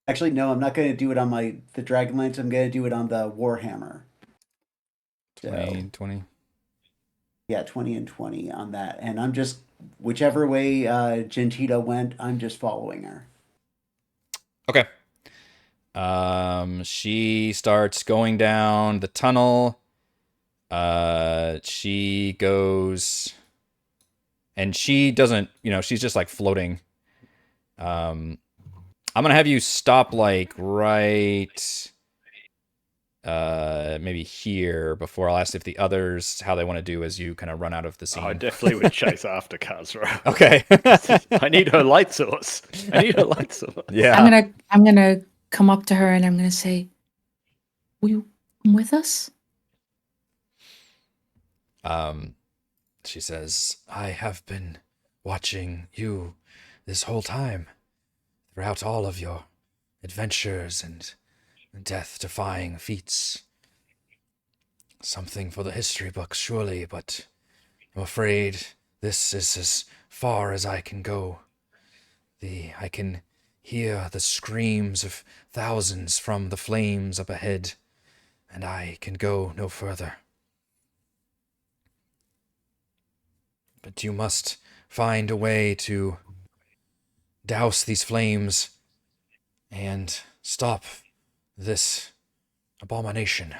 Actually, no, I'm not gonna do it on the Dragonlance. I'm gonna do it on the Warhammer. 20, 20. Yeah, 20 and 20 on that. And I'm just, whichever way Gentita went, I'm just following her. Okay. She starts going down the tunnel. She goes, and she doesn't, she's just like floating. I'm gonna have you stop like right, maybe here before I'll ask if the others how they want to do as you kind of run out of the scene. I definitely would chase after Kazra. Okay. I need her light source. Yeah. I'm gonna come up to her and I'm gonna say, "Will you come with us?" She says, "I have been watching you this whole time, throughout all of your adventures and death-defying feats. Something for the history books, surely, but I'm afraid this is as far as I can go. I can hear the screams of thousands from the flames up ahead, and I can go no further. But you must find a way to douse these flames and stop this abomination.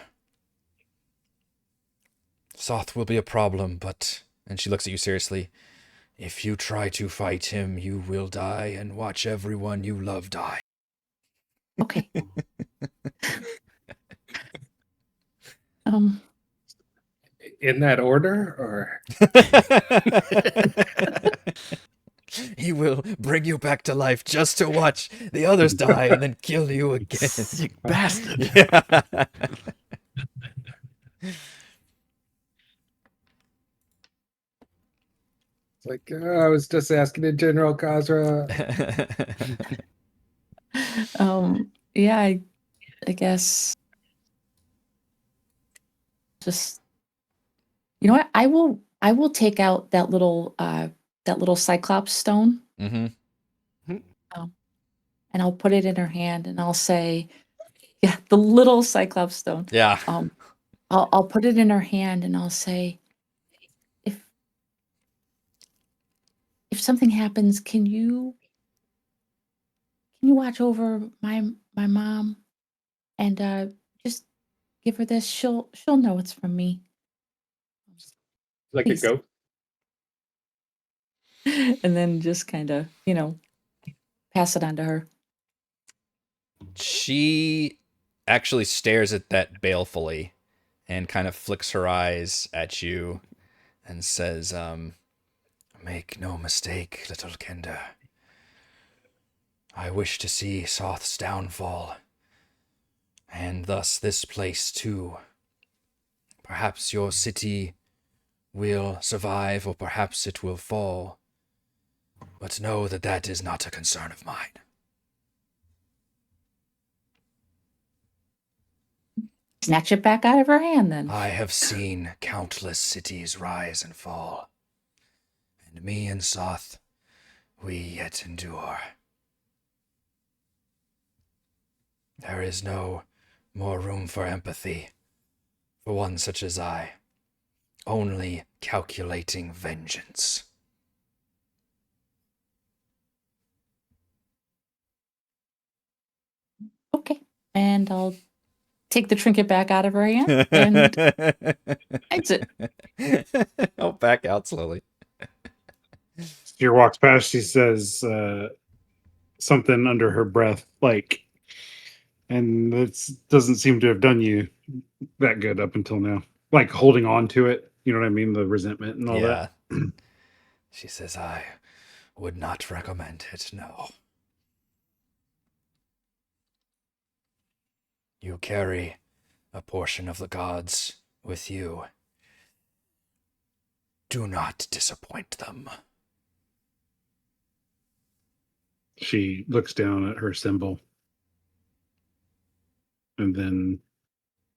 Soth will be a problem, but," and she looks at you seriously, "if you try to fight him, you will die and watch everyone you love die." Okay. In that order, or He will bring you back to life just to watch the others die and then kill you again. Sick bastard. Yeah. it's like I was just asking in general, Kazra. Yeah, I guess just, you know what? I will take out that little cyclops stone. Mm-hmm. And I'll put it in her hand and I'll say, yeah, the little cyclops stone. Yeah. I'll put it in her hand and I'll say, if something happens, can you watch over my mom and just give her this? She'll know it's from me. Like Please. a goat. And then just kind of, pass it on to her. She actually stares at that balefully and kind of flicks her eyes at you and says, "Make no mistake, little kender. I wish to see Soth's downfall, and thus this place too. Perhaps your city will survive, or perhaps it will fall. But know that is not a concern of mine." Snatch it back out of her hand then. I have seen countless cities rise and fall, and me and Soth, we yet endure. There is no more room for empathy for one such as I, only calculating vengeance. Okay. And I'll take the trinket back out of her hand and exit. I'll back out slowly. Cere walks past. She says something under her breath, like, and it doesn't seem to have done you that good up until now. Like holding on to it, you know what I mean? The resentment and all that. She says, I would not recommend it, no. You carry a portion of the gods with you. Do not disappoint them. She looks down at her symbol and then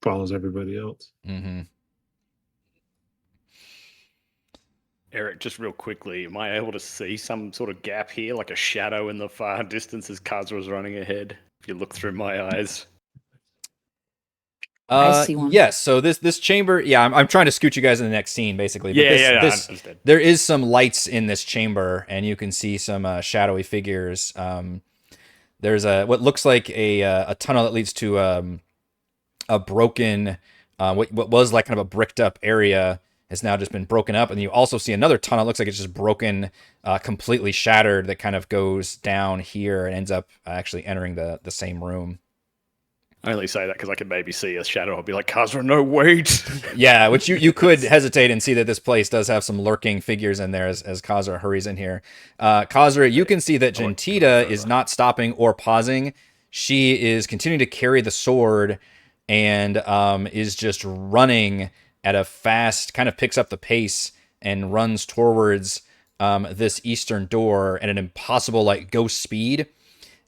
follows everybody else. Mm-hmm. Eric, just real quickly, am I able to see some sort of gap here, like a shadow in the far distance as Kazra was running ahead? If you look through my eyes. I see one. Yes, so this chamber, I'm trying to scoot you guys in the next scene, basically. But I understand. there is some lights in this chamber, and you can see some shadowy figures. There's what looks like a tunnel that leads to a broken, what was like kind of a bricked up area has now just been broken up, and you also see another tunnel. It looks like it's just broken, completely shattered, that kind of goes down here and ends up actually entering the same room. I only say that because I can maybe see a shadow. I'll be like, Kazra, no, wait. Yeah, which you could hesitate and see that this place does have some lurking figures in there as Kazra hurries in here. Kazra, you can see that Gentita is not stopping or pausing. She is continuing to carry the sword and is just running at a fast, kind of picks up the pace and runs towards this eastern door at an impossible, like, ghost speed.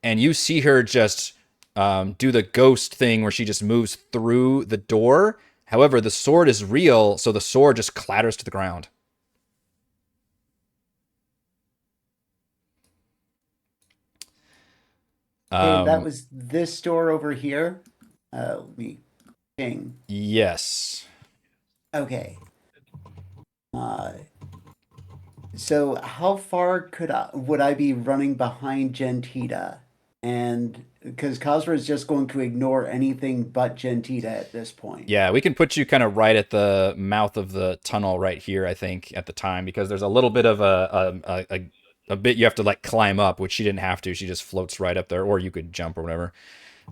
And you see her just do the ghost thing where she just moves through the door. However, the sword is real, so the sword just clatters to the ground. Okay, that was this door over here. Let me ping. Yes. Okay. So how far would I be running behind Gentita? And because Kazra is just going to ignore anything but Gentita at this point. Yeah, we can put you kind of right at the mouth of the tunnel right here, I think, at the time, because there's a little bit of a bit you have to like climb up, which she didn't have to. She just floats right up there, or you could jump or whatever.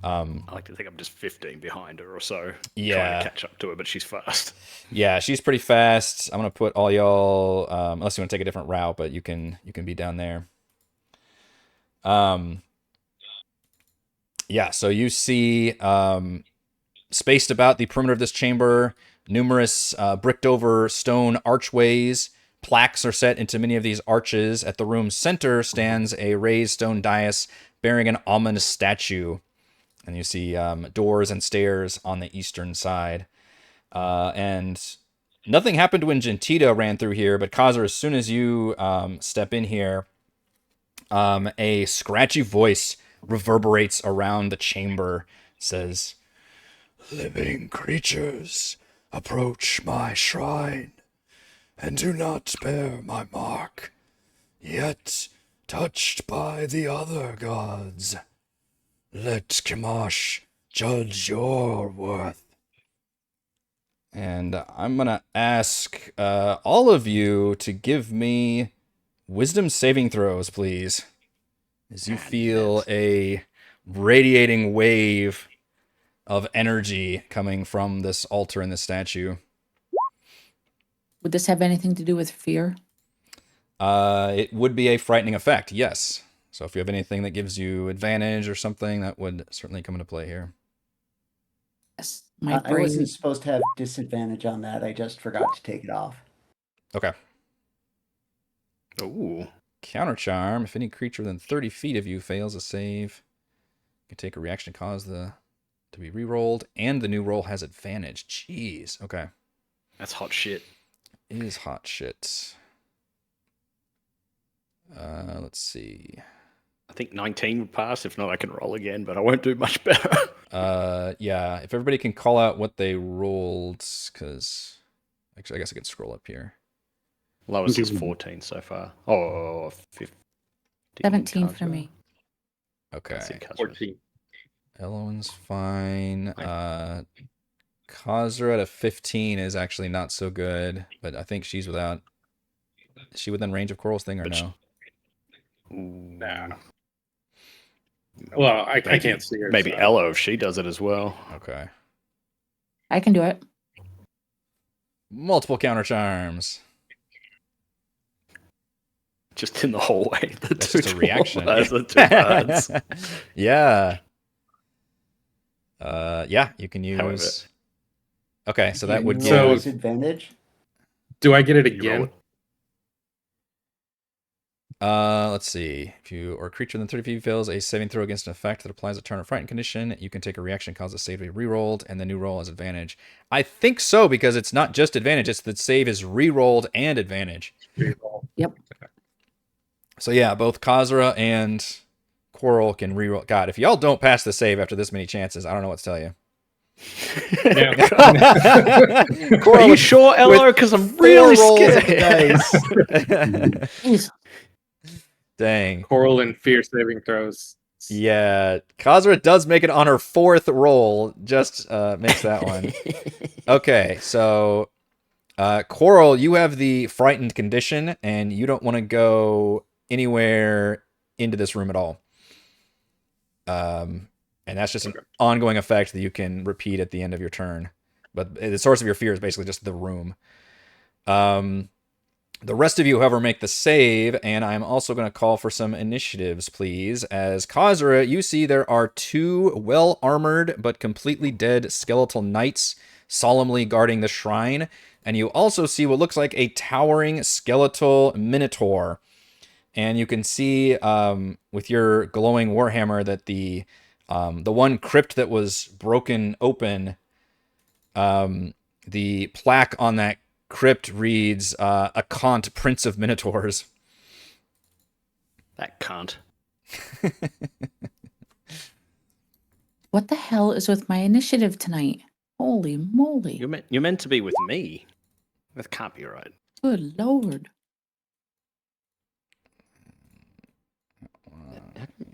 I like to think I'm just 15 behind her or so. Yeah. Trying to catch up to her, but she's fast. Yeah, she's pretty fast. I'm gonna put all y'all, unless you want to take a different route, but you can be down there. Yeah, so you see spaced about the perimeter of this chamber, numerous bricked over stone archways. Plaques are set into many of these arches. At the room's center stands a raised stone dais bearing an ominous statue. And you see doors and stairs on the eastern side. And nothing happened when Gentita ran through here, but Kazra, as soon as you step in here, a scratchy voice reverberates around the chamber, says, "Living creatures, approach my shrine, and do not bear my mark, yet touched by the other gods. Let Kamash judge your worth." And I'm going to ask all of you to give me wisdom saving throws, please. As you feel a radiating wave of energy coming from this altar and this statue. Would this have anything to do with fear? It would be a frightening effect, yes. So if you have anything that gives you advantage or something, that would certainly come into play here. Yes. I wasn't supposed to have disadvantage on that. I just forgot to take it off. Okay. Ooh. Counter charm. If any creature within 30 feet of you fails a save, you can take a reaction to cause the to be re-rolled, and the new roll has advantage. Jeez. Okay. That's hot shit. It is hot shit. Let's see. I think 19 would pass. If not, I can roll again, but I won't do much better. Yeah. If everybody can call out what they rolled, because actually, I guess I could scroll up here. Lowest is 14 so far. Oh, 15. 17 for me. Okay. 14. Ellowyn's fine. Kazra at a 15 is actually not so good, but I think she's without. Is she within range of Korl's thing or no? Nah. Well, I can't see her. Maybe so. Ello if she does it as well. Okay. I can do it. Multiple counter charms. Just in the hallway. That's just a reaction. As the two cards. Yeah. Yeah, you can use. However. Okay, so that would So give. So- disadvantage. Do I get it You roll again? it. Let's see. If you or a creature within 30 feet fails a saving throw against an effect that applies a turn or frightened condition, you can take a reaction, cause the save to be re-rolled, and the new roll has advantage. I think so because it's not just advantage; it's that save is re-rolled and advantage. Yep. So yeah, both Kazra and Korl can re-roll. God, if y'all don't pass the save after this many chances, I don't know what to tell you. Yeah. Are you sure, Ello? Because I'm really scared. Jeez. Dang. Korl and fear saving throws. Yeah, Kazra does make it on her 4th roll. Just makes that one. Okay, so Korl, you have the frightened condition, and you don't want to go anywhere into this room at all. And that's just an ongoing effect that you can repeat at the end of your turn. But the source of your fear is basically just the room. The rest of you, however, make the save, and I'm also going to call for some initiatives, please. As Kazra, you see there are 2 well-armored but completely dead skeletal knights solemnly guarding the shrine, and you also see what looks like a towering skeletal minotaur. And you can see with your glowing warhammer that the one crypt that was broken open, the plaque on that crypt reads Akant, Prince of Minotaurs. That cunt. What the hell is with my initiative tonight? Holy moly. You're meant to be with me. That can't be right. Good lord.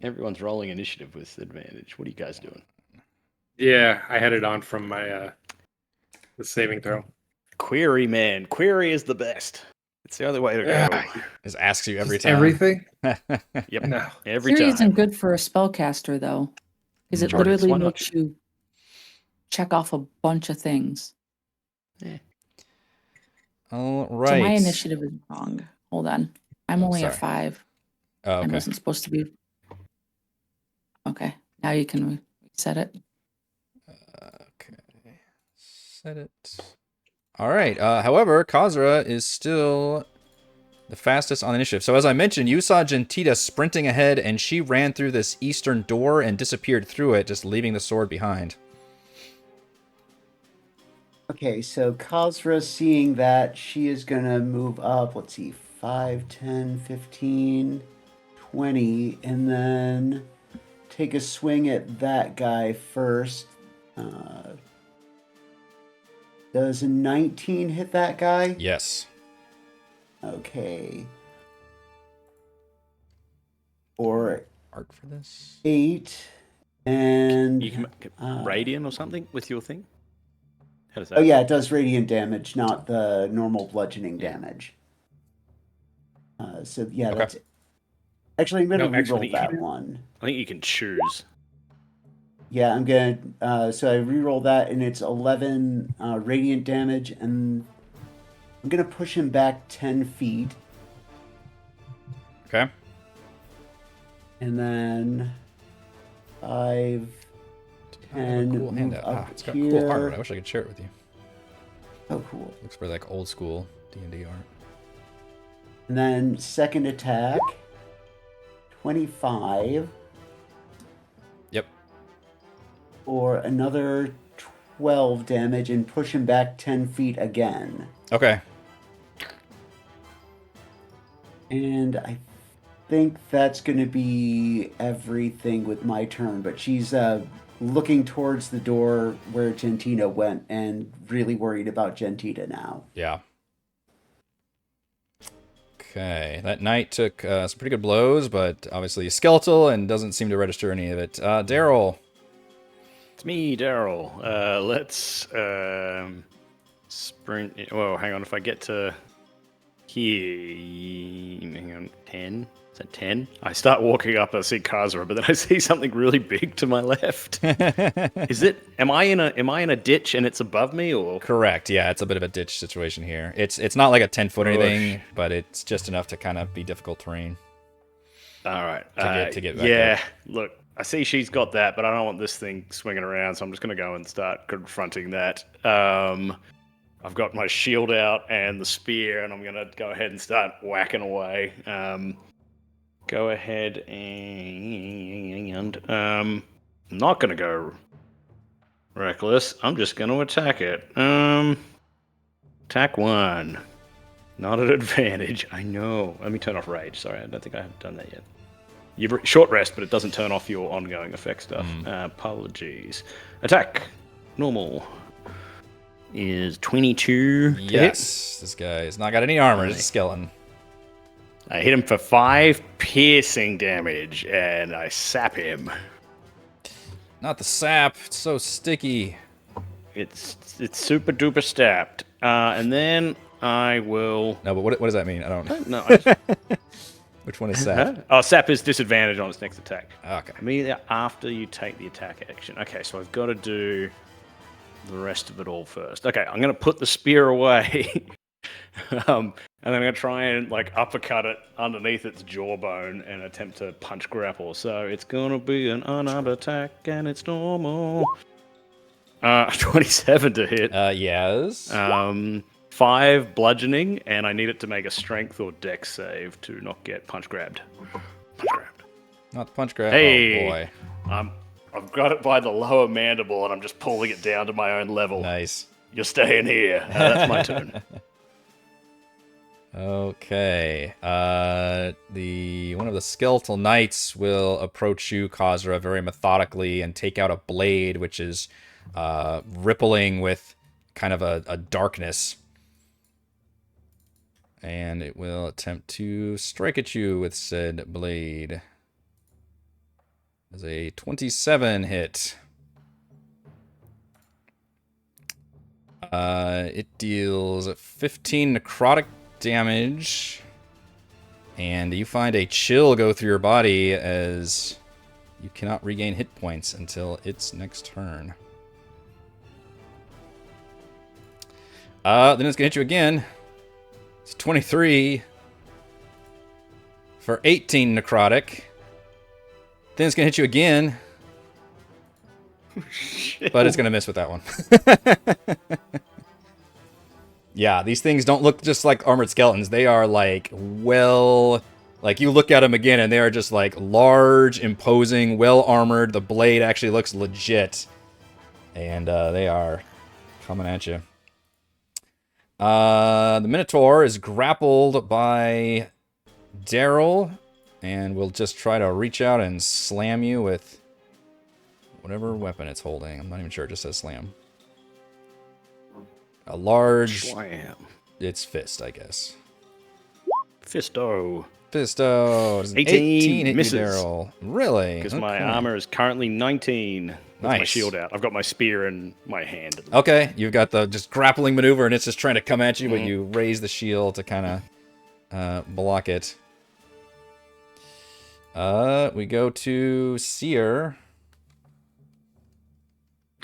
Everyone's rolling initiative with advantage. What are you guys doing? Yeah, I had it on from my the saving throw. Query, man. Query is the best. It's the only way to go. Just asks you every Just time. Everything? Yep. No. Every Cere time. isn't good for a spellcaster, though. Because it Majority, literally why not? makes you check off a bunch of things. All So right. my initiative is wrong. Hold on. I'm only a sorry. 5. Oh, I okay. wasn't supposed to be. Okay. Now you can reset it. Okay. Set it. All right. However, Kazra is still the fastest on initiative. So as I mentioned, you saw Gentita sprinting ahead, and she ran through this eastern door and disappeared through it, just leaving the sword behind. Okay, so Kazra, seeing that, she is going to move up, let's see, 5, 10, 15, 20, and then take a swing at that guy first. Does a 19 hit that guy? Yes. Okay. Or Art for this? 8, and... You can radiant or something with your thing? How does that Oh yeah, it does radiant damage, not the normal bludgeoning damage. So yeah, Okay. that's it. Actually, I'm gonna No, actually, reroll that one. I think you can choose. Yeah, I'm gonna. So I reroll that, and it's 11 radiant damage, and I'm gonna push him back 10 feet, Okay. and then 5, 10. Cool move handout. up It's got here. cool art. I wish I could share it with you. Oh, cool. Looks very like old school D&D art. And then second attack, 25. Yep. or another 12 damage and push him back 10 feet again. Okay. And I think that's going to be everything with my turn, but she's looking towards the door where Gentina went and really worried about Gentina now. Yeah. Okay. That knight took some pretty good blows, but obviously skeletal and doesn't seem to register any of it. Darryl. It's me, Darryl. Let's sprint. Well, hang on. If I get to here, hang on, 10. Is that 10? I start walking up. I see Kazra, but then I see something really big to my left. Is it? Am I in a ditch and it's above me, or? Correct. Yeah, it's a bit of a ditch situation here. It's not like a 10-foot or anything, but it's just enough to kind of be difficult terrain. All right. To get back yeah. up. Look, I see she's got that, but I don't want this thing swinging around, so I'm just going to go and start confronting that. I've got my shield out and the spear, and I'm going to go ahead and start whacking away. Go ahead and I'm not going to go reckless. I'm just going to attack it. Attack 1. Not an advantage. I know. Let me turn off rage. Sorry, I don't think I have done that yet. You've short rest, but it doesn't turn off your ongoing effect stuff. Apologies. Attack. Normal. Is 22. Yes. This guy has not got any armor. He's a skeleton. I hit him for 5 piercing damage, and I sap him. Not the sap. It's so sticky. It's super duper stabbed. And then I will. No, but what does that mean? I don't know. No. Which one is sap? Oh, sap is disadvantage on its next attack. Okay. Immediately after you take the attack action. Okay, so I've got to do the rest of it all first. Okay, I'm going to put the spear away. And then I'm going to try and uppercut it underneath its jawbone and attempt to punch grapple. So it's going to be an unarmed attack, and it's normal. 27 to hit. Yes. 5 bludgeoning, and I need it to make a strength or dex save to not get punch grabbed. Punch grabbed. Not the punch grab. Hey. Oh, boy. I've got it by the lower mandible, and I'm just pulling it down to my own level. Nice. You're staying here. That's my turn. Okay. One of the skeletal knights will approach you, Kazra, very methodically and take out a blade, which is rippling with kind of a darkness. And it will attempt to strike at you with said blade. As a 27 hit. It deals 15 necrotic damage. And you find a chill go through your body as you cannot regain hit points until its next turn. Then it's going to hit you again. It's 23 for 18 necrotic. Then it's going to hit you again. But it's going to miss with that one. Yeah, these things don't look just like armored skeletons. They are you look at them again and they are just large, imposing, well armored. The blade actually looks legit. And they are coming at you. The Minotaur is grappled by Darryl and will just try to reach out and slam you with whatever weapon it's holding. I'm not even sure. It just says slam. A large... Slam. It's fist, I guess. Fisto. Fisto. 18 hit misses. you, Darryl. Really? Because my armor is currently 19 with my Nice. shield out. I've got my spear in my hand. Okay, you've got the just grappling maneuver, and it's just trying to come at you, but you raise the shield to kind of block it. We go to Cere.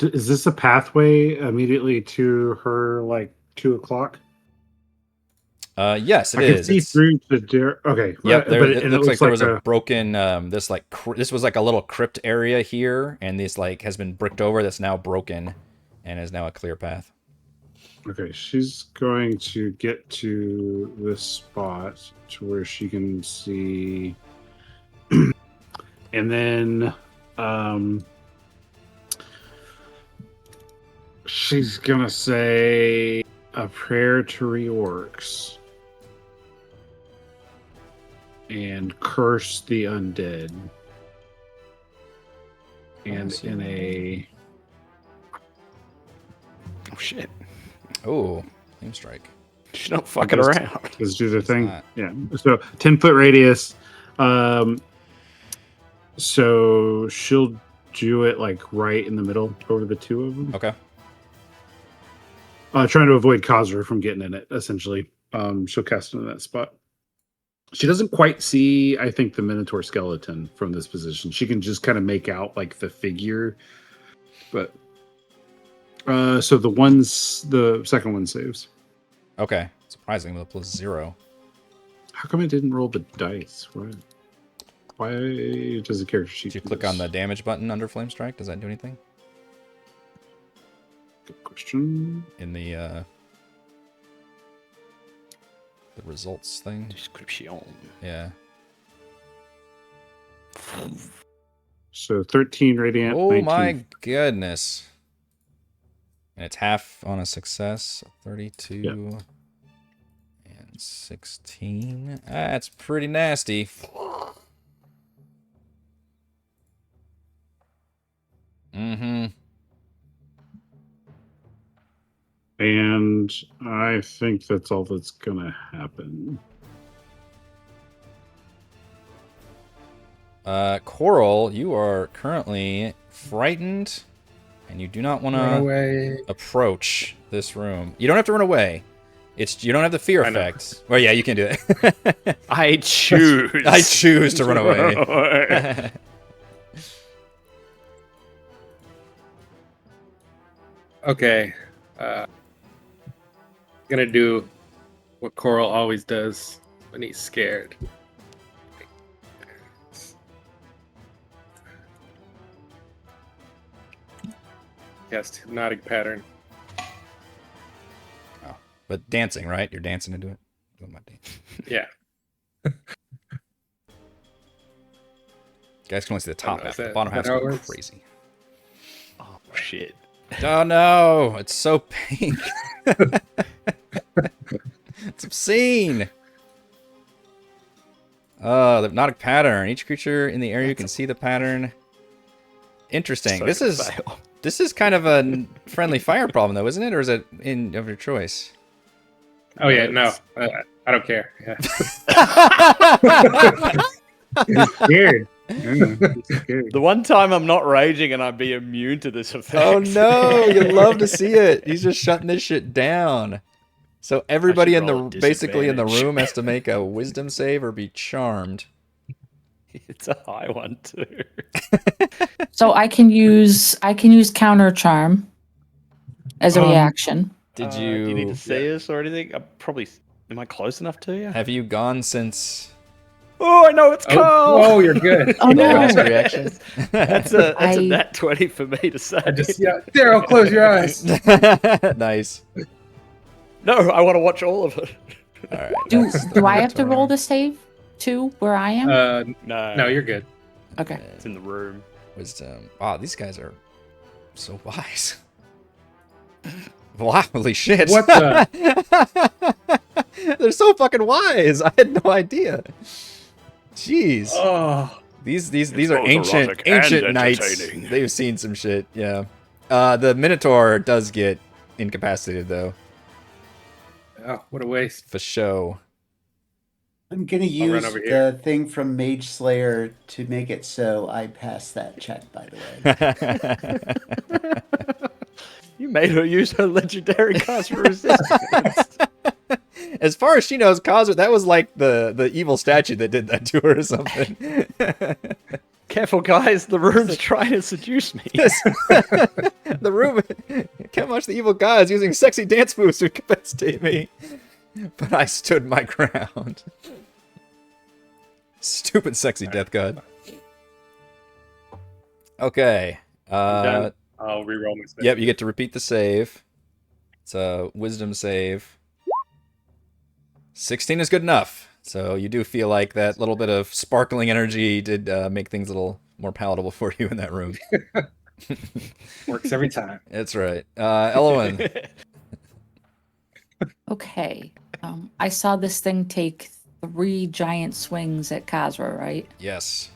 Is this a pathway immediately to her 2 o'clock? Yes, it I is. can see It's- through the okay. Yep, but it looks like there was a a broken, this was like a little crypt area here, and this has been bricked over that's now broken, and is now a clear path. Okay, she's going to get to this spot to where she can see, and then She's gonna say a prayer to reorcs and curse the undead. And in a Oh shit! Oh, flame strike. She's not fucking Just- around. let's do the thing. not. Yeah. So 10-foot radius. So she'll do it like right in the middle over the two of them. Okay. Trying to avoid Kazra from getting in it, essentially. She'll cast it in that spot. She doesn't quite see, I think, the Minotaur skeleton from this position. She can just kind of make out like the figure. But so the second one saves. Okay. Surprisingly, with a +0. How come I didn't roll the dice? Why does the character sheet? If you do click this? on the damage button under flame strike, does that do anything? Good question. In the results thing? Description. Yeah. So 13 radiant. Oh 19. my goodness. And it's half on a success. 32 and 16. That's pretty nasty. Mm-hmm. And I think that's all that's gonna happen. Korl, you are currently frightened, and you do not want Run to away. approach this room. You don't have to run away. You don't have the fear I know. effect. Well, yeah, you can do it. I choose. I choose to run away. Okay. Gonna do what Korl always does when he's scared. Yes, hypnotic pattern. But dancing, right? You're dancing into it. Doing my dance. Yeah. Guys can only see the top know, half. is The that- bottom is half's that how it going works? crazy. Oh shit! Oh no! It's so pink. It's obscene. The hypnotic pattern. Each creature in the area can see the pattern. Interesting. So This is fail. this is kind of a friendly fire problem, though, isn't it? Or is it of your choice? Oh yeah, no, I don't care. Yeah. He's scared. Yeah, he's scared. The one time I'm not raging and I'd be immune to this effect. Oh no! You'd love to see it. He's just shutting this shit down. So everybody should in the roll a basically in the disadvantage. room has to make a wisdom save or be charmed. It's a high one too. So I can use counter charm as a reaction. Did Do you need you to see us or anything? Am I close enough to you? have you gone since Oh, I know it's Carl. Oh, you're good. Oh the no! last reaction? That's a I- nat 20 for me to say. I just Darryl, close your eyes. Nice. No, I want to watch all of it. All right. Do that's the do I have to Minotaur. roll the save too, where I am? No, You're good. Okay. It's in the room. Wisdom. Wow, these guys are so wise. Wow, holy shit. What the? They're so fucking wise. I had no idea. Jeez. Oh, These are both ancient erotic and knights. entertaining. They've seen some shit, yeah. The Minotaur does get incapacitated though, oh, what a waste. for show. I'm gonna I'll run use over here. the thing from Mage Slayer to make it so I pass that check, by the way. You made her use her legendary cast for resistance. As far as she knows, Kazra, that was like the evil statue that did that to her or something. Careful, guys. The room's trying to seduce me. The room can't watch the evil gods using sexy dance moves to incapacitate me. But I stood my ground. Stupid sexy death god. Okay. done. I'll reroll my save. Yep, you get to repeat the save. It's a wisdom save. 16 is good enough. So you do feel like that little bit of sparkling energy did make things a little more palatable for you in that room. Works every time. That's right. Ellowyn. Okay. I saw this thing take 3 giant swings at Kazra, right? Yes.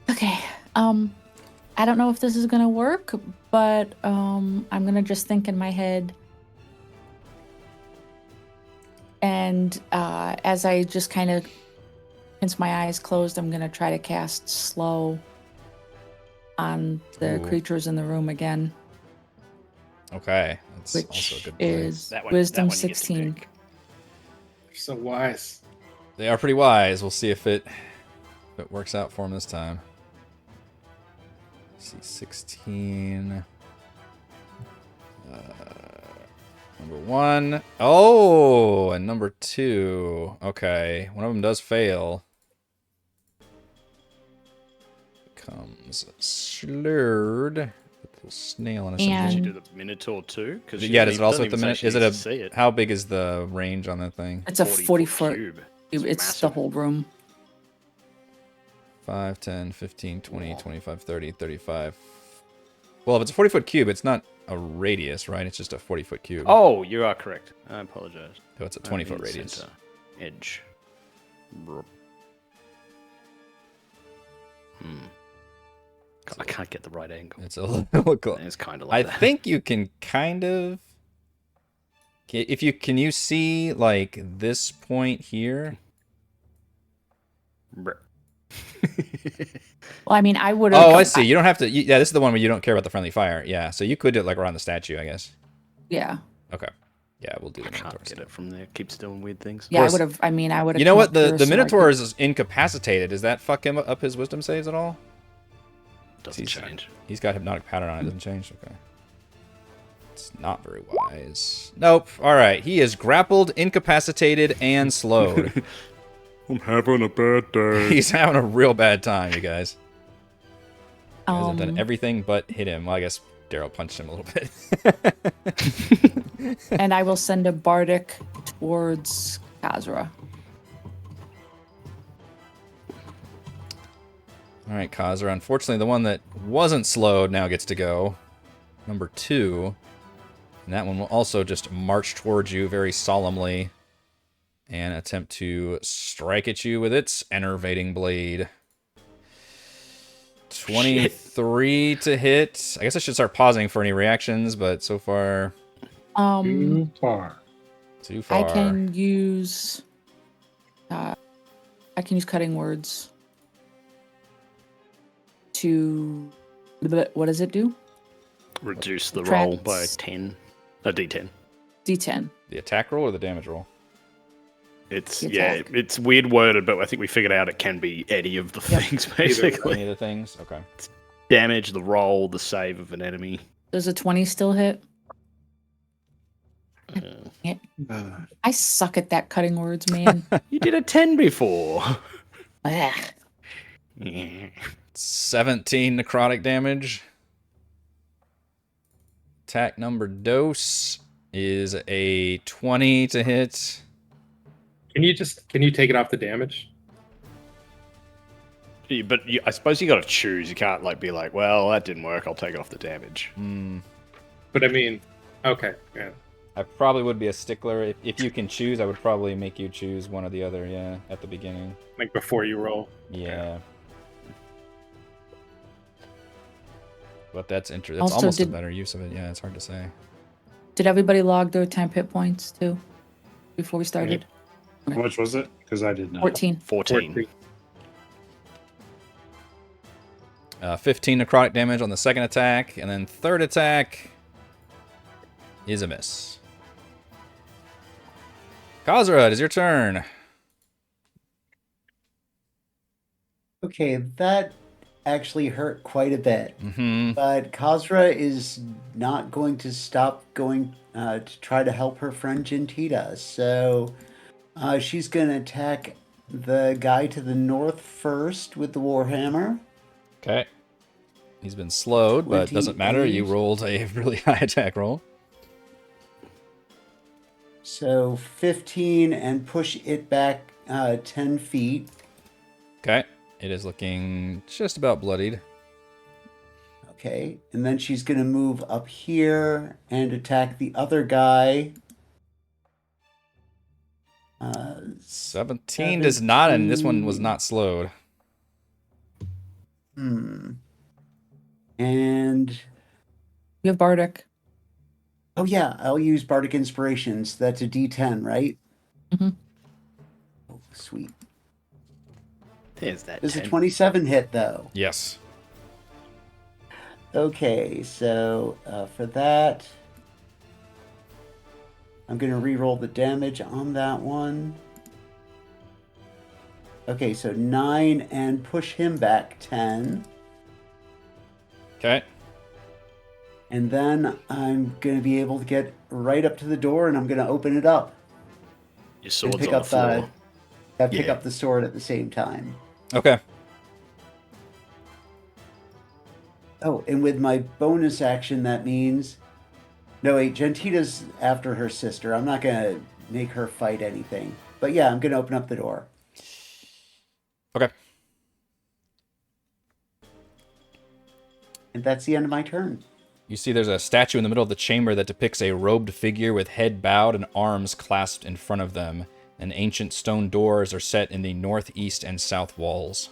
Okay. I don't know if this is gonna work, but I'm gonna just think in my head. And as I just kind of, since my eyes closed, I'm gonna try to cast slow on the Ooh. creatures in the room again, Okay. That's also a which good play. is That Wisdom one you get to 16. pick. You're so wise. They are pretty wise. We'll see if it works out for him this time. Let's see, 16. Number 1. Oh, and number 2. Okay, one of them does fail. Becomes slurred. With a little snail on a symbol. Did you And- do the Minotaur too? Because Yeah, does it also with the minute? Is it a? How big is the range on that thing? It's a 40-foot. cube? It's the massive. whole room. 5, 10, 15, 20, 25, 30, 35. Well, if it's a 40-foot cube, it's not a radius, right? It's just a 40-foot cube. Oh, you are correct. I apologize. So it's a I mean 20-foot radius. center edge. Brr. I can't get the right angle. It's a little close. It's kind of I like that. think you can kind of. If you can, you see like this point here. Brr. Well, I mean, I would have. Oh, I see. You don't have to. Yeah, this is the one where you don't care about the friendly fire. Yeah, so you could do it like around the statue, I guess. Yeah. Okay. Yeah, we'll do I the can't Minotaur get stuff. it from there. Keeps doing weird things. Yeah, I course. would have. I mean, I would have. You know what? The Minotaur is incapacitated. Does that fuck him up his wisdom saves at all? Doesn't He's- change. He's got hypnotic pattern on it. Doesn't change. Okay. It's not very wise. Nope. All right. He is grappled, incapacitated, and slowed. I'm having a bad day. He's having a real bad time, you guys. You guys have done Um, everything but hit him. Well, I guess Darryl punched him a little bit. and I will send a bardic towards Kazra. All right, Kazra. Unfortunately, the one that wasn't slowed now gets to go. Number 2. And that one will also just march towards you very solemnly and attempt to strike at you with its enervating blade. 23 to hit. I guess I should start pausing for any reactions, but so far, Too far. too far. I can use cutting words to. What does it do? Reduce the Tracks. roll by 10. A d10. D10. The attack roll or the damage roll? It's The yeah, attack. it's weird worded, but I think we figured out it can be any of the Yep. things Any basically. of the things? Okay. Damage, the roll, the save of an enemy. Does a 20 still hit? Uh, I suck at that cutting words, man. you did a 10 before. Ugh. Yeah. 17 necrotic damage. Attack number dose is a 20 to hit. Can you take it off the damage? But I suppose you got to choose. You can't like be like, well, that didn't work. I'll take off the damage. But I mean, okay, yeah. I probably would be a stickler. If you can choose, I would probably make you choose one or the other, yeah, at the beginning. Like before you roll. Yeah. But that's interesting. Also, That's almost a did- better use of it. Yeah, it's hard to say. Did everybody log their temp hit points too before we started? How much was it? Because I did not. 14. 14. 15 necrotic damage on the second attack, and then third attack is a miss. Kazra, it is your turn. Okay, that actually hurt quite a bit. Mm-hmm. But Kazra is not going to stop going to try to help her friend Gentita. So she's going to attack the guy to the north first with the Warhammer. Okay. He's been slowed, but doesn't matter. You 28. rolled a really high attack roll. So 15 and push it back 10 feet. Okay. It is looking just about bloodied. Okay, and then she's going to move up here and attack the other guy. 17 does not, and this one was not slowed. And You have Bardic. oh yeah, I'll use Bardic Inspirations. That's a D10, right? Mhm. Oh, sweet. There's that. Does a 10. 27 hit though? Yes. Okay, so for that, I'm going to re-roll the damage on that one. Okay, so 9 and push him back 10. Okay. And then I'm going to be able to get right up to the door and I'm going to open it up. Your And sword's pick on the up floor. pick Yeah. up the sword at the same time. Okay. Oh, and with my bonus action, that means... No, wait, Gentita's after her sister. I'm not going to make her fight anything. But yeah, I'm going to open up the door. Okay. And that's the end of my turn. You see there's a statue in the middle of the chamber that depicts a robed figure with head bowed and arms clasped in front of them. And ancient stone doors are set in the northeast and south walls.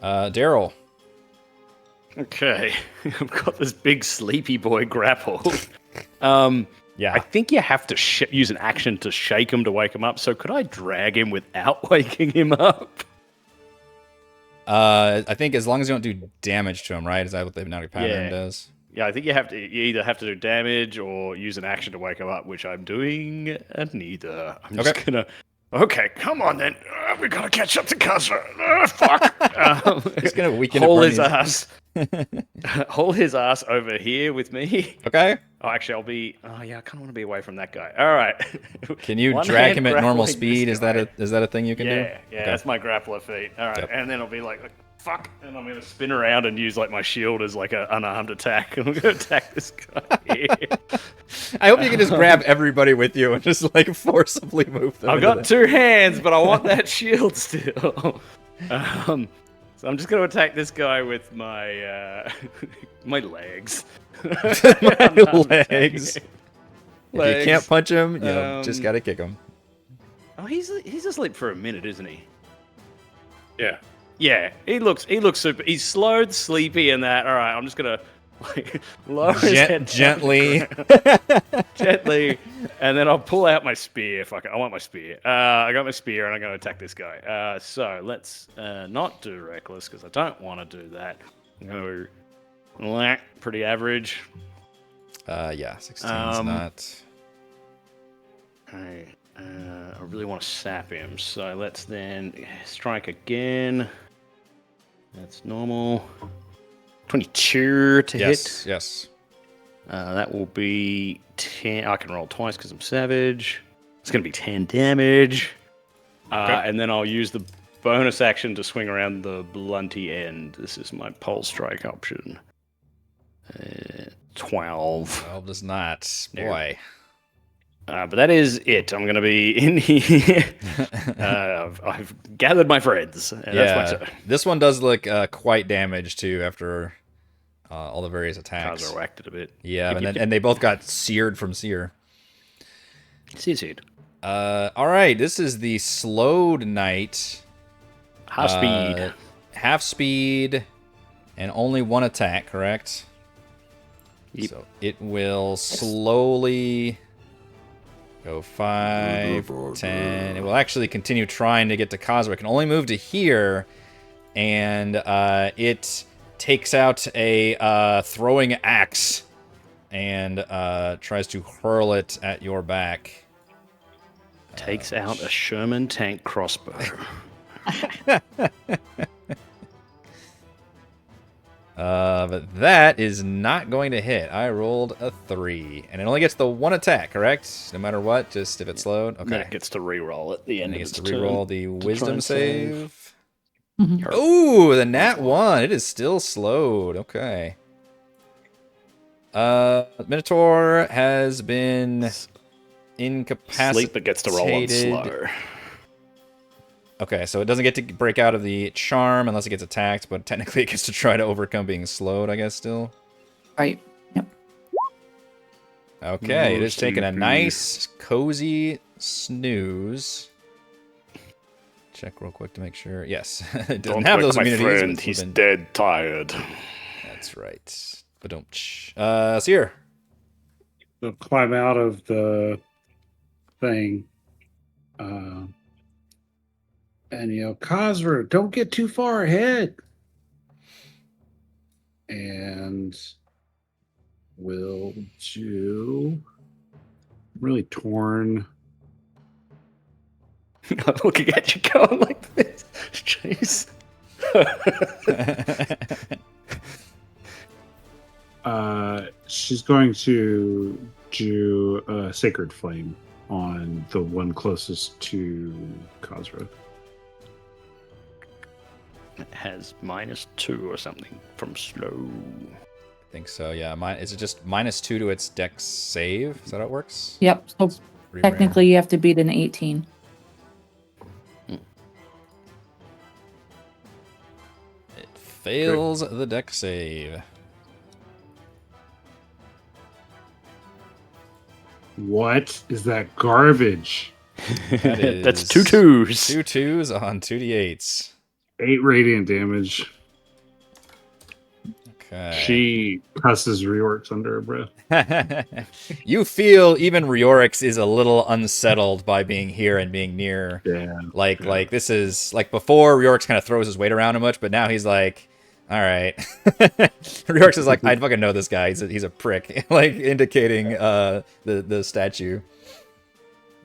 Darryl. Okay, I've got this big sleepy boy grappled. I Yeah. think you have to use an action to shake him to wake him up. So could I drag him without waking him up? I think as long as you don't do damage to him, right? Is that what the Hypnotic Pattern Yeah. does? Yeah, I think you either have to do damage or use an action to wake him up, which I'm doing neither. I'm just Okay. gonna. Okay, come on then. We gotta catch up to Kazra. Fuck. He's gonna weaken Haul it. his ass. Haul his ass over here with me. Okay. Oh, actually, I'll be. Oh, yeah, I kind of want to be away from that guy. All right. Can you One drag hand him at normal grappling speed? this Is that guy. a thing you can do? Yeah, Okay. that's my grappler feat. All right, Yep. and then I'll be like, fuck, and I'm gonna spin around and use like my shield as like an unarmed attack, and I'm gonna attack this guy here. I hope you can just grab everybody with you and just like forcibly move them. I've into got two hands, but I want that shield still. So I'm just gonna attack this guy with my my legs. My legs. If you can't punch him, just gotta kick him. Oh, he's asleep for a minute, isn't he? Yeah. Yeah, he looks super. He's slowed, sleepy, and that. All right, I'm just gonna like lower his head down Gently. to the ground. Gently, and then I'll pull out my spear. Fuck it, I want my spear. I got my spear, and I'm gonna attack this guy. So let's not do reckless because I don't want to do that. I'm gonna do pretty average. Yeah, 16's not. I really want to sap him, so let's then strike again. That's normal. 22 to hit. Yes. That will be 10. I can roll twice because I'm savage. It's going to be 10 damage. And then I'll use the bonus action to swing around the blunty end. This is my pole strike option. 12. 12 does not. There. Boy. But that is it. I'm going to be in here. I've gathered my friends. And that's my turn. This one does look quite damaged too after all the various attacks. Kazra whacked it a bit. Yeah, and they both got seared from Cere. Seared. All right, this is the slowed knight. Half speed. Half speed, and only one attack, correct? Yep. So it will slowly go 5, 10. It will actually continue trying to get to Kazra. It can only move to here, and it takes out a throwing axe and tries to hurl it at your back. Takes out a Sherman tank crossbow. But that is not going to hit. I rolled a 3, and it only gets the one attack, correct? No matter what, just if it's slowed. And then Okay. it gets to re-roll at the end And it of gets its to re-roll turn. the try wisdom and save. save. Mhm. Ooh, the nat 1. It is still slowed. Okay. Minotaur has been incapacitated. Sleep, but gets to roll on slow. Okay, so it doesn't get to break out of the charm unless it gets attacked, but technically it gets to try to overcome being slowed, I guess, still. Right. Yep. Okay, it is Mostly taking a food. nice, cozy snooze. Check real quick to make sure. Yes, it doesn't Don't have wake those my immunities. but friend. it's He's been- dead tired. That's right. Badumch. Cere. They'll climb out of the thing. And Kazra, don't get too far ahead. And we'll do really torn. Looking at you going like this. Jeez. She's going to do a sacred flame on the one closest to Kazra. It has -2 or something from slow. I think so, yeah. Is it just -2 to its dex save? Is that how it works? Yep. So Pretty rare. technically, you have to beat an 18. It fails the dex save. What is that garbage? That's is 2 2s. 2 2s on 2d8s. 8 radiant damage. Okay. She cusses reorcs under her breath. You feel even Riorix is a little unsettled by being here and being near. Yeah. Like this is like before Riorix kind of throws his weight around too much, but now he's like, all right. Riorix is like, I fucking know this guy. He's a prick, like indicating the statue.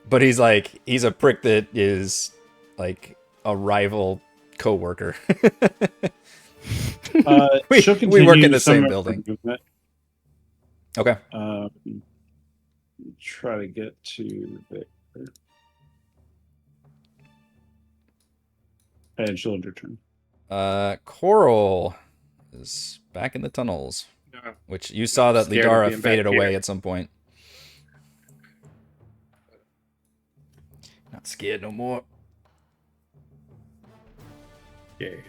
But he's a prick that is like a rival co-worker. We work in the same building. Okay. Try to get to Victor. And she'll end her turn. Korl is back in the tunnels, Yeah. which you saw that Scared of Lidara being faded back away here. at some point. Not scared no more. Okay.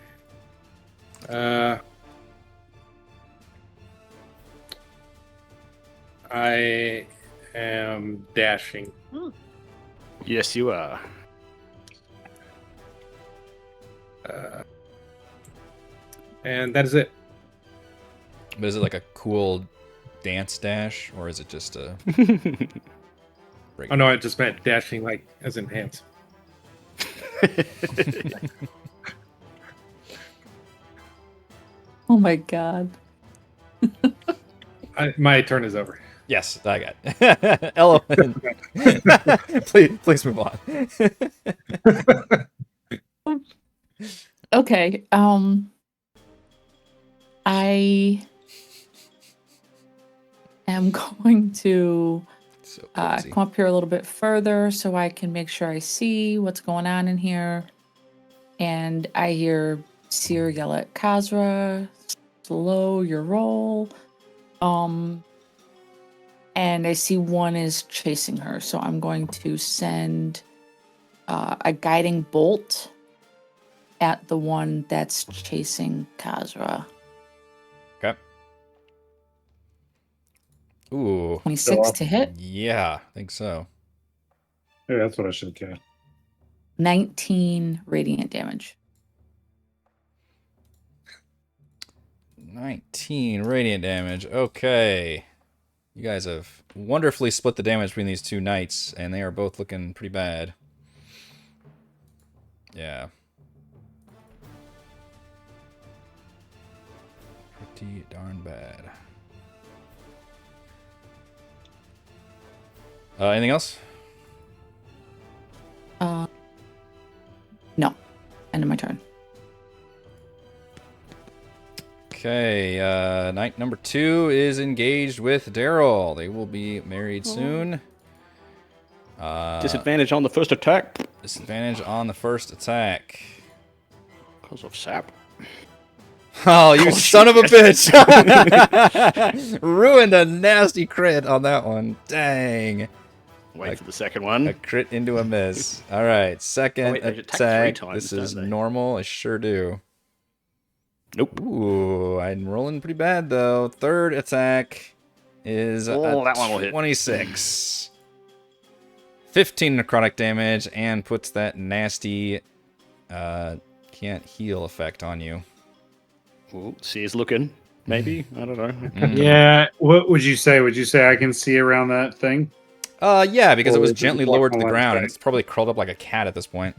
I am dashing. Yes, you are. And that is it. But is it like a cool dance dash, or is it just a? Oh no, I just meant dashing like as in hands. Oh my god. My turn is over. Yes, I got it. Ellowyn. please move on. Okay. I am going to So cozy. come up here a little bit further so I can make sure I see what's going on in here. And I hear Cere yell at Kazra, slow your roll. And I see one is chasing her, so I'm going to send a guiding bolt at the one that's chasing Kazra. Okay. Ooh. 26 to hit, Yeah, I think so. Hey, that's what I should have got. 19 radiant damage. 19 radiant damage. Okay. You guys have wonderfully split the damage between these two knights, and they are both looking pretty bad. Yeah. Pretty darn bad. Anything else? No. End of my turn. Okay, knight number 2 is engaged with Darryl. They will be married soon. Disadvantage on the first attack Disadvantage on the first attack. because of sap. Oh, you son of a bitch! Ruined a nasty crit on that one. Dang. Wait A- for the second A one. crit into a miss. All right, second wait, they attack 3 attack. times, This don't is they? normal. I sure do. Nope. Ooh, I'm rolling pretty bad though. Third attack is Oh, a that one will hit. 26. 15 necrotic damage and puts that nasty can't heal effect on you. Ooh, Cere's looking. Maybe. I don't know. Mm. Yeah. What would you say? Would you say I can see around that thing? Yeah, because it Or was is it gently block lowered to my the line of ground, and sight? it's probably curled up like a cat at this point.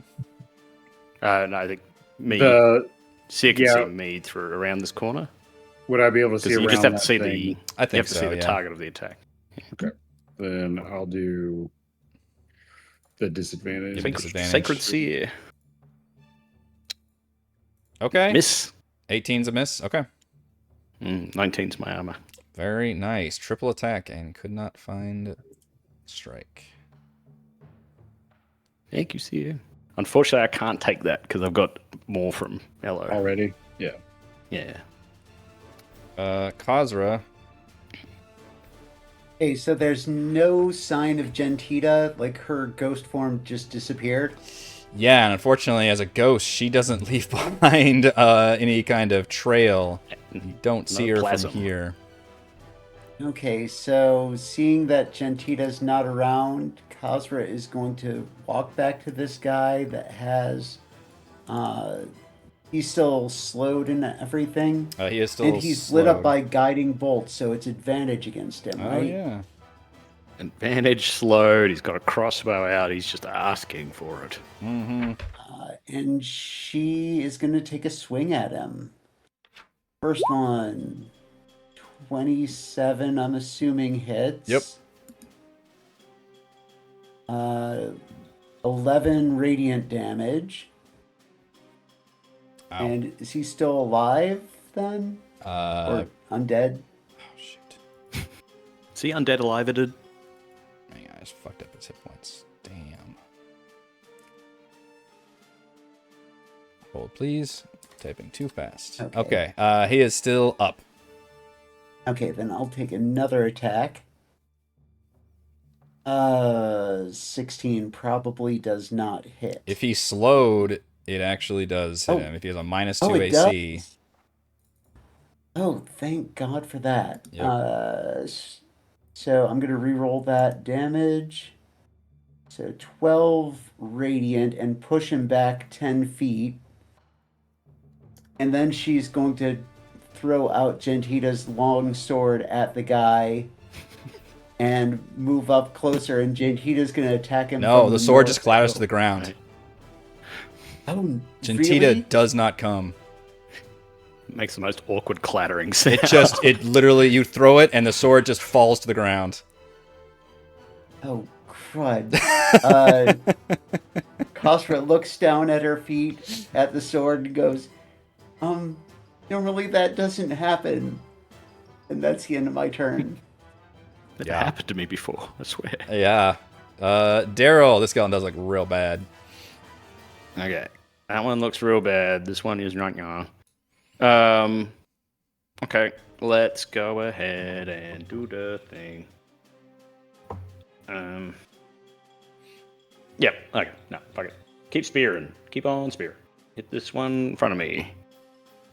No, I think The Cere can yeah. see me through around this corner. Would I be able to see Because you around just have to that see thing? the. I You think have to so, see the yeah. target of the attack. Then I'll do the disadvantage. Give it disadvantage. Sacred Cere. Okay. Miss. 18's a miss. Okay. 19's my armor. Very nice. Triple attack and could not find strike. Thank you, Cere. Unfortunately, I can't take that because I've got more from Ellowyn. Already? Yeah. Yeah. Kazra. Okay, so there's no sign of Gentita, like her ghost form just disappeared. Yeah, and unfortunately, as a ghost, she doesn't leave behind any kind of trail. You don't see her plasm. from here. Okay, so seeing that Gentita's not around, Kazra is going to walk back to this guy that has he's still slowed and everything. He is still And he's lit up slowed. by guiding bolts, so it's advantage against him, Oh, right? yeah. Advantage slowed. He's got a crossbow out. He's just asking for it. Mm-hmm. And she is going to take a swing at him. First one, 27, I'm assuming hits. Yep. 11 radiant damage. Ow. And is he still alive then? Or undead? Oh, shoot. Is he undead alive? It did. Hang on, I just fucked up his hit points. Damn. Hold, please. Typing too fast. Okay. Okay, he is still up. Okay, then I'll take another attack. 16 probably does not hit. If he's slowed, it actually does hit Oh. him. If he has a -2 it AC. does? Oh, thank God for that. Yep. So I'm going to re-roll that damage. So 12 radiant and push him back 10 feet. And then she's going to throw out Gentita's long sword at the guy and move up closer, and Gentita's going to attack him. No, from the sword north. just clatters to the ground. Oh, Gentita really? does not come. Makes the most awkward clattering sound. It literally, you throw it and the sword just falls to the ground. Oh, crud. Kazra looks down at her feet, at the sword, and goes, normally that doesn't happen. And that's the end of my turn. That Yeah. happened to me before, I swear. Yeah. Darryl, this gun does look real bad. Okay. That one looks real bad. This one is not young. Okay. Let's go ahead and do the thing. Yep. Okay. No, fuck it. Keep spearing. Keep on spearing. Hit this one in front of me.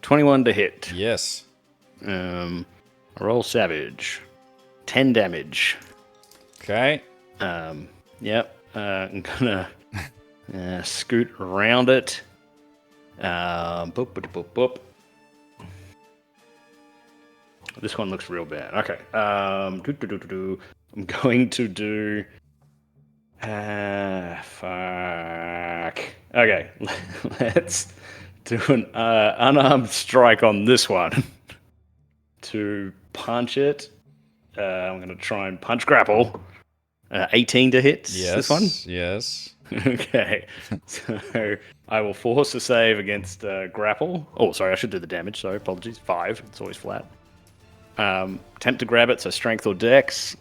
21 to hit. Yes. Roll savage. 10 damage. Okay. Yep. I'm gonna scoot around it. Boop, boop, boop, boop. This one looks real bad. Okay. I'm going to do. Fuck. Okay. Let's do an unarmed strike on this one. To punch it. I'm going to try and punch grapple. 18 to hit Yes. this one. Yes. Okay. So I will force a save against grapple. Oh, sorry, I should do the damage. Sorry, apologies. 5. It's always flat. Attempt to grab it, so strength or dex.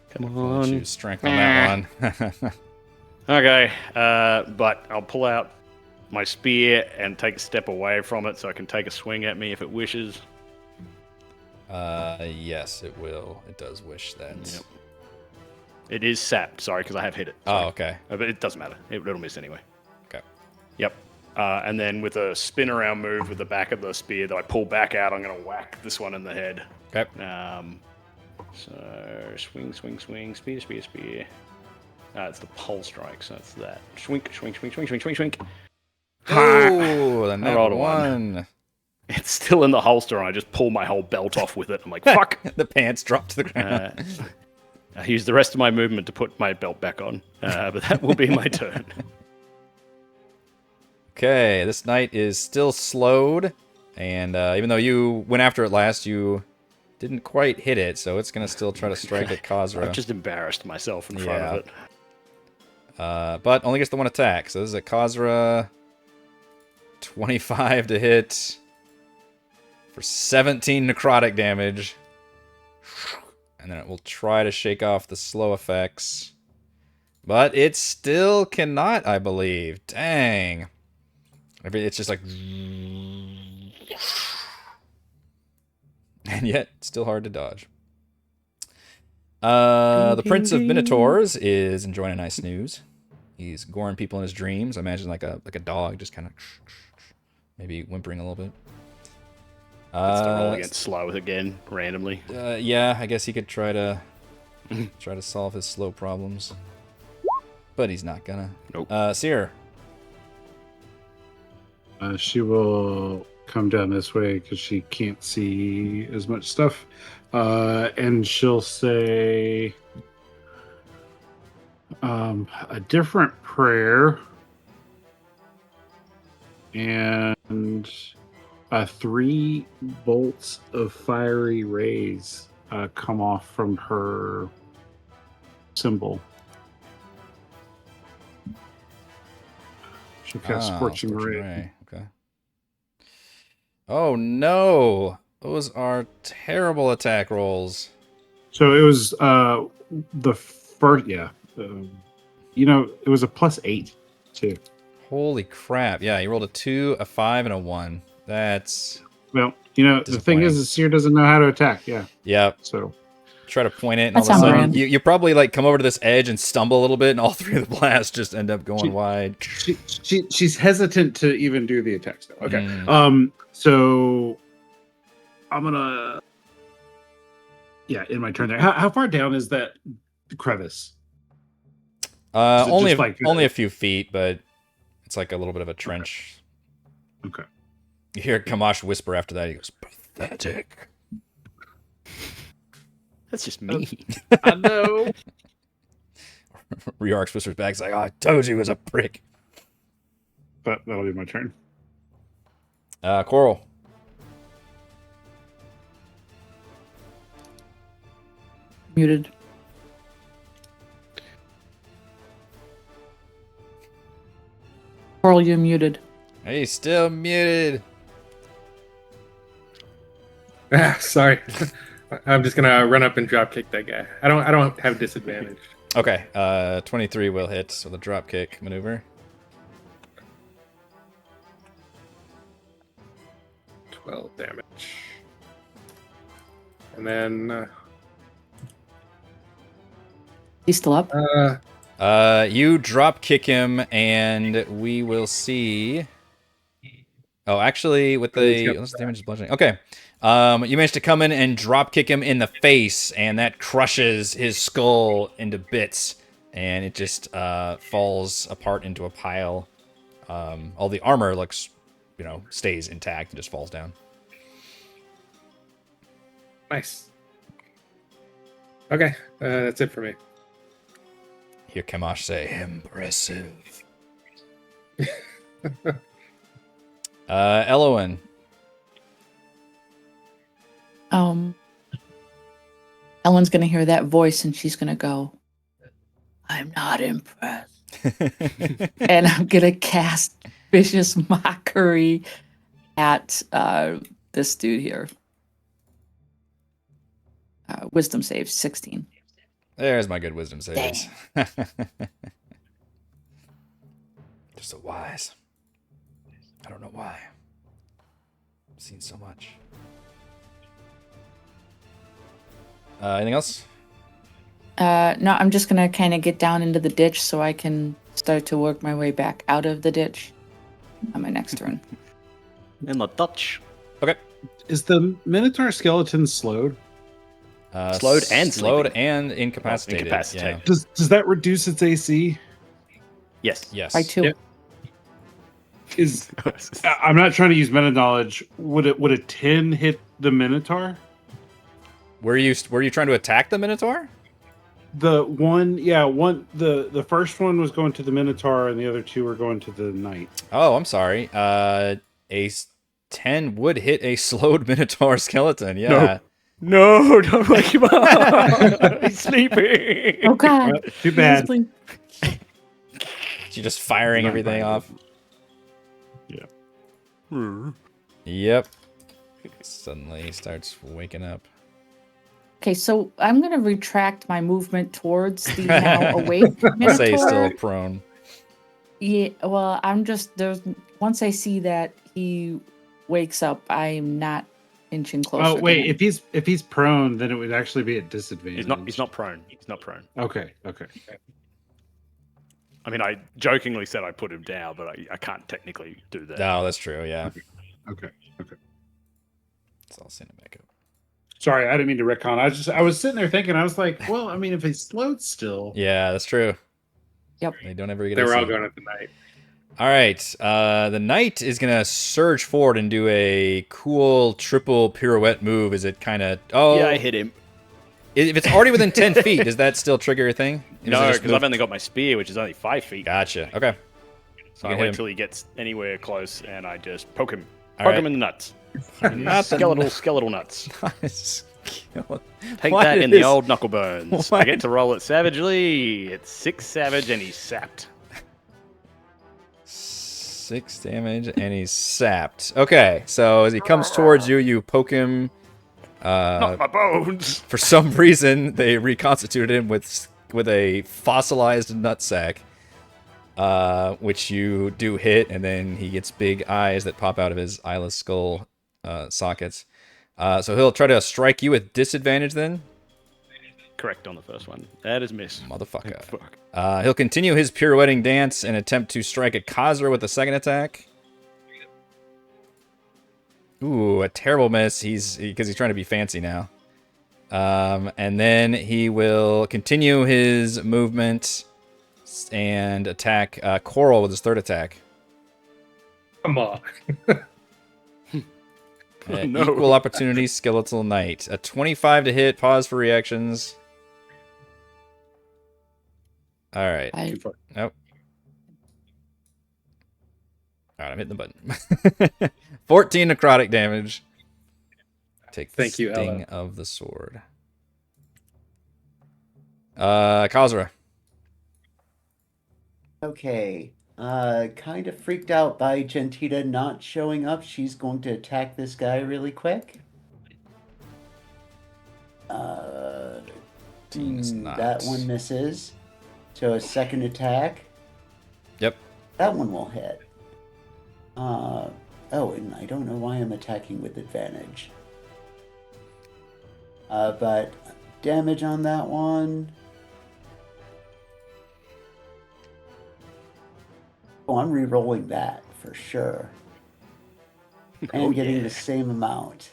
Come I'll on. choose strength on that one. Okay, but I'll pull out my spear and take a step away from it so I can take a swing at me if it wishes. Yes, it will. It does wish that. Yep. It is sapped, sorry, because I have hit it. Oh, Sorry. okay. But it doesn't matter. It'll miss anyway. Okay. Yep. And then with a spin around move with the back of the spear that I pull back out, I'm going to whack this one in the head. Okay. So swing, swing, swing, spear, spear, spear. It's the pole strike, so it's that. Swink, swing, swing, swing, swing, swing, swing. Oh, the I rolled net a one. It's still in the holster, and I just pull my whole belt off with it. I'm like, fuck! The pants drop to the ground. I use the rest of my movement to put my belt back on, but that will be my turn. Okay, this knight is still slowed, and even though you went after it last, you didn't quite hit it, so it's going to still try to strike at Kazra. I've just embarrassed myself in front of it. But only gets the one attack, so this is a Kazra 25 to hit for 17 necrotic damage. And then it will try to shake off the slow effects. But it still cannot, I believe. Dang. It's just like... And yet, still hard to dodge. The Prince of Minotaurs is enjoying a nice snooze. He's goring people in his dreams. I imagine like a dog, just kind of maybe whimpering a little bit. It's the roll against slow again, randomly. Yeah, I guess he could try to solve his slow problems, but he's not gonna. Nope. Cere. She will come down this way because she can't see as much stuff, and she'll say a different prayer and 3 bolts of fiery rays come off from her symbol. She'll cast Scorching Ray. Okay. Oh no! Those are terrible attack rolls. So it was the first, yeah. It was a +8 too. Holy crap! Yeah, he rolled a 2, a 5, and a 1. That's Well, the thing is Cere doesn't know how to attack. Yeah. Yeah. So try to point it, and That's all of a on sudden brand. you probably like come over to this edge and stumble a little bit, and all 3 of the blasts just end up going wide. she's hesitant to even do the attack still. Okay. Mm. So I'm gonna. Yeah, in my turn there. How far down is that crevice? Is it Only just like- only a few feet, but it's like a little bit of a trench. Okay. You hear Kamash whisper after that. He goes, "Pathetic." That's just me. I know. Riarx whispers back, he's like, "Oh, I told you he was a prick." But that'll be my turn. Korl. Muted. Korl, you're muted. He's still muted. Sorry. I'm just gonna run up and drop kick that guy. I don't have disadvantage. Okay, 23 will hit, so the drop kick maneuver. 12 damage. And then He's still up. You drop kick him, and we will see. Oh, actually, with the let's damage is bludgeoning. Okay, you managed to come in and drop kick him in the face, and that crushes his skull into bits, and it just falls apart into a pile. All the armor looks, stays intact and just falls down. nice. Okay, that's it for me. Hear Kamash say, "Impressive." Ellowyn. Ellen's gonna hear that voice and she's gonna go, "I'm not impressed." And I'm gonna cast Vicious Mockery at this dude here. Wisdom save 16. There's my good wisdom saves. Just so wise. I don't know why. I've seen so much. Anything else? No, I'm just gonna kind of get down into the ditch so I can start to work my way back out of the ditch on my next turn. In the Dutch. Okay. Is the Minotaur skeleton slowed? Slowed and slowed sleeping. and incapacitated. incapacitated. Does that reduce its AC? Yes. Yeah. Yes. By 2. Yep. I'm not trying to use meta knowledge. Would a 10 hit the Minotaur? Were you trying to attack the Minotaur? The first one was going to the Minotaur, and the other 2 were going to the Knight. Oh, I'm sorry. A 10 would hit a slowed Minotaur skeleton. Yeah. No, don't wake him up. He's sleeping. Oh God! Well, too bad. You're just firing Not everything fine. off. Hmm. Yep. Suddenly he starts waking up. Okay, so I'm gonna retract my movement towards the now awake Minotaur. Say he's still prone. Yeah, well, I'm just there's once I see that he wakes up, I'm not inching closer. Oh to wait, him. if he's prone, then it would actually be at disadvantage. He's not prone. He's not prone. Okay. I mean, I jokingly said I put him down, but I can't technically do that. No, that's true. Yeah. Okay. It's all cinematic. Sorry, I didn't mean to retcon. I was sitting there thinking, I was like, well, I mean, if he's slowed still. Yeah, that's true. Yep. They don't ever get. They were all AC. going at the night. All right. The knight is gonna surge forward and do a cool triple pirouette move. Is it kind of? Oh, Yeah, I hit him. If it's already within 10 feet, does that still trigger a thing? Or does it No, just because move- I've only got my spear, which is only 5 feet. Gotcha. Okay. So You I can hit wait him. till he gets anywhere close, and I just poke him. All Poke right. him in the nuts. Not skeletal nuts. Skill. Take What that in the is- old knuckle bones. What? I get to roll it savagely. It's 6 savage, and he's sapped. 6 damage and he's sapped. Okay, so as he comes towards you, you poke him. Not my bones. For some reason, they reconstituted him with a fossilized nutsack, which you do hit, and then he gets big eyes that pop out of his eyeless skull sockets. So he'll try to strike you with disadvantage then. Correct on the first one. That is miss. Motherfucker. Fuck. He'll continue his pirouetting dance and attempt to strike at Kazra with the second attack. Ooh, a terrible miss. Because he's trying to be fancy now. And then he will continue his movement and attack Korl with his third attack. Come on. No. Equal opportunity skeletal knight. A 25 to hit. Pause for reactions. All right. Nope. All right, I'm hitting the button. 14 necrotic damage. Take the Thank you, sting Ella. of the sword. Kazra. Okay. Kind of freaked out by Gentita not showing up. She's going to attack this guy really quick. Is not. That one misses. So a second attack. Yep. That one will hit. Oh, and I don't know why I'm attacking with advantage. But damage on that one. Oh, I'm re-rolling that for sure. And getting the same amount.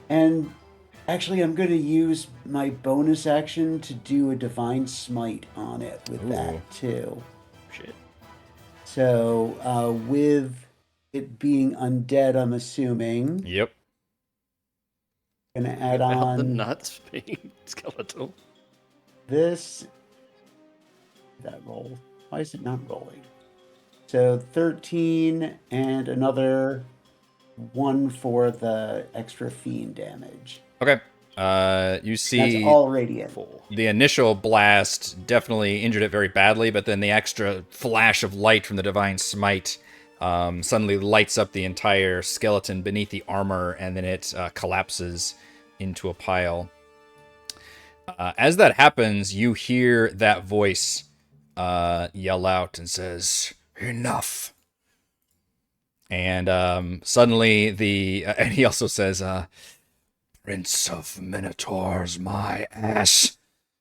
And actually, I'm going to use my bonus action to do a divine smite on it with Ooh. that too. Shit. So with it being undead, I'm assuming, Yep. gonna add About the on nuts being skeletal. this. That roll. Why is it not rolling? So 13 and another 1 for the extra fiend damage. Okay. You That's see all radiant. 4. the initial blast definitely injured it very badly, but then the extra flash of light from the divine smite suddenly lights up the entire skeleton beneath the armor, and then it collapses into a pile. As that happens, you hear that voice yell out and says, "Enough!" And suddenly and he also says, Prince of Minotaurs, my ass.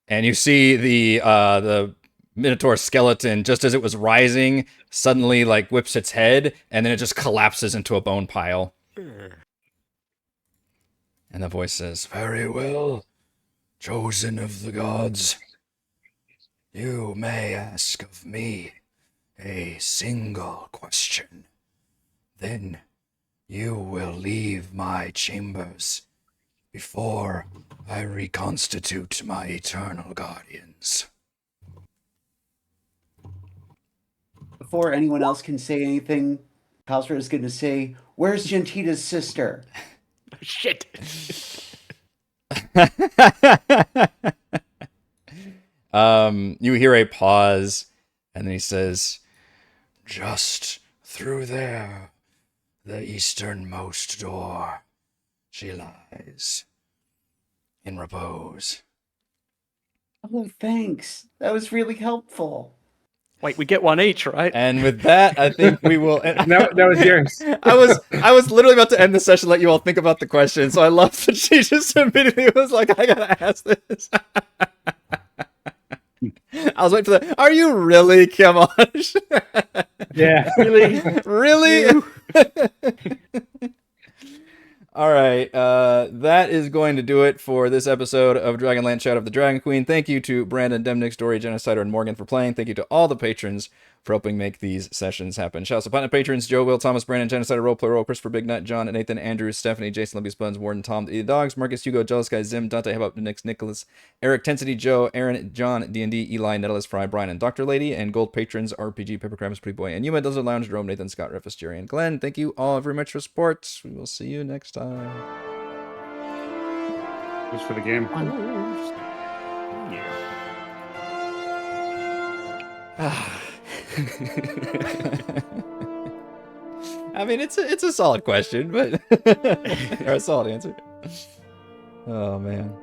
And you see the Minotaur skeleton, just as it was rising, suddenly like whips its head, and then it just collapses into a bone pile. And the voice says, "Very well, chosen of the gods. You may ask of me a single question. Then you will leave my chambers before I reconstitute my eternal guardians." Before anyone else can say anything, Kazra is going to say, "Where's Gentita's sister?" Shit. You hear a pause, and then he says, "Just through there, the easternmost door, she lies in repose." Oh, thanks. That was really helpful. Wait, we get one each, right? And with that, I think we will. That was yours. I was literally about to end the session, let you all think about the question. So I love that she just immediately was like, "I gotta ask this." I was waiting for that. Are you really, Kiamosh? Yeah. Really? All right, that is going to do it for this episode of Dragonlance Shadow of the Dragon Queen. Thank you to Brandon, Demnix, Dory, Genocider, and Morgan for playing. Thank you to all the patrons for helping make these sessions happen. Shout out to Platinum patrons: Joe, Will, Thomas, Brandon, Genocider, Roleplay, Roll, Christopher, Big Nut, John, Nathan, Andrew, Stephanie, Jason, Libby, Spuns, Warden, Tom, the Dogs, Marcus, Hugo, Jealous Guy, Zim, Dante, Hip Nix, Nicholas, Eric, Tensity, Joe, Aaron, John, D&D, Eli, Nettles, Fry, Brian, and Dr. Lady, and gold patrons: RPG, Peppercrams, Pretty Boy, and Yuma, Desert Lounge, Jerome, Nathan, Scott, Rufus, Jerry, and Glenn. Thank you all very much for support. We will see you next time. Just for the game. I mean, it's a solid question, but or a solid answer. Oh man.